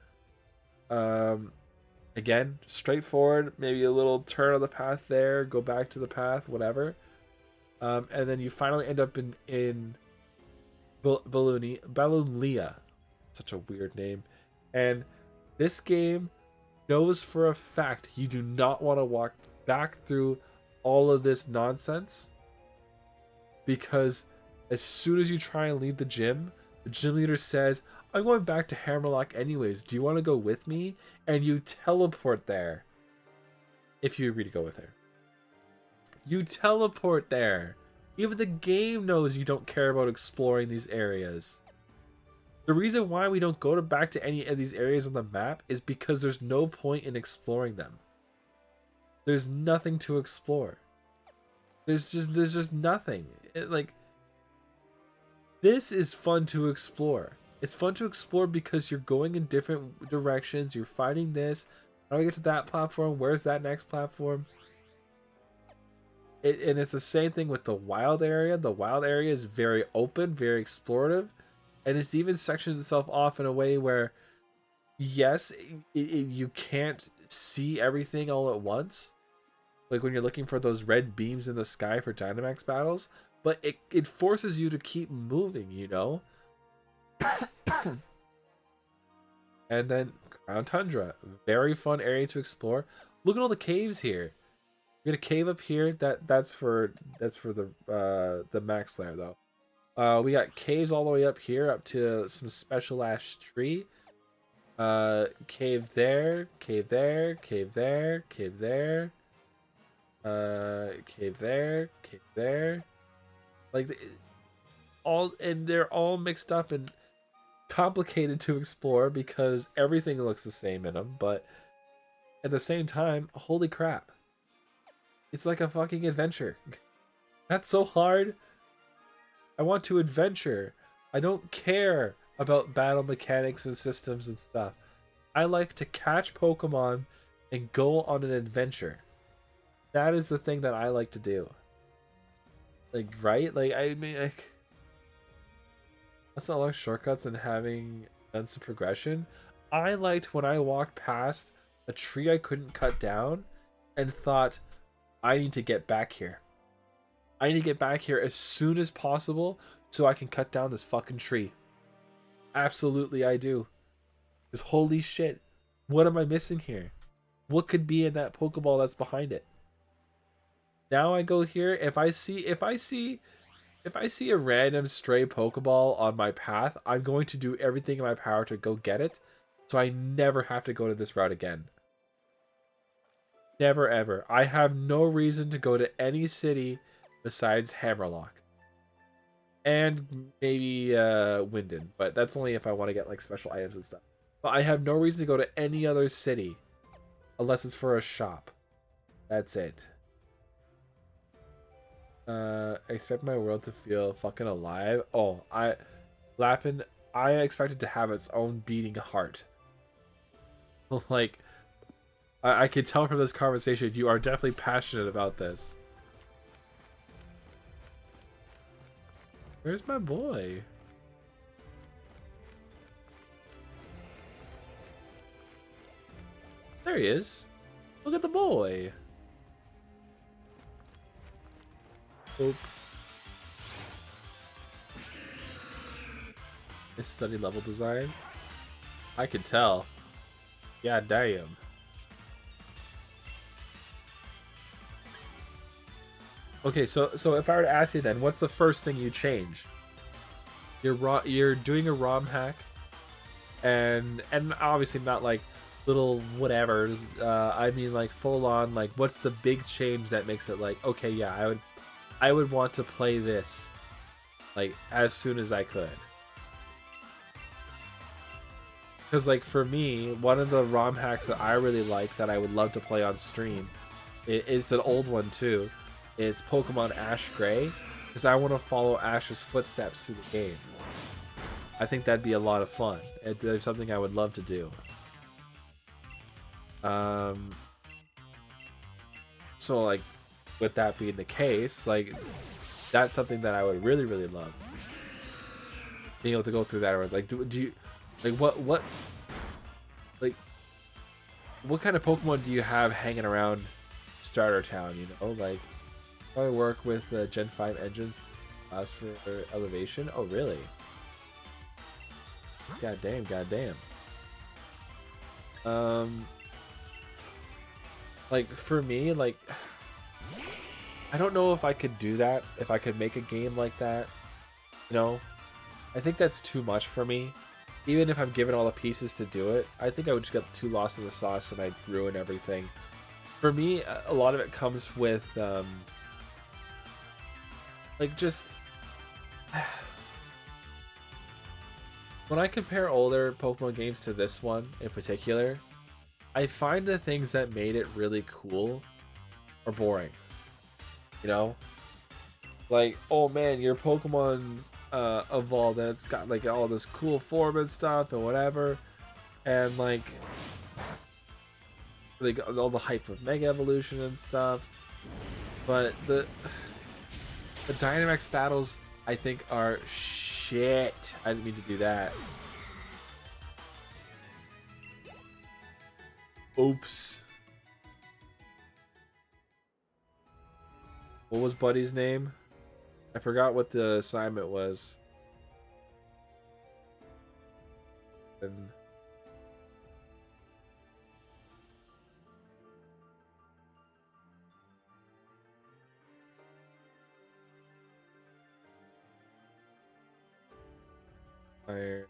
[SPEAKER 2] Again, straightforward, maybe a little turn on the path there, go back to the path, whatever. And then you finally end up in Balulia. Such a weird name. And this game knows for a fact you do not want to walk back through all of this nonsense, because as soon as you try and leave the gym leader says, I'm going back to Hammerlock anyways. Do you want to go with me? And you teleport there. If you agree to go with her. You teleport there. Even the game knows you don't care about exploring these areas. The reason why we don't go back to any of these areas on the map is because there's no point in exploring them. There's nothing to explore. There's just nothing. This is fun to explore. It's fun to explore because you're going in different directions. You're finding this. How do I get to that platform? Where's that next platform? And it's the same thing with the wild area. The wild area is very open, very explorative. And it's even sectioned itself off in a way where, yes, you can't see everything all at once. Like when you're looking for those red beams in the sky for Dynamax battles. But it forces you to keep moving, you know? And then Crown Tundra, very fun area to explore. Look at all the caves here. We got a cave up here. That's for the max layer though. We got caves all the way up here, up to some special ash tree. Cave there, cave there, cave there, cave there. Cave there, cave there. Like they're all mixed up and complicated to explore because everything looks the same in them, but at the same time, holy crap. It's like a fucking adventure. That's so hard. I want to adventure. I don't care about battle mechanics and systems and stuff. I like to catch Pokemon and go on an adventure. That is the thing that I like to do. Like, right? Like, I mean, like, that's not like shortcuts and having done some progression. I liked when I walked past a tree I couldn't cut down and thought, I need to get back here. I need to get back here as soon as possible so I can cut down this fucking tree. Absolutely, I do. Because holy shit, what am I missing here? What could be in that Pokeball that's behind it? Now I go here. If I see a random stray Pokeball on my path, I'm going to do everything in my power to go get it, so I never have to go to this route again. Never ever. I have no reason to go to any city besides Hammerlock. And maybe Winden, but that's only if I want to get like special items and stuff. But I have no reason to go to any other city unless it's for a shop. That's it. I expect my world to feel fucking alive. Oh, Lapin, I expect it to have its own beating heart. Like, I can tell from this conversation you are definitely passionate about this. Where's my boy? There he is. Look at the boy. Oop. This study level design. I can tell. Yeah, damn. Okay, so if I were to ask you then, what's the first thing you change? You're doing a ROM hack, and obviously not like little whatevers. I mean like full on. Like, what's the big change that makes it like, okay, yeah, I would want to play this like as soon as I could. Because like for me, one of the ROM hacks that I really like that I would love to play on stream, it's an old one too. It's Pokemon Ash Gray, because I want to follow Ash's footsteps through the game. I think that'd be a lot of fun. It's something I would love to do. So like, with that being the case, like, that's something that I would really, really love. Being able to go through that, or like, do you, like, what kind of Pokemon do you have hanging around Starter Town? You know, like, probably work with Gen 5 engines, as for elevation. Oh, really? Goddamn, goddamn. Like for me, like, I don't know if I could do that. If I could make a game like that, you know, I think that's too much for me. Even if I'm given all the pieces to do it, I think I would just get too lost in the sauce and I'd ruin everything. For me, a lot of it comes with, like, just when I compare older Pokemon games to this one in particular, I find the things that made it really cool are boring. You know? Like, oh man, your Pokemon's evolved and it's got like all this cool form and stuff and whatever. And like they got all the hype of Mega Evolution and stuff. But the Dynamax battles, I think, are shit. I didn't mean to do that. Oops. What was Buddy's name? I forgot what the assignment was. And Fire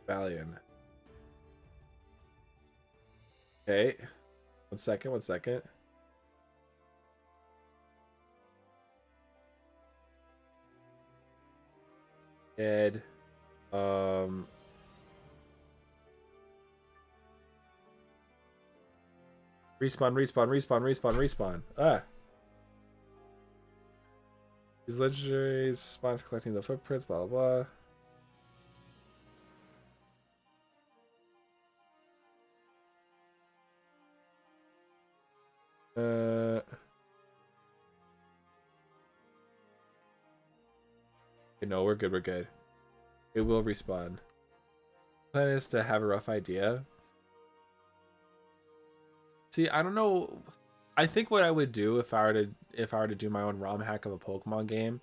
[SPEAKER 2] Valiant. Okay. One second, one second. Ed. Respawn, respawn, respawn, respawn, respawn. Ah. These legendaries spawn collecting the footprints, blah blah blah. No, we're good, we're good. It will respawn. Plan is to have a rough idea. See, I don't know. I think what I would do if I were to do my own ROM hack of a Pokemon game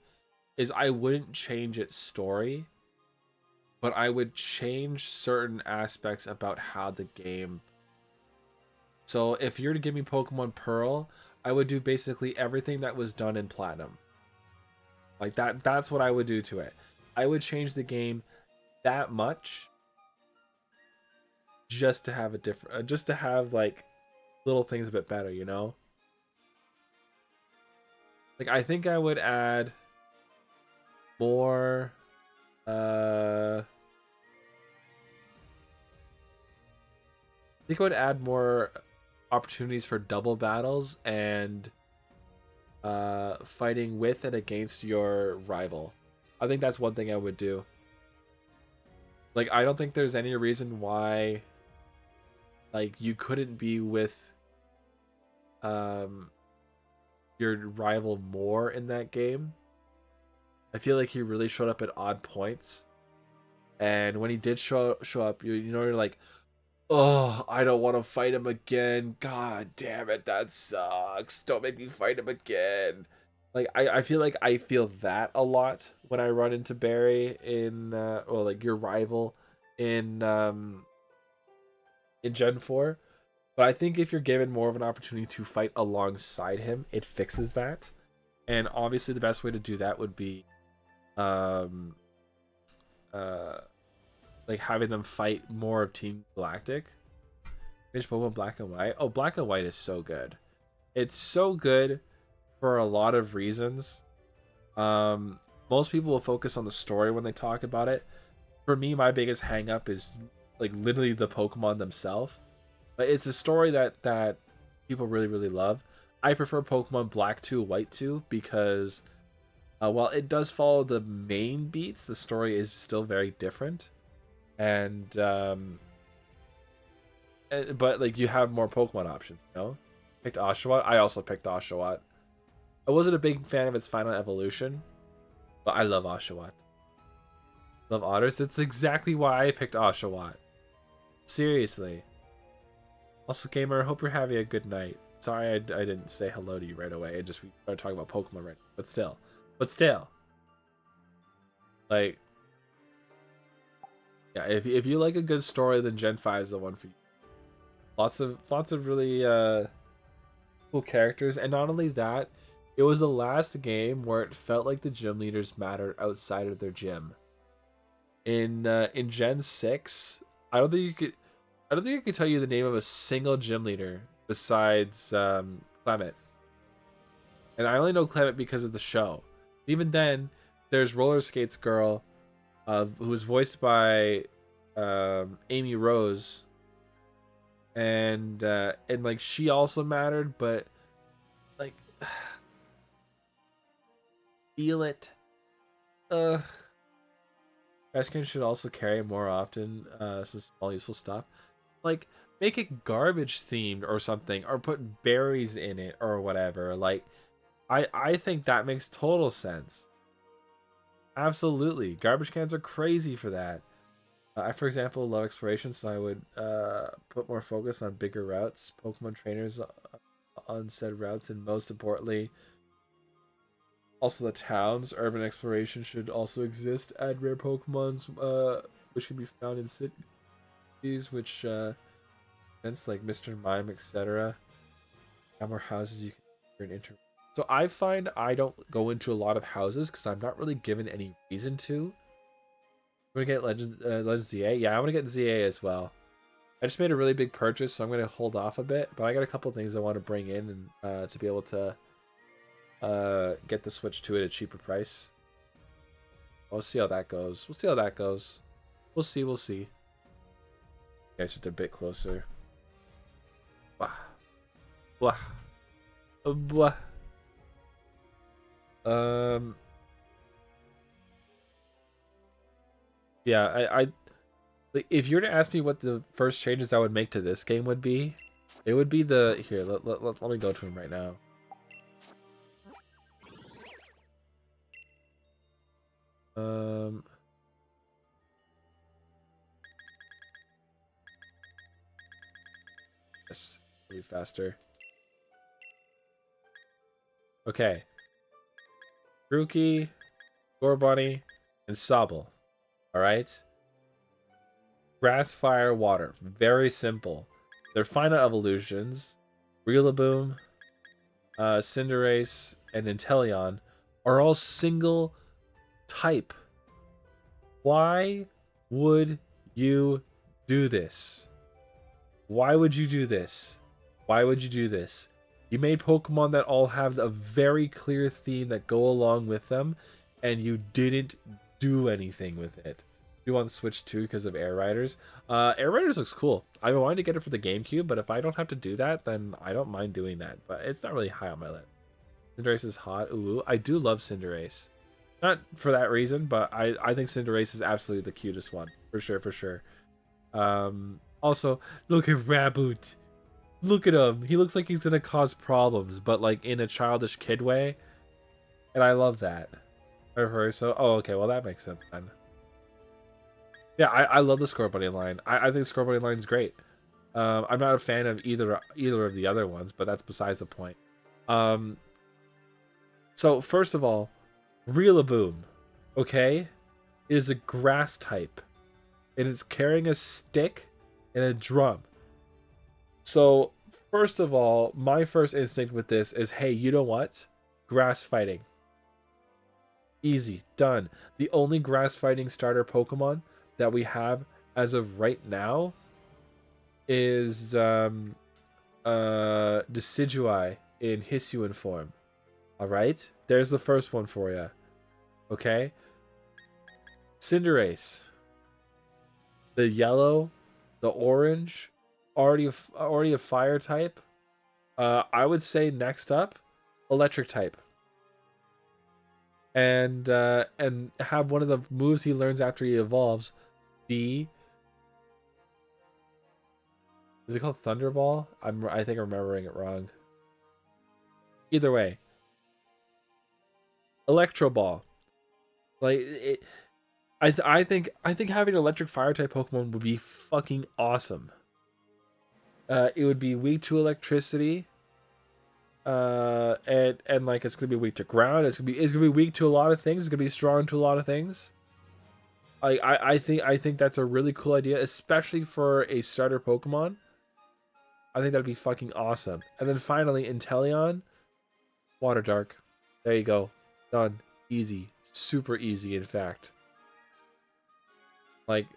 [SPEAKER 2] is I wouldn't change its story, but I would change certain aspects about how the game. So if you're to give me Pokemon Pearl, I would do basically everything that was done in Platinum. Like that's what I would do to it. I would change the game that much just to have a different just to have like little things a bit better, you know? Like I think I would add more I think I would add more opportunities for double battles and fighting with and against your rival. I think that's one thing I would do. Like I don't think there's any reason why like you couldn't be with um your rival more in that game. I feel like he really showed up at odd points. And when he did show up, you know you're like, oh, I don't want to fight him again. God damn it, that sucks. Don't make me fight him again. Like I feel like I feel that a lot when I run into Barry in or like your rival in Gen 4. But I think if you're given more of an opportunity to fight alongside him, it fixes that. And obviously the best way to do that would be um uh like having them fight more of Team Galactic. Finish Pokemon Black and White. Oh, Black and White is so good. It's so good for a lot of reasons. Most people will focus on the story when they talk about it. For me, my biggest hang up is like literally the Pokemon themselves. But it's a story that people really really love. I prefer Pokemon Black 2, White 2 because while it does follow the main beats, the story is still very different. And but like you have more Pokemon options, you know? Picked Oshawott. I also picked Oshawott. I wasn't a big fan of its final evolution, but I love Oshawott. Love otters. That's exactly why I picked Oshawott. Seriously. Also, gamer, hope you're having a good night. Sorry I didn't say hello to you right away. We started talking about Pokemon right now. But still. Like, yeah, if you like a good story, then Gen 5 is the one for you. Lots of really cool characters, and not only that, it was the last game where it felt like the gym leaders mattered outside of their gym. In Gen 6, I don't think I could tell you the name of a single gym leader besides Clement. And I only know Clement because of the show. Even then, there's Roller Skates Girl, who was voiced by Amy Rose, and like she also mattered, but like feel it. Rescue should also carry more often some small useful stuff. Like make it garbage themed or something, or put berries in it or whatever. Like I think that makes total sense. Absolutely, garbage cans are crazy for that. I, for example, love exploration, so I would put more focus on bigger routes, Pokemon trainers on said routes, and most importantly, also the towns. Urban exploration should also exist. Add rare Pokemons, which can be found in cities, which sense like Mr. Mime, etc. Have more houses you can enter. So I find I don't go into a lot of houses because I'm not really given any reason to. I'm gonna get Legend ZA. Yeah, I'm gonna get ZA as well. I just made a really big purchase, so I'm gonna hold off a bit. But I got a couple things I want to bring in and to be able to get the Switch to it at a cheaper price. We'll see how that goes. We'll see how that goes. We'll see. We'll see. Guys, just a bit closer. Blah. Blah. Blah. Yeah, I like, if you were to ask me what the first changes I would make to this game would be, it would be the here. Let me go to him right now. Yes. It'll be faster. Okay. Grookey, Gorbunny, and Sobble. Alright? Grass, Fire, Water. Very simple. Their final evolutions, Rillaboom, Cinderace, and Inteleon, are all single type. Why would you do this? Why would you do this? Why would you do this? You made Pokemon that all have a very clear theme that go along with them, and you didn't do anything with it. You want to switch too because of Air Riders. Air Riders looks cool. I've been wanting to get it for the GameCube, but if I don't have to do that, then I don't mind doing that. But it's not really high on my list. Cinderace is hot. Ooh, I do love Cinderace. Not for that reason, but I think Cinderace is absolutely the cutest one. For sure, for sure. Also, look at Raboot. Look at him. He looks like he's gonna cause problems, but like in a childish kid way. And I love that. So, oh, okay, well that makes sense then. Yeah, I love the Scorbunny line. I think Scorbunny line's great. I'm not a fan of either of the other ones, but that's besides the point. So first of all, Rillaboom, okay, is a grass type, and it's carrying a stick and a drum. So first of all, my first instinct with this is, hey, you know what? Grass fighting. Easy, done. The only grass fighting starter Pokemon that we have as of right now is Decidueye in Hisuian form. Alright? There's the first one for you. Okay? Cinderace. The yellow, the orange, already a fire type. I would say next up, electric type. And have one of the moves he learns after he evolves be, is it called Thunderball? I think I'm remembering it wrong. Either way, Electro Ball. Like it, I think having an electric fire type Pokemon would be fucking awesome. It would be weak to electricity. And like it's gonna be weak to ground. It's gonna be weak to a lot of things. It's gonna be strong to a lot of things. I think that's a really cool idea, especially for a starter Pokemon. I think that'd be fucking awesome. And then finally, Inteleon, Water Dark. There you go, done. Easy, super easy. In fact, like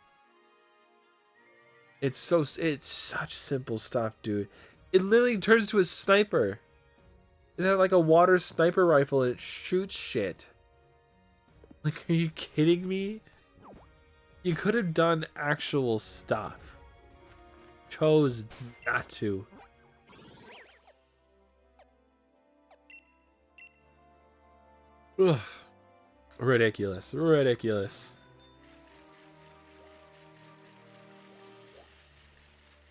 [SPEAKER 2] it's such simple stuff, dude. It literally turns into a sniper. It had like a water sniper rifle and it shoots shit. Like, are you kidding me? You could have done actual stuff. Chose not to. Ugh. Ridiculous. Ridiculous.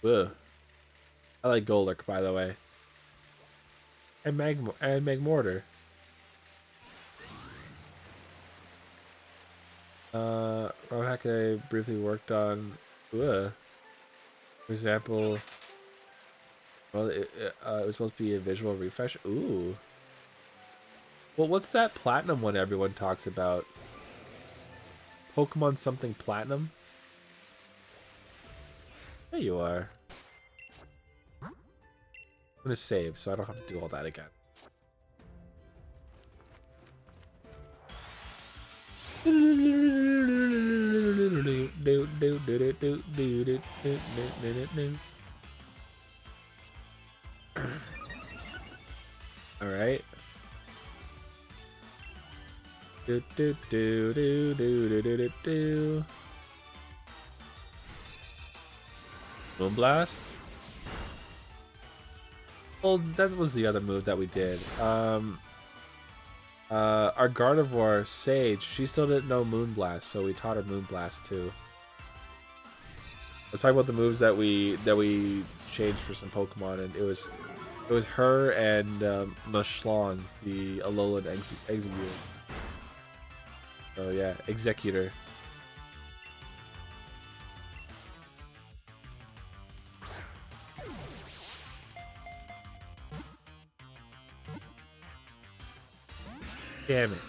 [SPEAKER 2] Ugh. I like Golurk, by the way. And Magmortar. Rohack I briefly worked on. For example, well, it was supposed to be a visual refresh. Ooh. Well, what's that platinum one everyone talks about? Pokemon something platinum? There you are. I'm gonna save so I don't have to do all that again. All right. Moonblast. Well, that was the other move that we did. Our Gardevoir, Sage, she still didn't know Moonblast, so we taught her Moonblast too. Let's talk about the moves that we changed for some Pokemon, and it was her and Mushlong, the Alolan Executor. So yeah, Executor. Damn it.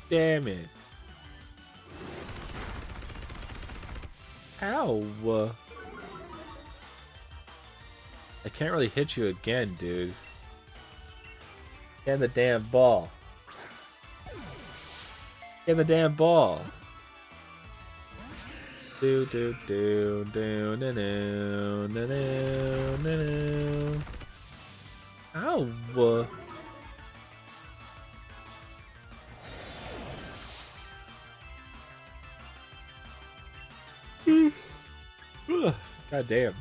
[SPEAKER 2] Damn it. Ow. I can't really hit you again, dude. Get the damn ball. Get the damn ball. Do do do do no no no no no. Ow. God damn.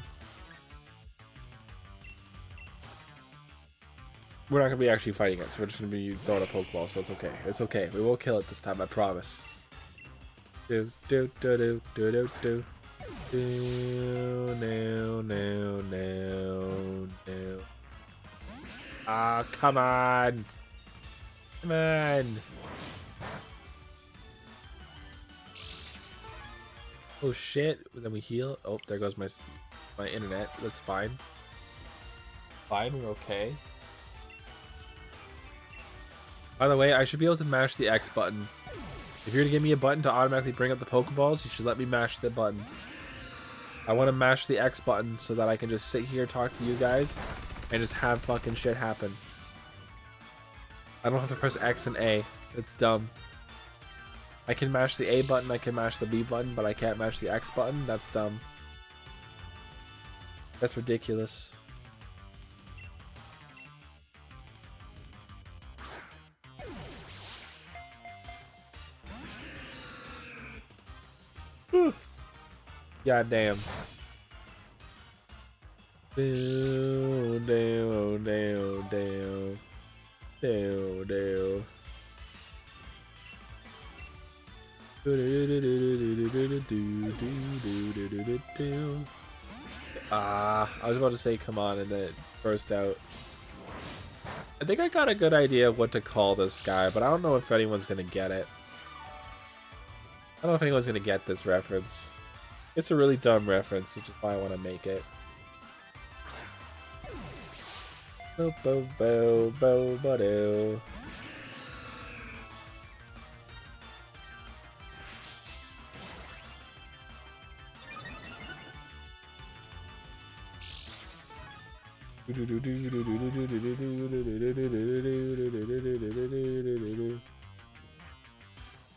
[SPEAKER 2] We're not gonna be actually fighting it, so we're just gonna be throwing a Pokeball, so it's okay. It's okay. We won't kill it this time, I promise. Do do do do do do do. Do no no no no. Ah, come on. Come on. Oh shit. Then we heal. Oh, there goes my internet. That's fine. Fine, we're okay. By the way, I should be able to mash the X button. If you're to give me a button to automatically bring up the Pokeballs, you should let me mash the button. I want to mash the X button so that I can just sit here, talk to you guys, and just have fucking shit happen. I don't have to press X and A. It's dumb. I can mash the A button, I can mash the B button, but I can't mash the X button? That's dumb. That's ridiculous. God damn. Down, down, down, down. Down, down. I was about to say come on and then it burst out. I think I got a good idea of what to call this guy, but I don't know if anyone's gonna get it. I don't know if anyone's gonna get this reference. It's a really dumb reference, which is why I want to make it. Bo bo bo bo bo do.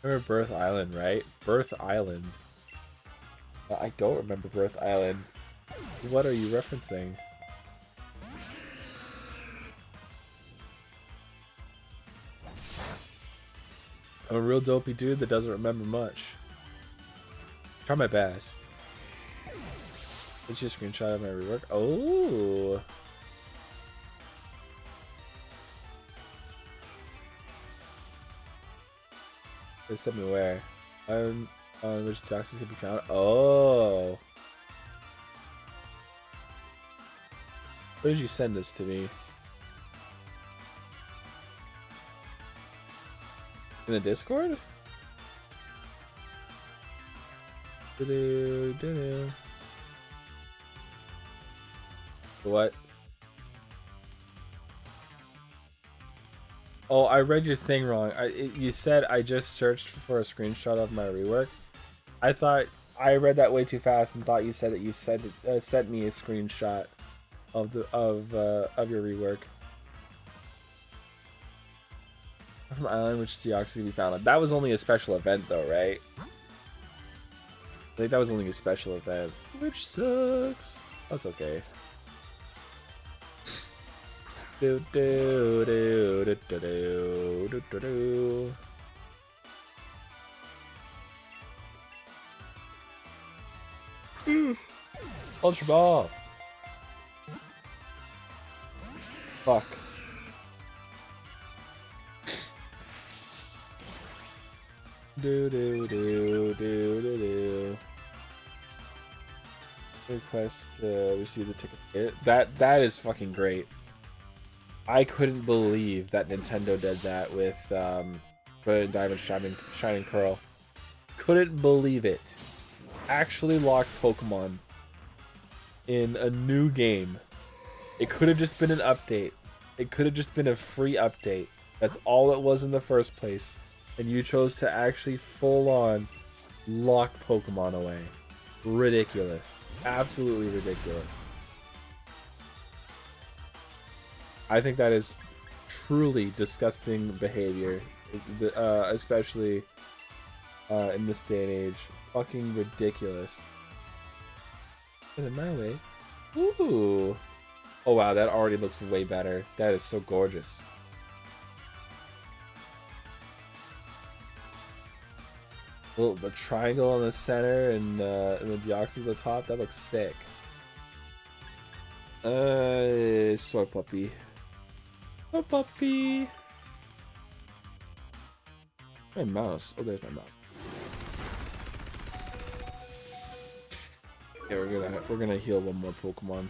[SPEAKER 2] Remember Birth Island, right? Birth Island. I don't remember Birth Island. What are you referencing? I'm a real dopey dude that doesn't remember much. Try my best. Let's just screenshot of my rework. Oh. They sent me where? Which doxes can be found? Oh. Where did you send this to me? In the Discord? What? Oh, I read your thing wrong. You said I just searched for a screenshot of my rework. I thought I read that way too fast and thought you said that you sent me a screenshot of your rework. From Island, which Deoxys can be found on. That was only a special event, though, right? I think that was only a special event, which sucks. That's okay. Do do do do do do do do. Ultra Ball. Fuck. Do do do do do do. Request to receive the ticket. That is fucking great. I couldn't believe that Nintendo did that with but Diamond Shining Pearl. Couldn't believe it. Actually locked Pokemon in a new game. It could have just been an update. It could have just been a free update. That's all it was in the first place. And you chose to actually full on lock Pokemon away. Ridiculous. Absolutely ridiculous. I think that is truly disgusting behavior. Especially in this day and age. Fucking ridiculous. Get in my way. Ooh. Oh wow, that already looks way better. That is so gorgeous. Well, the triangle in the center and the Deoxys at the top, that looks sick. Soy puppy. Soy puppy. My mouse. Oh, there's my mouse. Yeah, we're gonna heal one more Pokemon.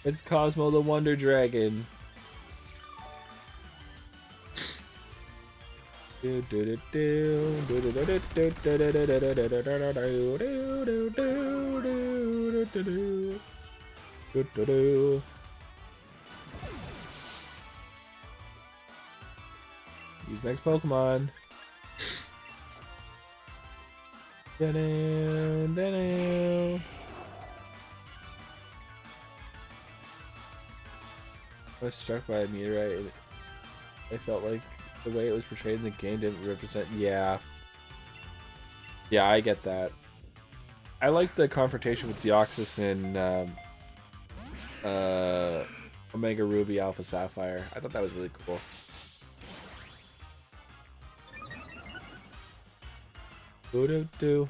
[SPEAKER 2] It's Cosmo the Wonder Dragon. Use next Pokemon. I was struck by a meteorite. I felt like the way it was portrayed in the game didn't represent. Yeah, I get that. I like the confrontation with Deoxys and Omega Ruby Alpha Sapphire. I thought that was really cool. Do.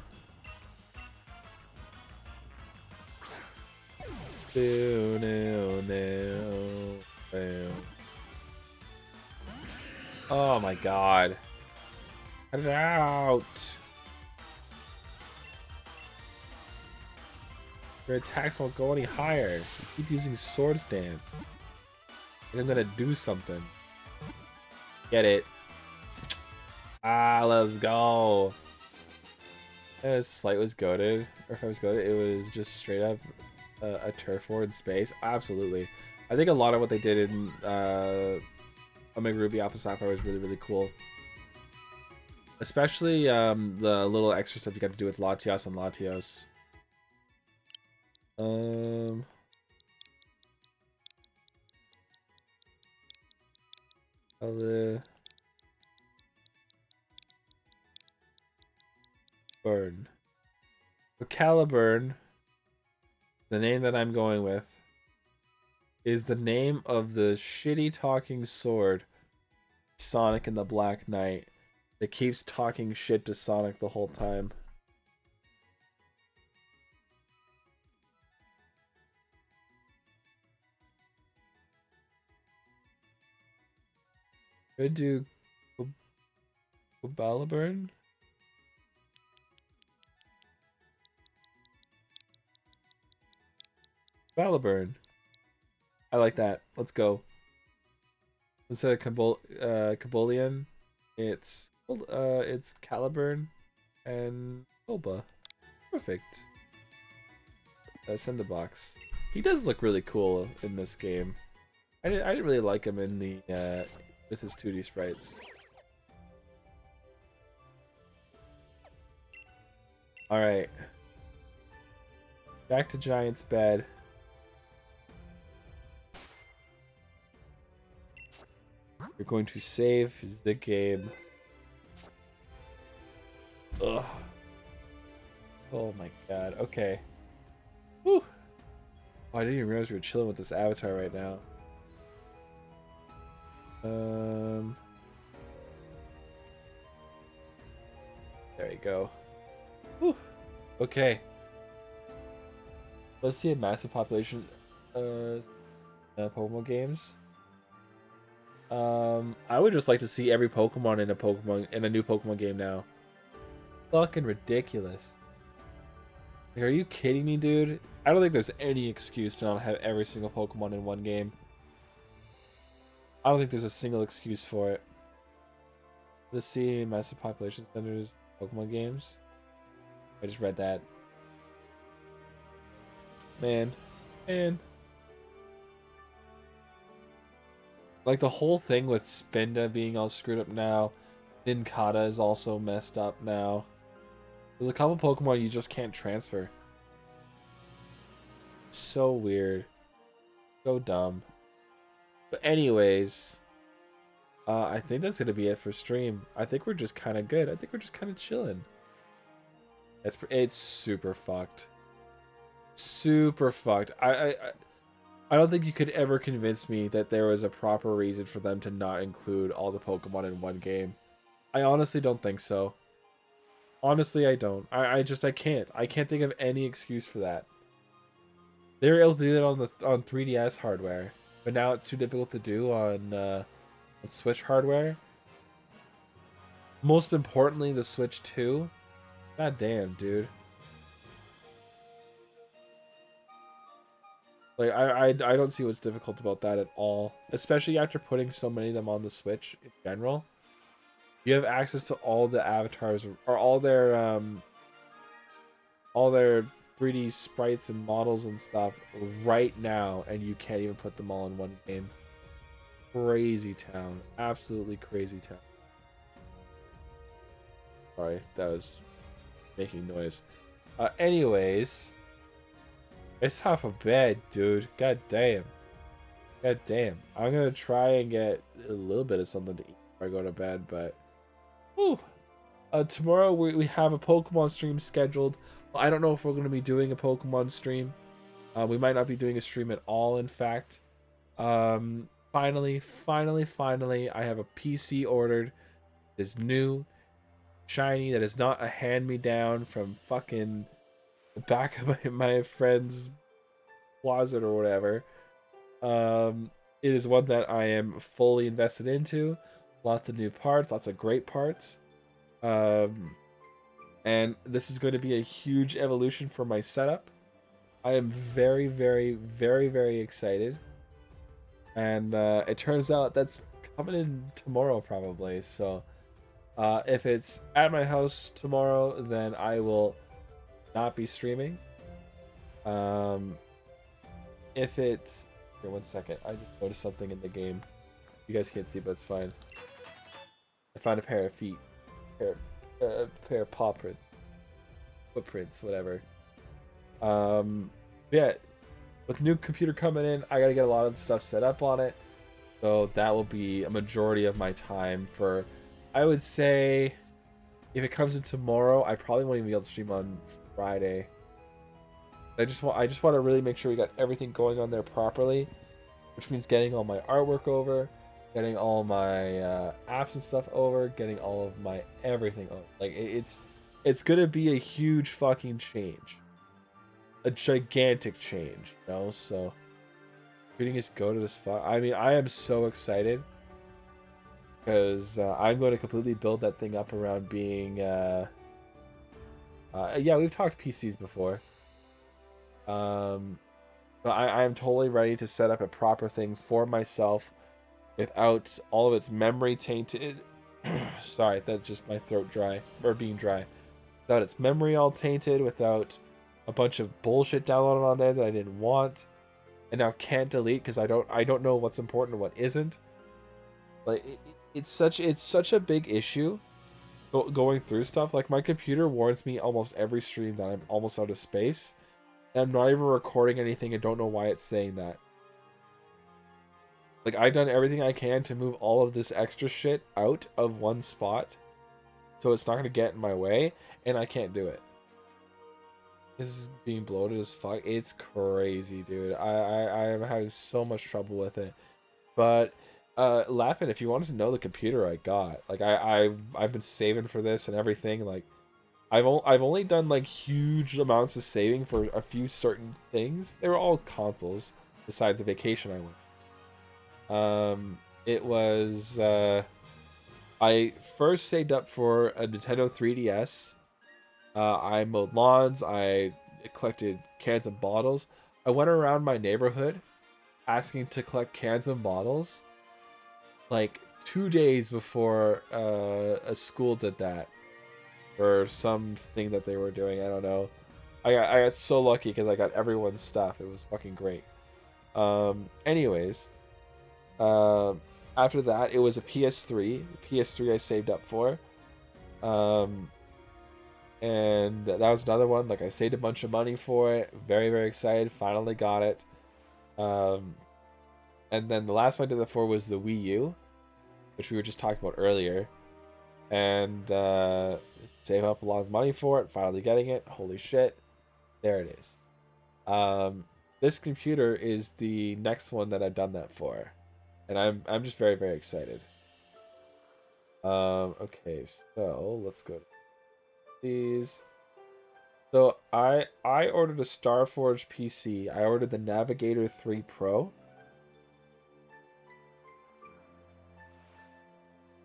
[SPEAKER 2] Oh my god. Cut it out. Your attacks won't go any higher. You keep using Sword Stance. And I'm gonna do something. Get it. Ah, let's go. His flight was goated, or if I was goated, it was just straight up a turf war in space. Absolutely. I think a lot of what they did in Omega Ruby Alpha Sapphire was really, really cool. Especially the little extra stuff you got to do with Latios and Latios. Burn. So Caliburn, the name that I'm going with, is the name of the shitty talking sword Sonic and the Black Knight that keeps talking shit to Sonic the whole time. Could do Balaburn. Balaburn. I like that. Let's go. Instead of Cabolian, it's Caliburn and Bulba. Perfect. Cinderbox. He does look really cool in this game. I didn't really like him in the with his 2D sprites. All right. Back to Giant's bed. We're going to save the game. Ugh. Oh my god. Okay. Whew. Oh, I didn't even realize we were chilling with this avatar right now. There you go. Whew. Okay. Let's see a massive population Pokemon games. I would just like to see every Pokemon in a new Pokemon game now. Fucking ridiculous. Like, are you kidding me, dude? I don't think there's any excuse to not have every single Pokemon in one game. I don't think there's a single excuse for it. Let's see, massive population centers, Pokemon games. I just read that. Man. Like, the whole thing with Spinda being all screwed up now. Nincada is also messed up now. There's a couple Pokemon you just can't transfer. So weird. So dumb. But anyways, I think that's going to be it for stream. I think we're just kind of good. I think we're just kind of chilling. It's super fucked. Super fucked. I don't think you could ever convince me that there was a proper reason for them to not include all the Pokemon in one game. I honestly don't think so. Honestly, I don't. I can't. I can't think of any excuse for that. They were able to do that on 3DS hardware, but now it's too difficult to do on Switch hardware. Most importantly, the Switch 2. God damn, dude. Like, I don't see what's difficult about that at all. Especially after putting so many of them on the Switch in general. You have access to all the avatars, or all their 3D sprites and models and stuff right now, and you can't even put them all in one game. Crazy town. Absolutely crazy town. Sorry, that was making noise. Anyways, it's half a bed, dude. God damn. God damn. I'm gonna try and get a little bit of something to eat before I go to bed, but whew. Tomorrow we have a Pokemon stream scheduled. Well, I don't know if we're gonna be doing a Pokemon stream. We might not be doing a stream at all, in fact. Finally, I have a PC ordered. It's new, shiny, that is not a hand-me-down from fucking the back of my friend's closet or whatever. It is one that I am fully invested into. Lots of new parts, lots of great parts. And this is going to be a huge evolution for my setup. I am very, very, very, very excited. And it turns out that's coming in tomorrow probably. So if it's at my house tomorrow, then I will not be streaming. If it's... Here, 1 second. I just noticed something in the game. You guys can't see, but it's fine. I found a pair of feet. A pair of paw prints. Footprints, whatever. Yeah. With new computer coming in, I gotta get a lot of stuff set up on it. So that will be a majority of my time for... I would say... If it comes in tomorrow, I probably won't even be able to stream on Friday. I just want to really make sure we got everything going on there properly, which means getting all my artwork over, getting all my apps and stuff over, getting all of my everything over. Like, it's gonna be a huge fucking change, a gigantic change, you know. So, treating us go to this I mean, I am so excited because I'm going to completely build that thing up around being. Yeah, we've talked PCs before. But I am totally ready to set up a proper thing for myself without all of its memory tainted. Sorry, that's just my throat dry, or being dry. Without its memory all tainted, without a bunch of bullshit downloaded on there that I didn't want, and now can't delete because I don't know what's important and what isn't. Like it's such a big issue going through stuff. Like, my computer warns me almost every stream that I'm almost out of space. I'm not even recording anything and don't know why it's saying that. Like, I've done everything I can to move all of this extra shit out of one spot so it's not going to get in my way, and I can't do it. This is being bloated as fuck. It's crazy, dude. I am having so much trouble with it. But Lapin, if you wanted to know the computer I got, like, I've been saving for this and everything. Like, I've only done like huge amounts of saving for a few certain things. They were all consoles besides the vacation I went. It was I first saved up for a Nintendo 3DS. I mowed lawns. I I collected cans and bottles. I went around my neighborhood asking to collect cans and bottles like 2 days before a school did that or something that they were doing. I don't know. I got so lucky because I got everyone's stuff. It was fucking great. Anyways, after that, it was a PS3. PS3 I saved up for. And that was another one. Like I saved a bunch of money for it. Very, very excited. Finally got it. And then the last one I did that for was the Wii U, which we were just talking about earlier. And save up a lot of money for it. Finally getting it. Holy shit. There it is. This computer is the next one that I've done that for. And I'm just very, very excited. Okay, so let's go to these. So I ordered a Starforge PC. I ordered the Navigator 3 Pro.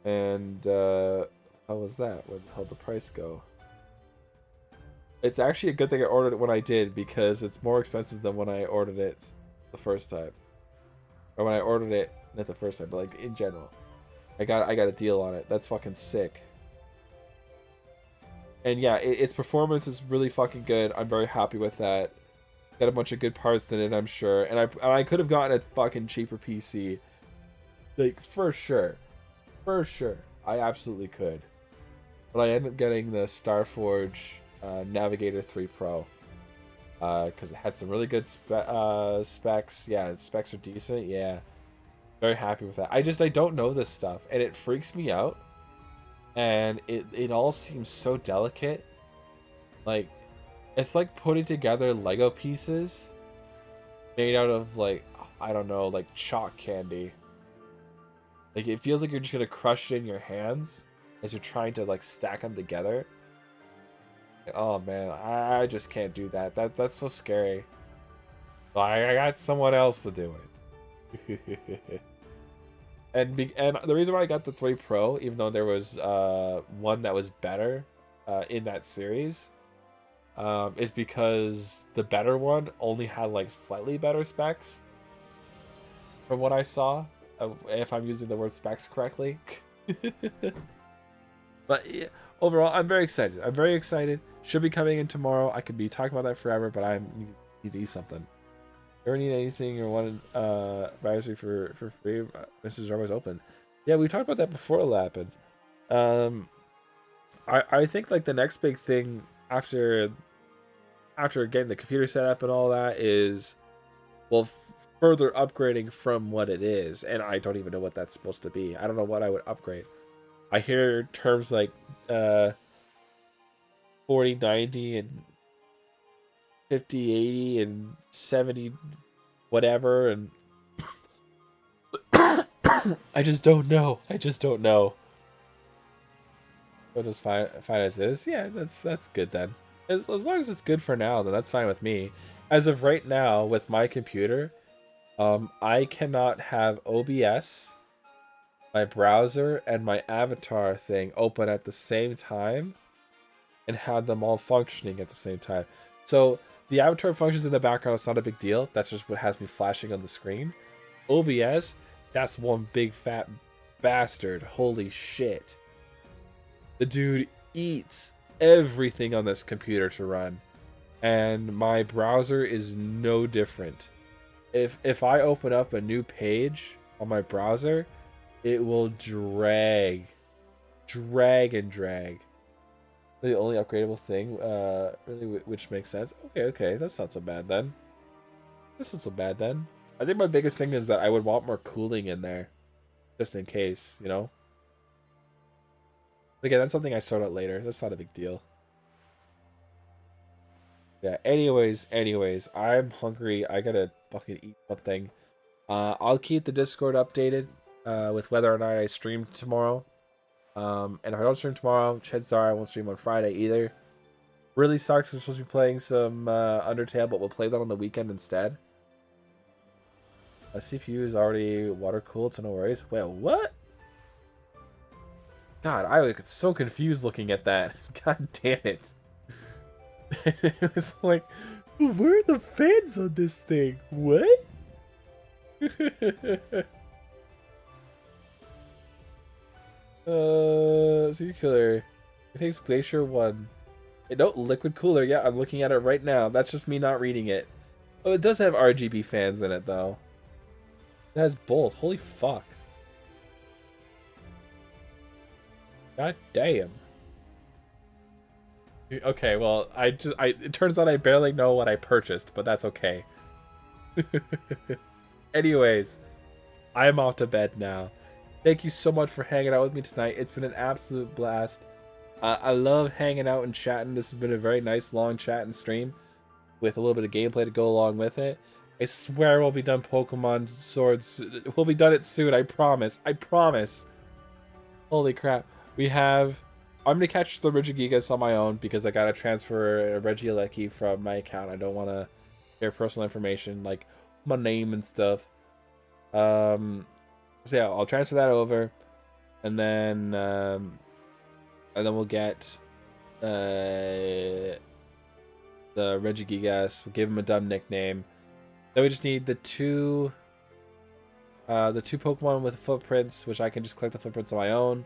[SPEAKER 2] And how was that? Where the hell did the price go? It's actually a good thing I ordered it when I did, because it's more expensive than when I ordered it the first time. Or when I ordered it, not the first time, but like in general. I got a deal on it. That's fucking sick. And yeah, its performance is really fucking good. I'm very happy with that. Got a bunch of good parts in it, I'm sure. And I could have gotten a fucking cheaper PC. Like, for sure. For sure. I absolutely could. But I ended up getting the Starforge Navigator 3 Pro. Because it had some really good specs. Yeah, specs are decent. Yeah. Very happy with that. I don't know this stuff. And it freaks me out. And it all seems so delicate. Like, it's like putting together Lego pieces made out of, like, I don't know, like chalk candy. Like, it feels like you're just gonna crush it in your hands as you're trying to, like, stack them together. Oh man, I just can't do that. That's so scary. I got someone else to do it. And the reason why I got the 3 Pro, even though there was one that was better in that series, is because the better one only had like slightly better specs. From what I saw, if I'm using the word specs correctly. But yeah, overall, I'm very excited. I'm very excited. Should be coming in tomorrow. I could be talking about that forever, but I need to eat something. Ever need anything or want advisory for free? Message is always open. Yeah, we talked about that before it happened. I think like the next big thing after getting the computer set up and all that is, well, further upgrading from what it is, and I don't even know what that's supposed to be. I don't know what I would upgrade. I hear terms like 4090 and 5080 and 70 whatever, and I just don't know. But as fine as it is, yeah, that's good then. As long as it's good for now, then that's fine with me. As of right now, with my computer, I cannot have OBS, my browser, and my avatar thing open at the same time and have them all functioning at the same time. So the avatar functions in the background. It's not a big deal. That's just what has me flashing on the screen. OBS, that's one big fat bastard. Holy shit. The dude eats everything on this computer to run. And my browser is no different. If I open up a new page on my browser, it will drag. The only upgradable thing, really, which makes sense. Okay, that's not so bad then. I think my biggest thing is that I would want more cooling in there, just in case, you know. But again, that's something I sort out later. That's not a big deal. Yeah. Anyways, I'm hungry. I gotta fucking eat something. I'll keep the Discord updated with whether or not I stream tomorrow. And if I don't stream tomorrow, chances are I won't stream on Friday either. Really sucks. I'm supposed to be playing some Undertale, but we'll play that on the weekend instead. A CPU is already water cooled, so no worries. Wait, what? God, I was so confused looking at that. God damn it. It was like, where are the fans on this thing? What? Sea Killer. It takes Glacier 1. No, Liquid Cooler. Yeah, I'm looking at it right now. That's just me not reading it. Oh, it does have RGB fans in it, though. It has both. Holy fuck. God damn. Okay, well, it turns out I barely know what I purchased, but that's okay. Anyways, I'm off to bed now. Thank you so much for hanging out with me tonight. It's been an absolute blast. I love hanging out and chatting. This has been a very nice long chat and stream with a little bit of gameplay to go along with it. I swear we'll be done Pokemon Swords. We'll be done it soon. I promise. I promise. Holy crap. We have... I'm going to catch the Regigigas on my own because I got to transfer a Regieleki from my account. I don't want to share personal information like my name and stuff. So yeah, I'll transfer that over, and then we'll get the Regigigas. We'll give him a dumb nickname. Then we just need the two Pokemon with footprints, which I can just collect the footprints on my own.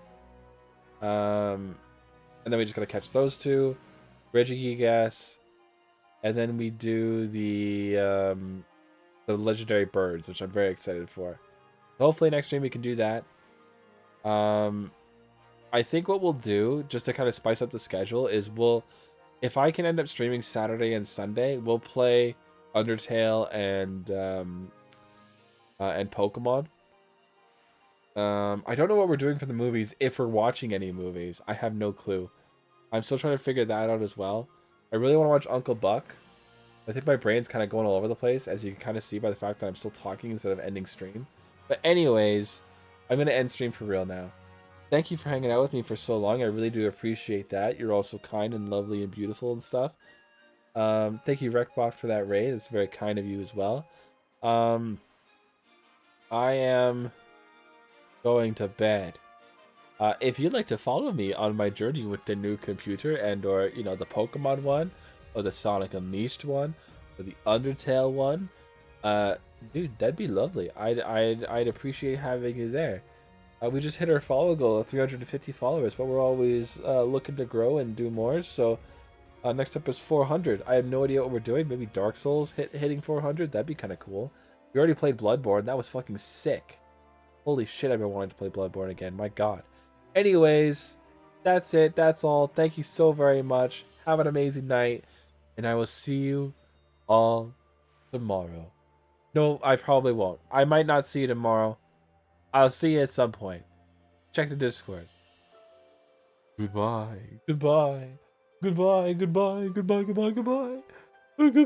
[SPEAKER 2] And then we just gotta catch those two, Regigigas, and then we do the legendary birds, which I'm very excited for. Hopefully next stream we can do that. I think what we'll do, just to kind of spice up the schedule, is if I can end up streaming Saturday and Sunday, we'll play Undertale and Pokemon. I don't know what we're doing for the movies, if we're watching any movies. I have no clue. I'm still trying to figure that out as well. I really want to watch Uncle Buck. I think my brain's kind of going all over the place, as you can kind of see by the fact that I'm still talking instead of ending stream. But anyways, I'm going to end stream for real now. Thank you for hanging out with me for so long. I really do appreciate that. You're all so kind and lovely and beautiful and stuff. Thank you, Rekbot, for that raid. It's very kind of you as well. I am going to bed. If you'd like to follow me on my journey with the new computer or the Pokemon one, or the Sonic Unleashed one, or the Undertale one, dude, that'd be lovely. I'd appreciate having you there. We just hit our follow goal of 350 followers, but we're always looking to grow and do more. So next up is 400. I have no idea what we're doing. Maybe Dark Souls hitting 400. That'd be kind of cool. We already played Bloodborne. That was fucking sick. Holy shit, I've been wanting to play Bloodborne again. My god. Anyways, that's it. That's all. Thank you so very much. Have an amazing night. And I will see you all tomorrow. No, I probably won't. I might not see you tomorrow. I'll see you at some point. Check the Discord. Goodbye. Goodbye. Goodbye. Goodbye. Goodbye. Goodbye. Goodbye. Goodbye.